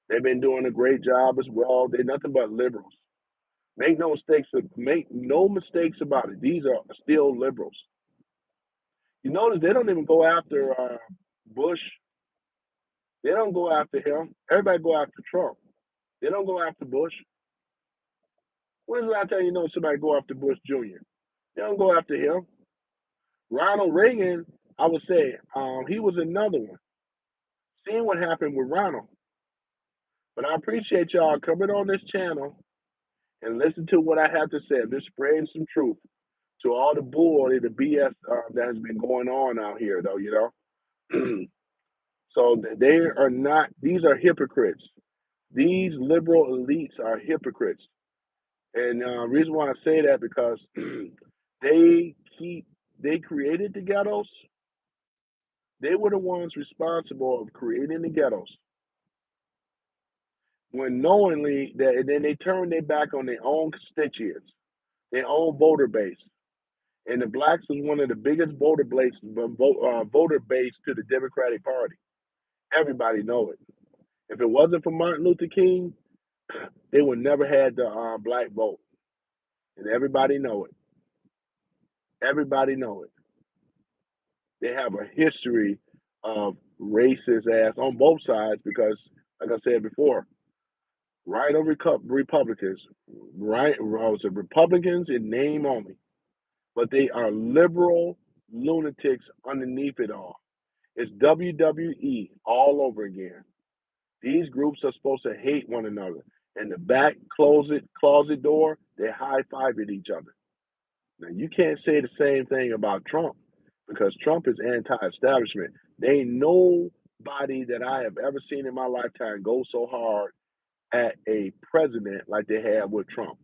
they've been doing a great job as well. They're nothing but liberals. Make no mistakes about it. These are still liberals. You notice they don't even go after Bush. They don't go after him. Everybody go after Trump. They don't go after Bush. When's the last time you know somebody go after Bush Jr.? They don't go after him. Ronald Reagan, I would say, he was another one. Seeing what happened with Ronald. But I appreciate y'all coming on this channel and listen to what I have to say. I'm just spreading some truth to all the bull and the BS that has been going on out here, though, you know. So they are not, these are hypocrites. These liberal elites are hypocrites. And reason why I say that because they keep, they created the ghettos. They were the ones responsible of creating the ghettos when knowingly that, and then they turned their back on their own constituents, their own voter base. And the blacks is one of the biggest voter base to the Democratic Party. Everybody know it. If it wasn't for Martin Luther King, they would never had the black vote, and everybody know it. Everybody know it. They have a history of racist ass on both sides because, like I said before, right or Republicans, right? Was it Republicans in name only, but they are liberal lunatics underneath it all. It's WWE all over again. These groups are supposed to hate one another. And the back closet door, they high five at each other. Now you can't say the same thing about Trump because Trump is anti-establishment. There ain't nobody that I have ever seen in my lifetime go so hard at a president like they have with Trump.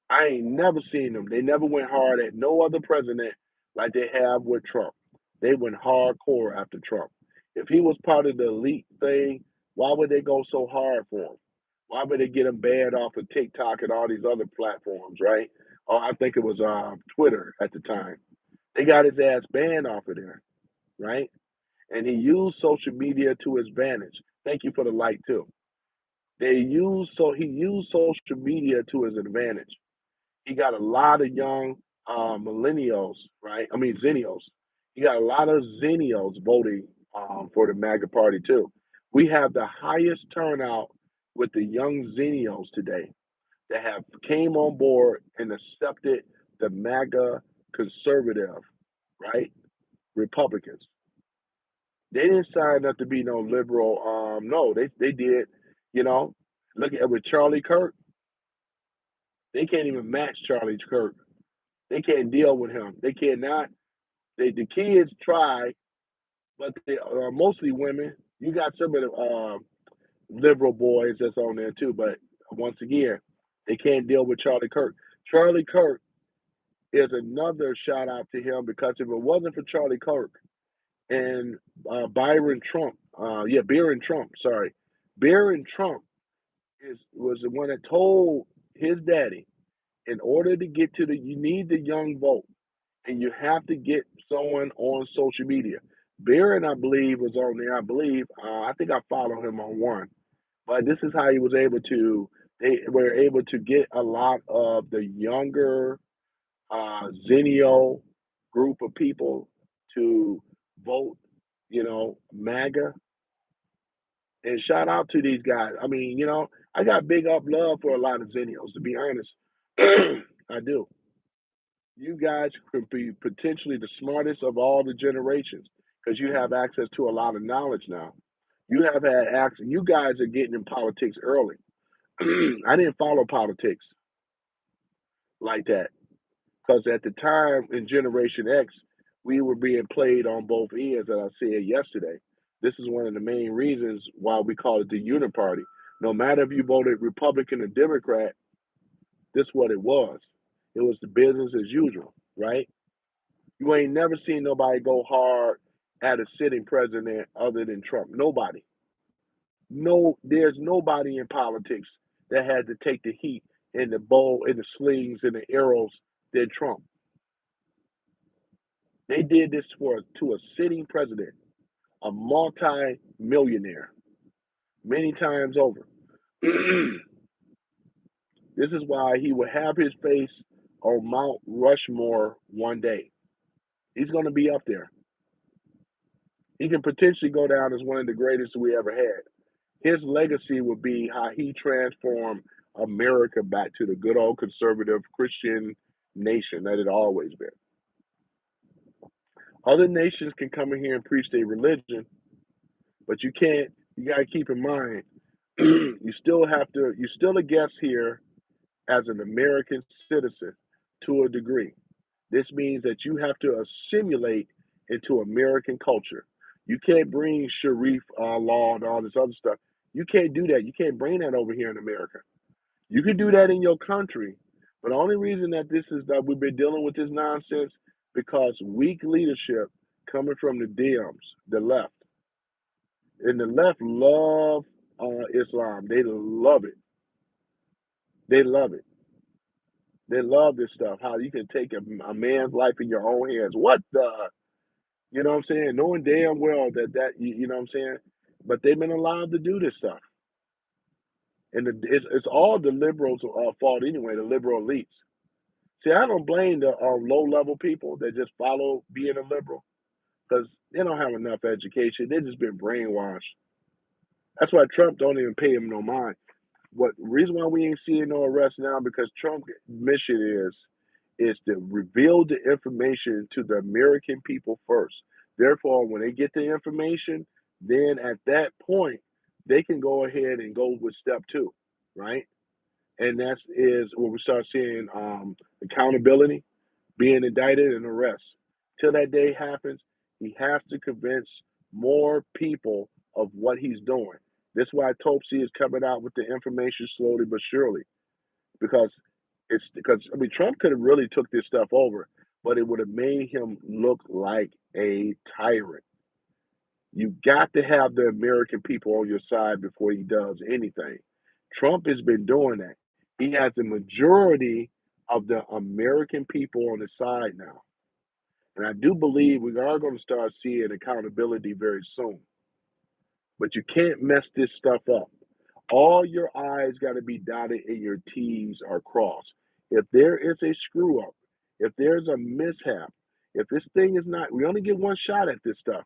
I ain't never seen them. They never went hard at no other president like they have with Trump. They went hardcore after Trump. If he was part of the elite thing, why would they go so hard for him? Why would they get him banned off of TikTok and all these other platforms, right? Or I think it was Twitter at the time. They got his ass banned off of there, right? And he used social media to his advantage. Thank you for the like too. He used social media to his advantage. He got a lot of young millennials, right? I mean, zennials. He got a lot of zennials voting for the MAGA party, too. We have the highest turnout with the young zennials today that have came on board and accepted the MAGA conservative, right? Republicans. They didn't sign up to be no liberal. No, they did. You know, look at with Charlie Kirk. They can't even match Charlie Kirk. They can't deal with him. They cannot. The kids try, but they are mostly women. You got some of the liberal boys that's on there too, but once again, they can't deal with Charlie Kirk. Charlie Kirk is another shout out to him because if it wasn't for Charlie Kirk and Byron Trump, sorry, Byron Trump was the one that told his daddy, in order to get to you need the young vote and you have to get someone on social media. Barron, I believe, was on there. I believe, I think I follow him on one. But this is how he was able to, they were able to get a lot of the younger Zenio group of people to vote, MAGA. And shout out to these guys. I mean, I got big up love for a lot of Zenios, to be honest. I do. You guys could be potentially the smartest of all the generations because you have access to a lot of knowledge now. You have had access. You guys are getting in politics early. I didn't follow politics like that because at the time in Generation X, we were being played on both ends, as I said yesterday. This is one of the main reasons why we call it the Uniparty. No matter if you voted Republican or Democrat, this is what it was. It was the business as usual, right? You ain't never seen nobody go hard at a sitting president other than Trump. Nobody. No, there's nobody in politics that had to take the heat and the bow and the slings and the arrows than Trump. They did this to a sitting president, a multi-millionaire, many times over. This is why he will have his face on Mount Rushmore one day. He's going to be up there. He can potentially go down as one of the greatest we ever had. His legacy would be how he transformed America back to the good old conservative Christian nation that it always been. Other nations can come in here and preach their religion, but you can't. You got to keep in mind You still have to. You're still a guest here as an American citizen to a degree. This means that you have to assimilate into American culture. You can't bring Sharif law and all this other stuff. You can't do that. You can't bring that over here in America. You can do that in your country, but the only reason that this is that we've been dealing with this nonsense because weak leadership coming from the Dems, the left, and the left love Islam. They love it. They love it. They love this stuff. How you can take a man's life in your own hands. What the? You know what I'm saying? Knowing damn well you know what I'm saying. But they've been allowed to do this stuff, and it's all the liberals' fault anyway. The liberal elites. See, I don't blame the low level people that just follow being a liberal because they don't have enough education. They've just been brainwashed. That's why Trump don't even pay him no mind. What reason why we ain't seeing no arrest now? Because Trump's mission is to reveal the information to the American people first. Therefore, when they get the information, then at that point they can go ahead and go with step two, right? And that is where we start seeing accountability, being indicted, and arrest. Till that day happens, he has to convince more people of what he's doing. That's why Topsy is coming out with the information slowly but surely, because I mean Trump could have really took this stuff over, but it would have made him look like a tyrant. You got to have the American people on your side before he does anything. Trump has been doing that. He has the majority of the American people on his side now. And I do believe we are going to start seeing accountability very soon. But you can't mess this stuff up. All your I's got to be dotted and your T's are crossed. If there is a screw up, if there's a mishap, if this thing is not, we only get one shot at this stuff.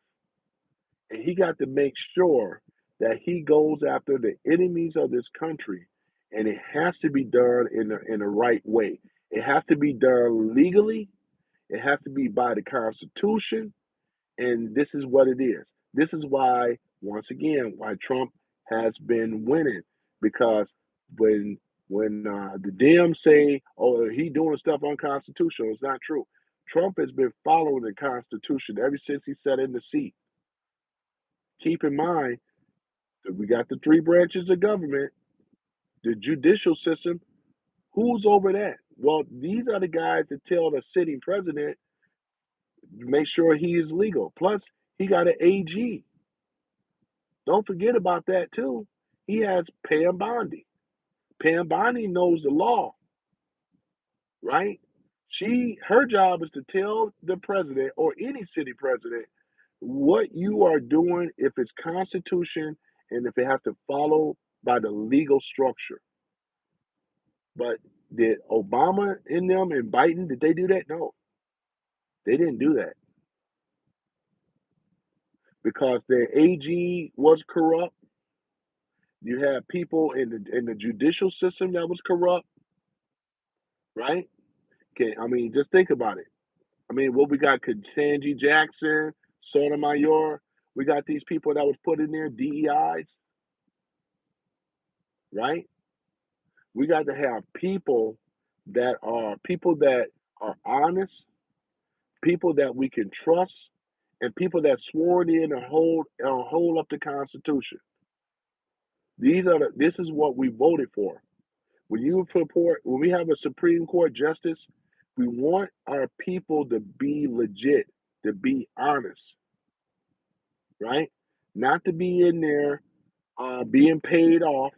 And he got to make sure that he goes after the enemies of this country. And it has to be done in the right way. It has to be done legally. It has to be by the Constitution. And this is what it is. This is why, once again, why Trump has been winning. Because when the Dems say, "Oh, he doing stuff unconstitutional," it's not true. Trump has been following the Constitution ever since he sat in the seat. Keep in mind that we got the three branches of government, the judicial system. Who's over that? Well, these are the guys that tell the sitting president to make sure he is legal. Plus, he got an AG. Don't forget about that too. He has Pam Bondi. Pam Bondi knows the law, right? Her job is to tell the president or any city president what you are doing if it's constitution and if it has to follow by the legal structure. But did Obama in them and Biden, did they do that? No, they didn't do that because their AG was corrupt. You had people in the judicial system that was corrupt, right? Okay, I mean, just think about it. I mean, what we got, Ketanji Jackson, Sotomayor, we got these people that was put in there, DEIs, right? We got to have people that are honest, people that we can trust, and people that sworn in and hold up the Constitution. This is what we voted for. When we have a Supreme Court justice, we want our people to be legit, to be honest, right? Not to be in there being paid off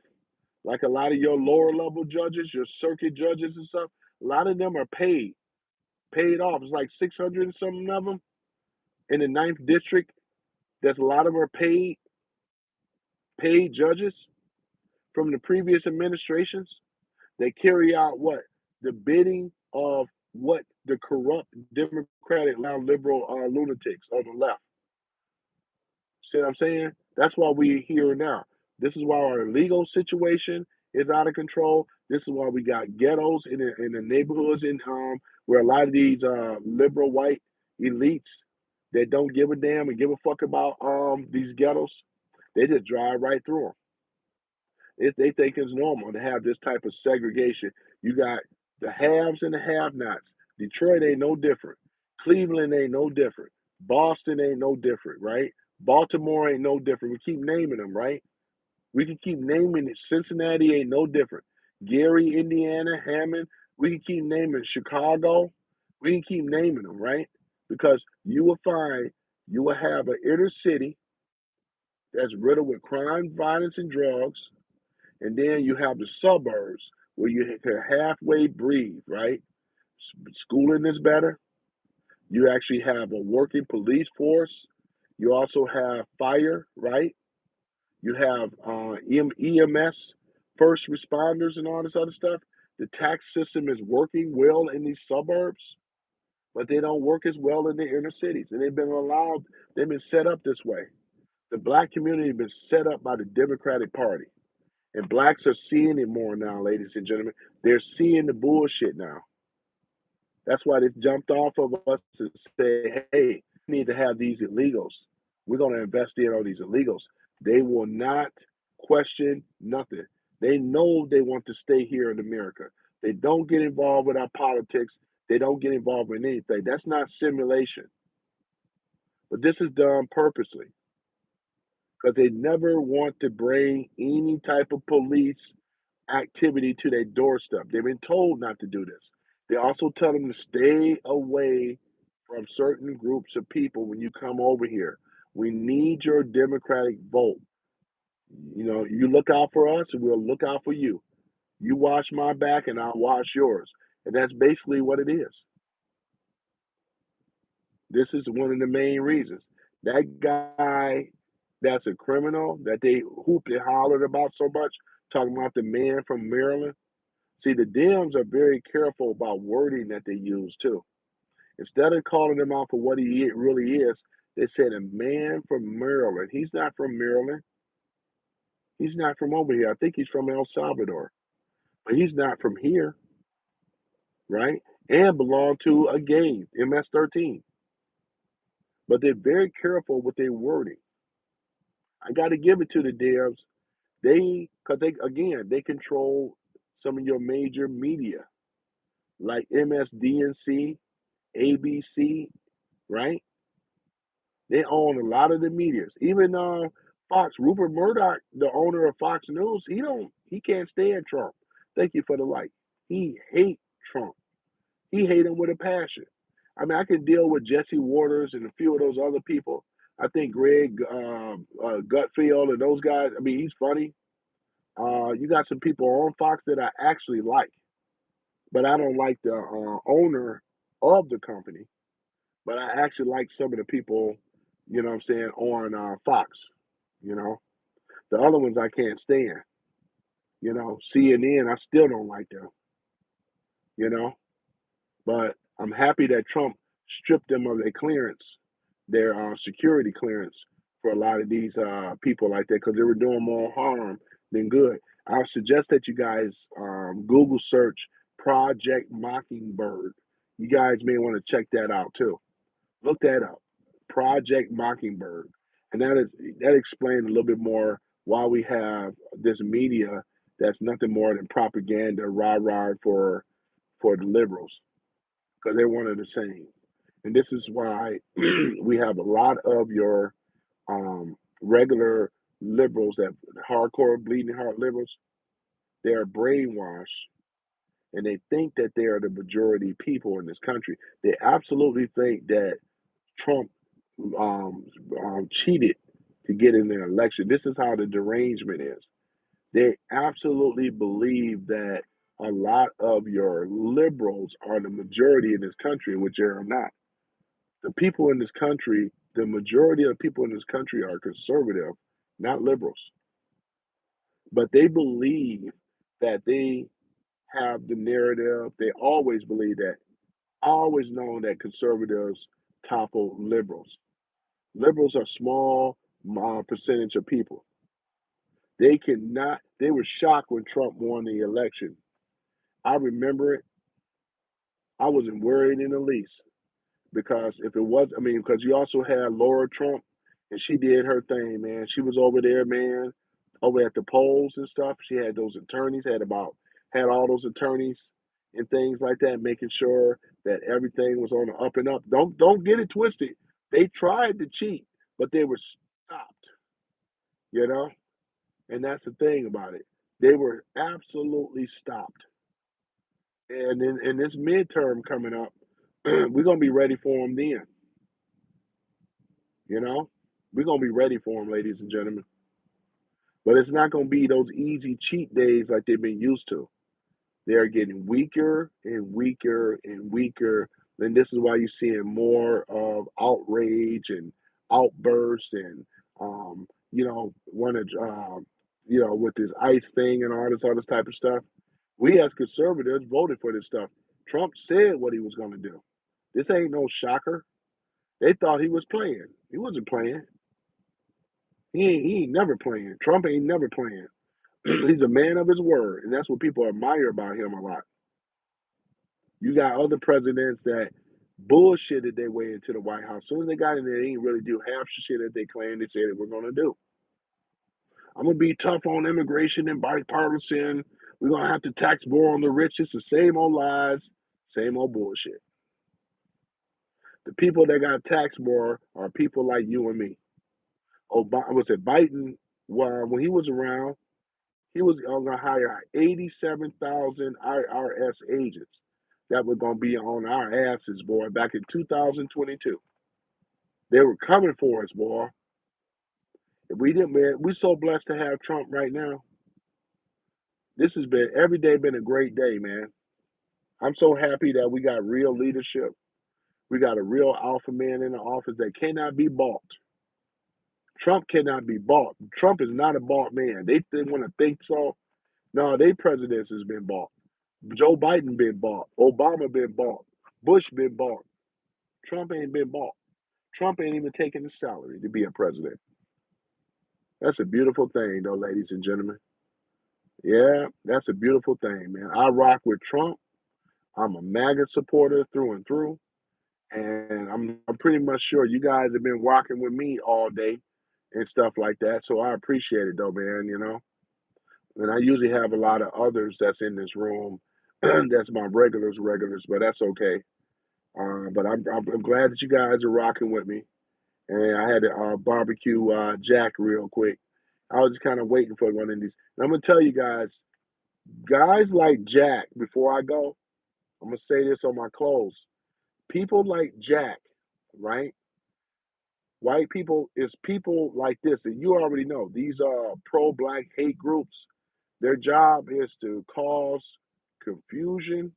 like a lot of your lower level judges, your circuit judges and stuff. A lot of them are paid off. It's like 600 and something of them in the ninth district. There's a lot of them are paid judges from the previous administrations. They carry out what the bidding of what the corrupt Democratic liberal lunatics on the left. See what I'm saying? That's why we're here now. This is why our legal situation is out of control. This is why we got ghettos in the neighborhoods where a lot of these liberal white elites that don't give a damn and give a fuck about these ghettos. They just drive right through them. They think it's normal to have this type of segregation. You got the haves and the have-nots. Detroit ain't no different. Cleveland ain't no different. Boston ain't no different, right? Baltimore ain't no different. We keep naming them, right? We can keep naming it. Cincinnati ain't no different. Gary, Indiana, Hammond. We can keep naming Chicago. We can keep naming them, right? Because you will find you will have an inner city that's riddled with crime, violence, and drugs, and then you have the suburbs where you can halfway breathe, right? Schooling is better. You actually have a working police force. You also have fire, right? You have EMS, first responders, and all this other stuff. The tax system is working well in these suburbs, but they don't work as well in the inner cities. And they've been set up this way. The black community has been set up by the Democratic Party. And blacks are seeing it more now, ladies and gentlemen. They're seeing the bullshit now. That's why they jumped off of us to say, hey, we need to have these illegals. We're going to investigate all these illegals. They will not question nothing. They know they want to stay here in America. They don't get involved with our politics. They don't get involved in anything. That's not simulation. But this is done purposely because they never want to bring any type of police activity to their doorstep. They've been told not to do this. They also tell them to stay away from certain groups of people when you come over here. We need your Democratic vote. You know, you look out for us and we'll look out for you. You watch my back and I'll watch yours. And that's basically what it is. This is one of the main reasons. That guy that's a criminal that they hooped and hollered about so much, talking about the man from Maryland. See, the Dems are very careful about wording that they use too. Instead of calling him out for what he really is, they said a man from Maryland. He's not from Maryland. He's not from over here. I think he's from El Salvador, but he's not from here, right? And belong to a gang, MS-13. But they're very careful with their wording. I got to give it to the Dems. Because they again, they control some of your major media like MSDNC, ABC, right? They own a lot of the medias. Even Fox, Rupert Murdoch, the owner of Fox News, he can't stand Trump. Thank you for the like. He hates Trump. He hate him with a passion. I mean, I can deal with Jesse Waters and a few of those other people. I think Greg Gutfield and those guys. I mean, he's funny. You got some people on Fox that I actually like, but I don't like the owner of the company. But I actually like some of the people, you know what I'm saying, on Fox. You know, the other ones I can't stand. You know, CNN, I still don't like them. You know, but I'm happy that Trump stripped them of their clearance, their security clearance for a lot of these people like that because they were doing more harm than good. I suggest that you guys Google search Project Mockingbird. You guys may want to check that out too. Look that up. Project Mockingbird. And that explains a little bit more why we have this media that's nothing more than propaganda, rah-rah for the liberals, because they're one of the same. And this is why we have a lot of your regular liberals, that hardcore bleeding heart liberals, they're brainwashed and they think that they are the majority people in this country. They absolutely think that Trump cheated to get in the election. This is how the derangement is. They absolutely believe that a lot of your liberals are the majority in this country, which they are not. The people in this country, the majority of people in this country are conservative, not liberals. But they believe that they have the narrative. They always believe that. Always known that conservatives topple liberals. Liberals are small percentage of people. They cannot. They were shocked when Trump won the election. I remember it. I wasn't worried in the least because if it was, I mean, because you also had Laura Trump, and she did her thing, man. She was over there, man, over at the polls and stuff. She had those attorneys, had all those attorneys and things like that, making sure that everything was on the up and up. Don't get it twisted. They tried to cheat, but they were stopped, you know? And that's the thing about it. They were absolutely stopped. And in this midterm coming up, we're gonna be ready for them then, you know? We're gonna be ready for them, ladies and gentlemen. But it's not gonna be those easy cheat days like they've been used to. They're getting weaker and weaker and weaker. And this is why you're seeing more of outrage and outbursts and, want to, with this ICE thing and all this other type of stuff. We as conservatives voted for this stuff. Trump said what he was going to do. This ain't no shocker. They thought he was playing. He wasn't playing. He ain't never playing. Trump ain't never playing. He's a man of his word, and that's what people admire about him a lot. You got other presidents that bullshitted their way into the White House. As soon as they got in there, they didn't really do half the shit that they claimed they said they were going to do. I'm going to be tough on immigration and bipartisan. We're going to have to tax more on the rich. It's the same old lies, same old bullshit. The people that got taxed more are people like you and me. Obama, was it Biden? Well, when he was around, he was going to hire 87,000 IRS agents that were going to be on our asses, boy, back in 2022. They were coming for us, boy. If we didn't, man, we're so blessed to have Trump right now. This has been every day been a great day, man. I'm so happy that we got real leadership. We got a real alpha man in the office that cannot be bought. Trump cannot be bought. Trump is not a bought man. They want to think so. No, their presidents has been bought. Joe Biden been bought. Obama been bought. Bush been bought. Trump ain't been bought. Trump ain't even taking his salary to be a president. That's a beautiful thing, though, ladies and gentlemen. Yeah, that's a beautiful thing, man. I rock with Trump. I'm a MAGA supporter through and through, and I'm pretty much sure you guys have been rocking with me all day and stuff like that. So I appreciate it, though, man. And I usually have a lot of others that's in this room. That's my regulars, but that's okay. But I'm glad that you guys are rocking with me. And I had to barbecue Jack real quick. I was just kind of waiting for one of these. And I'm gonna tell you guys like Jack. Before I go, I'm gonna say this on my close. People like Jack, right? White people is people like this, and you already know these are pro-black hate groups. Their job is to cause confusion,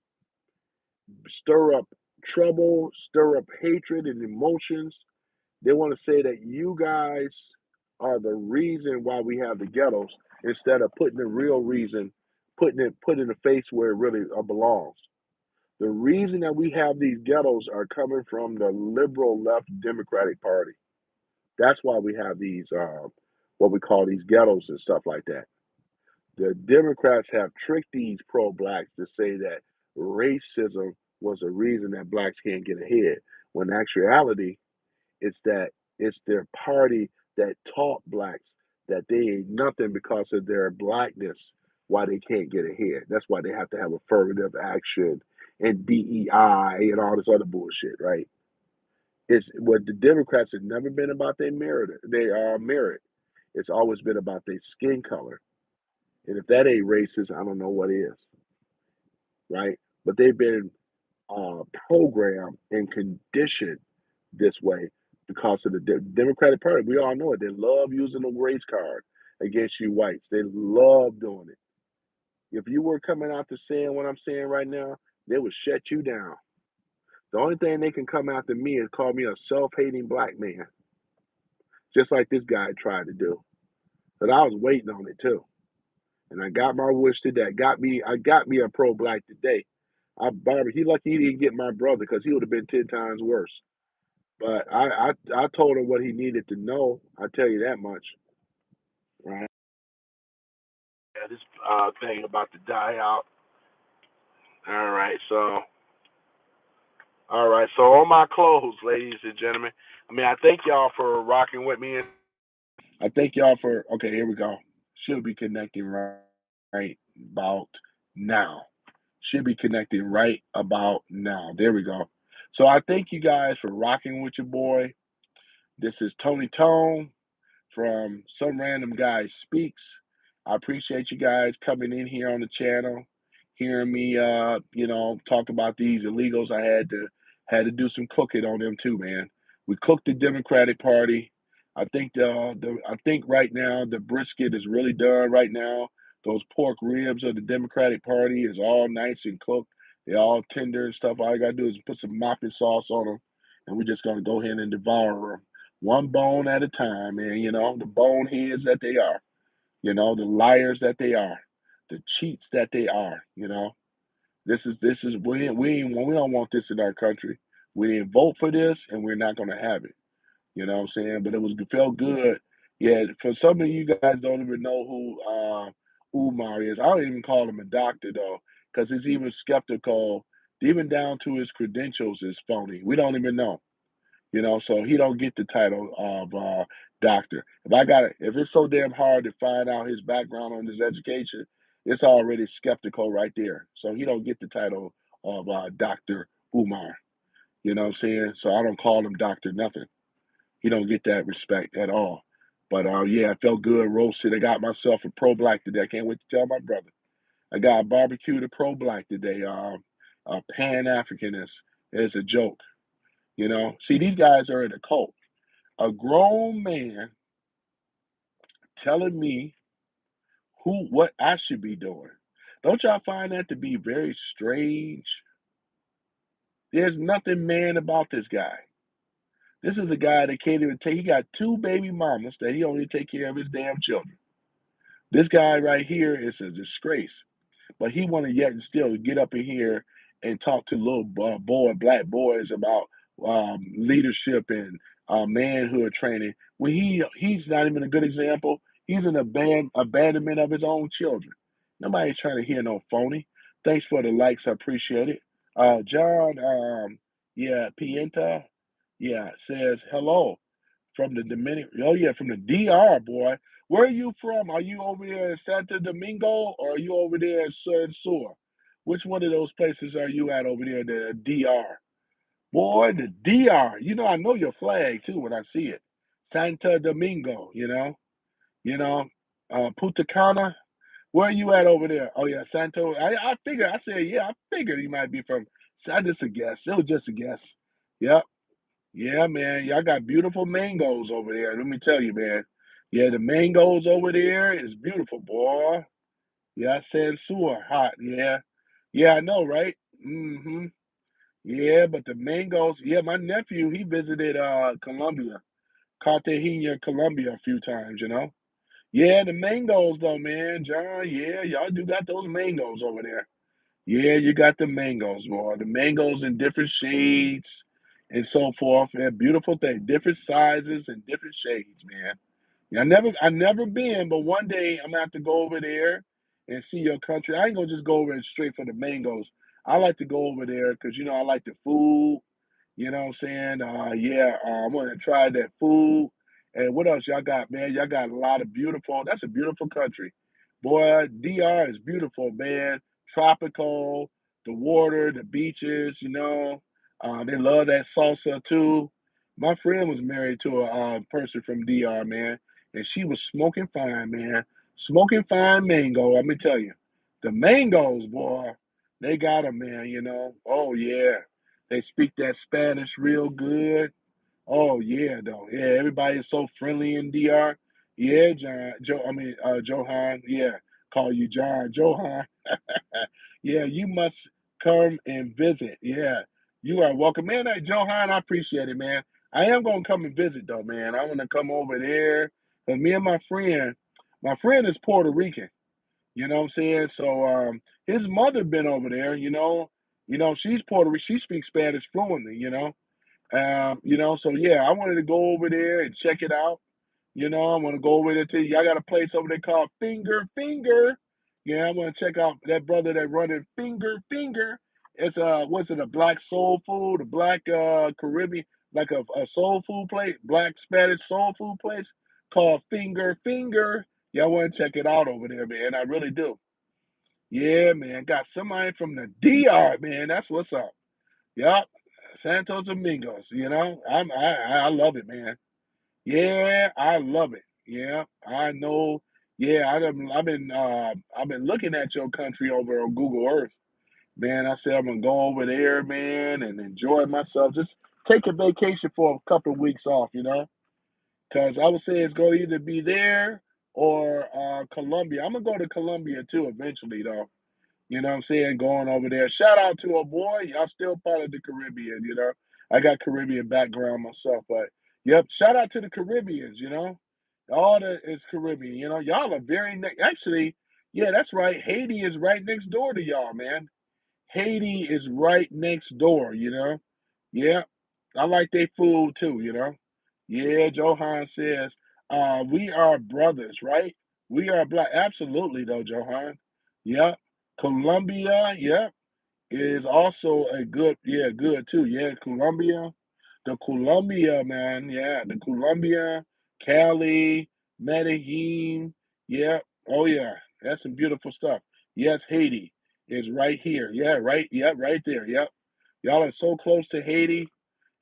stir up trouble, stir up hatred and emotions. They want to say that you guys are the reason why we have the ghettos instead of putting the real reason, put in the face where it really belongs. The reason that we have these ghettos are coming from the liberal left Democratic Party. That's why we have these what we call these ghettos and stuff like that. The Democrats have tricked these pro-blacks to say that racism was the reason that blacks can't get ahead. When in actuality, it's that it's their party that taught blacks that they ain't nothing because of their blackness. Why they can't get ahead. That's why they have to have affirmative action and DEI and all this other bullshit, right? It's what the Democrats have never been about their merit. They are merit. It's always been about their skin color. And if that ain't racist, I don't know what is, right? But they've been programmed and conditioned this way because of the Democratic Party. We all know it. They love using the race card against you whites. They love doing it. If you were coming out to saying what I'm saying right now, they would shut you down. The only thing they can come after me is call me a self-hating black man, just like this guy tried to do. But I was waiting on it too, and I got my wish today. I got me a pro-black today. He lucky he didn't get my brother because he would have been 10 times worse. But I told him what he needed to know. I tell you that much, right? Yeah, this thing about to die out. All right, so on my close, ladies and gentlemen. I mean, I thank y'all for rocking with me. I thank y'all for. Okay, here we go. should be connecting right about now. Should be connecting right about now. There we go. So I thank you guys for rocking with your boy. This is Tony Tone from Some Random Guy Speaks. I appreciate you guys coming in here on the channel, hearing me talk about these illegals. I had to do some cooking on them too, man. We cooked the Democratic Party. I think right now the brisket is really done right now. Those pork ribs of the Democratic Party is all nice and cooked. They're all tender and stuff. All I gotta do is put some mopping sauce on them, and we're just gonna go ahead and devour them one bone at a time, and the boneheads that they are, the liars that they are, the cheats that they are. This is we don't want this in our country. We didn't vote for this, and we're not gonna have it. You know what I'm saying? But it felt good. Yeah, for some of you guys don't even know who Umar is. I don't even call him a doctor though, because it's even skeptical. Even down to his credentials is phony. We don't even know. So he don't get the title of doctor. If it's so damn hard to find out his background on his education, it's already skeptical right there. So he don't get the title of Doctor Umar. You know what I'm saying? So I don't call him Doctor nothing. He don't get that respect at all. But yeah, I felt good roasted. I got myself a pro black today. I can't wait to tell my brother. I got barbecued a pro black today. Pan Africanist is a joke. See, these guys are in a cult. A grown man telling me what I should be doing. Don't y'all find that to be very strange? There's nothing man about this guy. This is a guy that can't even take. He got two baby mamas that he only take care of his damn children. This guy right here is a disgrace. But he wanted yet and still to get up in here and talk to little black boys about leadership and manhood training. When he's not even a good example. He's an abandonment of his own children. Nobody's trying to hear no phony. Thanks for the likes. I appreciate it. John, yeah, Pienta, yeah, says hello from the Dominican. Oh yeah, from the DR, boy. Where are you from? Are you over there in Santo Domingo or are you over there in Sur? Which one of those places are you at over there, the DR? Boy, the DR. I know your flag too when I see it. Santo Domingo, Punta Cana. Where are you at over there? Oh yeah, Santo. I figured. I said yeah. I figured he might be from. I just a guess. It was just a guess. Yep. Yeah, man. Y'all got beautiful mangoes over there. Let me tell you, man. Yeah, the mangoes over there is beautiful, boy. Yeah, I said sewer hot. Yeah. Yeah, I know, right? Mm-hmm. Yeah, but the mangoes, yeah, my nephew, he visited Colombia, Cartagena, Colombia a few times. Yeah, the mangoes though, man. John, yeah, y'all do got those mangoes over there. Yeah, you got the mangoes, boy. The mangoes in different shades and so forth. And beautiful thing, different sizes and different shades, man. Yeah, I never been, but one day I'm gonna have to go over there and see your country. I ain't gonna just go over and straight for the mangoes. I like to go over there because I like the food. You know what I'm saying? Yeah, I'm gonna try that food. And what else y'all got, man? Y'all got a lot of beautiful. That's a beautiful country, boy. DR is beautiful, man. Tropical, the water, the beaches. They love that salsa too. My friend was married to a person from DR, man, and she was smoking fine, man. Smoking fine mango. Let me tell you, the mangoes, boy, they got 'em, man. Oh yeah. They speak that Spanish real good. Oh yeah, though. Yeah, everybody is so friendly in DR. Yeah, John, Joe. I mean, Johan. Yeah, call you John, Johan. Yeah, you must come and visit. Yeah, you are welcome, man. Hey, Johan, I appreciate it, man. I am gonna come and visit though, man. I want to come over there. Cause me and my friend is Puerto Rican. You know what I'm saying? So his mother been over there, she's Puerto Rican. She speaks Spanish fluently. So yeah, I wanted to go over there and check it out. I want to go over there to you. I got a place over there called Finger. Yeah, I want to check out that brother that running Finger. It's what's it, a black soul food, a black Caribbean, like a soul food place, black Spanish soul food place called Finger. Y'all want to check it out over there, man. I really do. Yeah, man. Got somebody from the DR, man. That's what's up. Yup. Santo Domingos. I love it, man. Yeah, I love it. Yeah, I know. Yeah, I've been looking at your country over on Google Earth, man. I said I'm gonna go over there, man, and enjoy myself. Just take a vacation for a couple of weeks off, because I would say it's going to either be there or Colombia. I'm gonna go to Colombia too eventually, though. You know what I'm saying? Going over there. Shout out to a boy. Y'all still part of the Caribbean. I got Caribbean background myself, but yep, shout out to the Caribbeans. All the is Caribbean. Y'all are actually, yeah, that's right. Haiti is right next door to y'all, man. Haiti is right next door. Yeah. I like their food too. Yeah, Johan says, we are brothers, right? We are black. Absolutely though, Johan. Yep. Colombia, yep, is also a good, yeah, good too. Yeah, Colombia. The Colombia, man, yeah, the Colombia, Cali, Medellin, yeah, oh yeah, that's some beautiful stuff. Yes, Haiti is right here. Yeah, right, yeah, right there. Yep. Y'all are so close to Haiti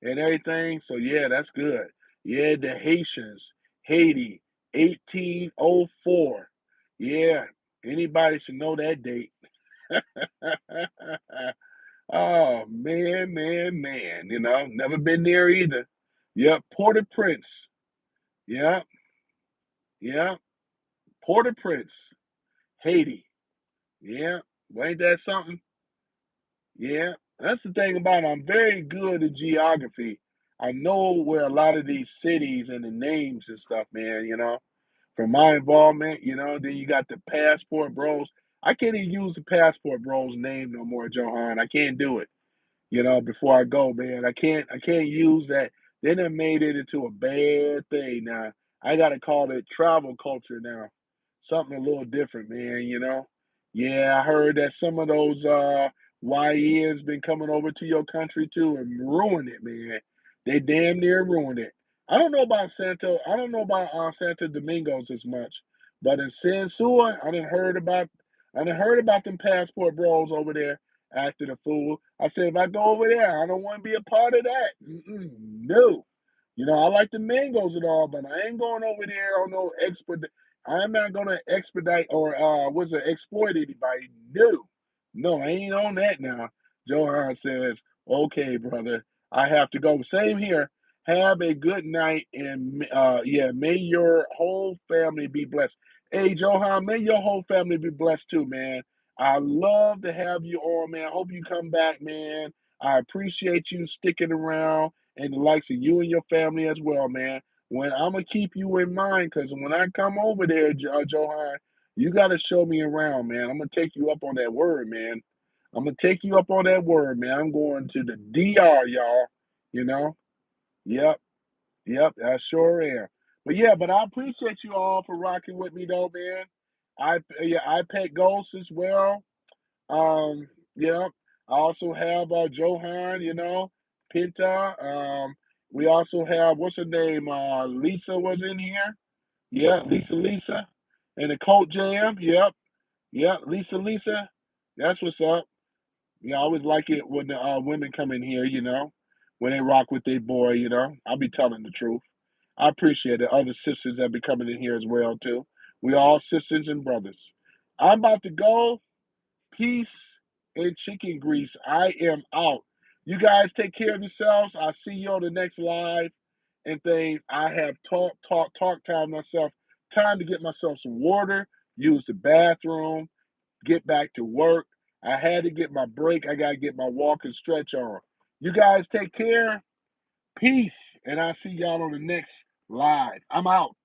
and everything. So yeah, that's good. Yeah, the Haitians, Haiti, 1804. Yeah, anybody should know that date. Oh man, man, man. Never been there either. Yep, Port-au-Prince. Yep, yep, Port-au-Prince, Haiti. Yeah, well, ain't that something? Yeah, that's the thing about it. I'm very good at geography. I know where a lot of these cities and the names and stuff, man. From my involvement. Then you got the passport bros. I can't even use the passport bros name no more, Johan. I can't do it. Before I go, man. I can't use that. They done made it into a bad thing now. I gotta call it travel culture now. Something a little different, man. Yeah, I heard that some of those YNs been coming over to your country too and ruined it, man. They damn near ruined it. I don't know about Santo Domingos as much, but in Sansua, I done heard about them passport bros over there acting a fool. I said, if I go over there, I don't want to be a part of that. No. I like the mangoes and all, but I ain't going over there on no expedite. I'm not going to expedite or exploit anybody. No. No, I ain't on that now. Johan says, okay, brother, I have to go. Same here. Have a good night, and yeah, may your whole family be blessed. Hey, Johan, may your whole family be blessed too, man. I love to have you on, man. I hope you come back, man. I appreciate you sticking around and the likes of you and your family as well, man. When I'm gonna keep you in mind, because when I come over there, Johan, you gotta show me around, man. I'm gonna take you up on that word, man. I'm gonna take you up on that word, man. I'm going to the DR, y'all. You know? Yep, yep, I sure am. But I appreciate you all for rocking with me, though, man. I pet ghosts as well. Um, yeah. I also have Johan, Pinta. We also have what's her name? Lisa was in here. Yeah, Lisa. And the Colt Jam. Yep. Yep. Lisa. That's what's up. I always like it when the women come in here, when they rock with their boy. I'll be telling the truth. I appreciate it. Other sisters that be coming in here as well too. We all sisters and brothers. I'm about to go. Peace and chicken grease. I am out. You guys take care of yourselves. I'll see you on the next live and things. I have talk time myself. Time to get myself some water, use the bathroom, get back to work. I had to get my break. I got to get my walk and stretch on. You guys take care. Peace. And I'll see y'all on the next live. I'm out.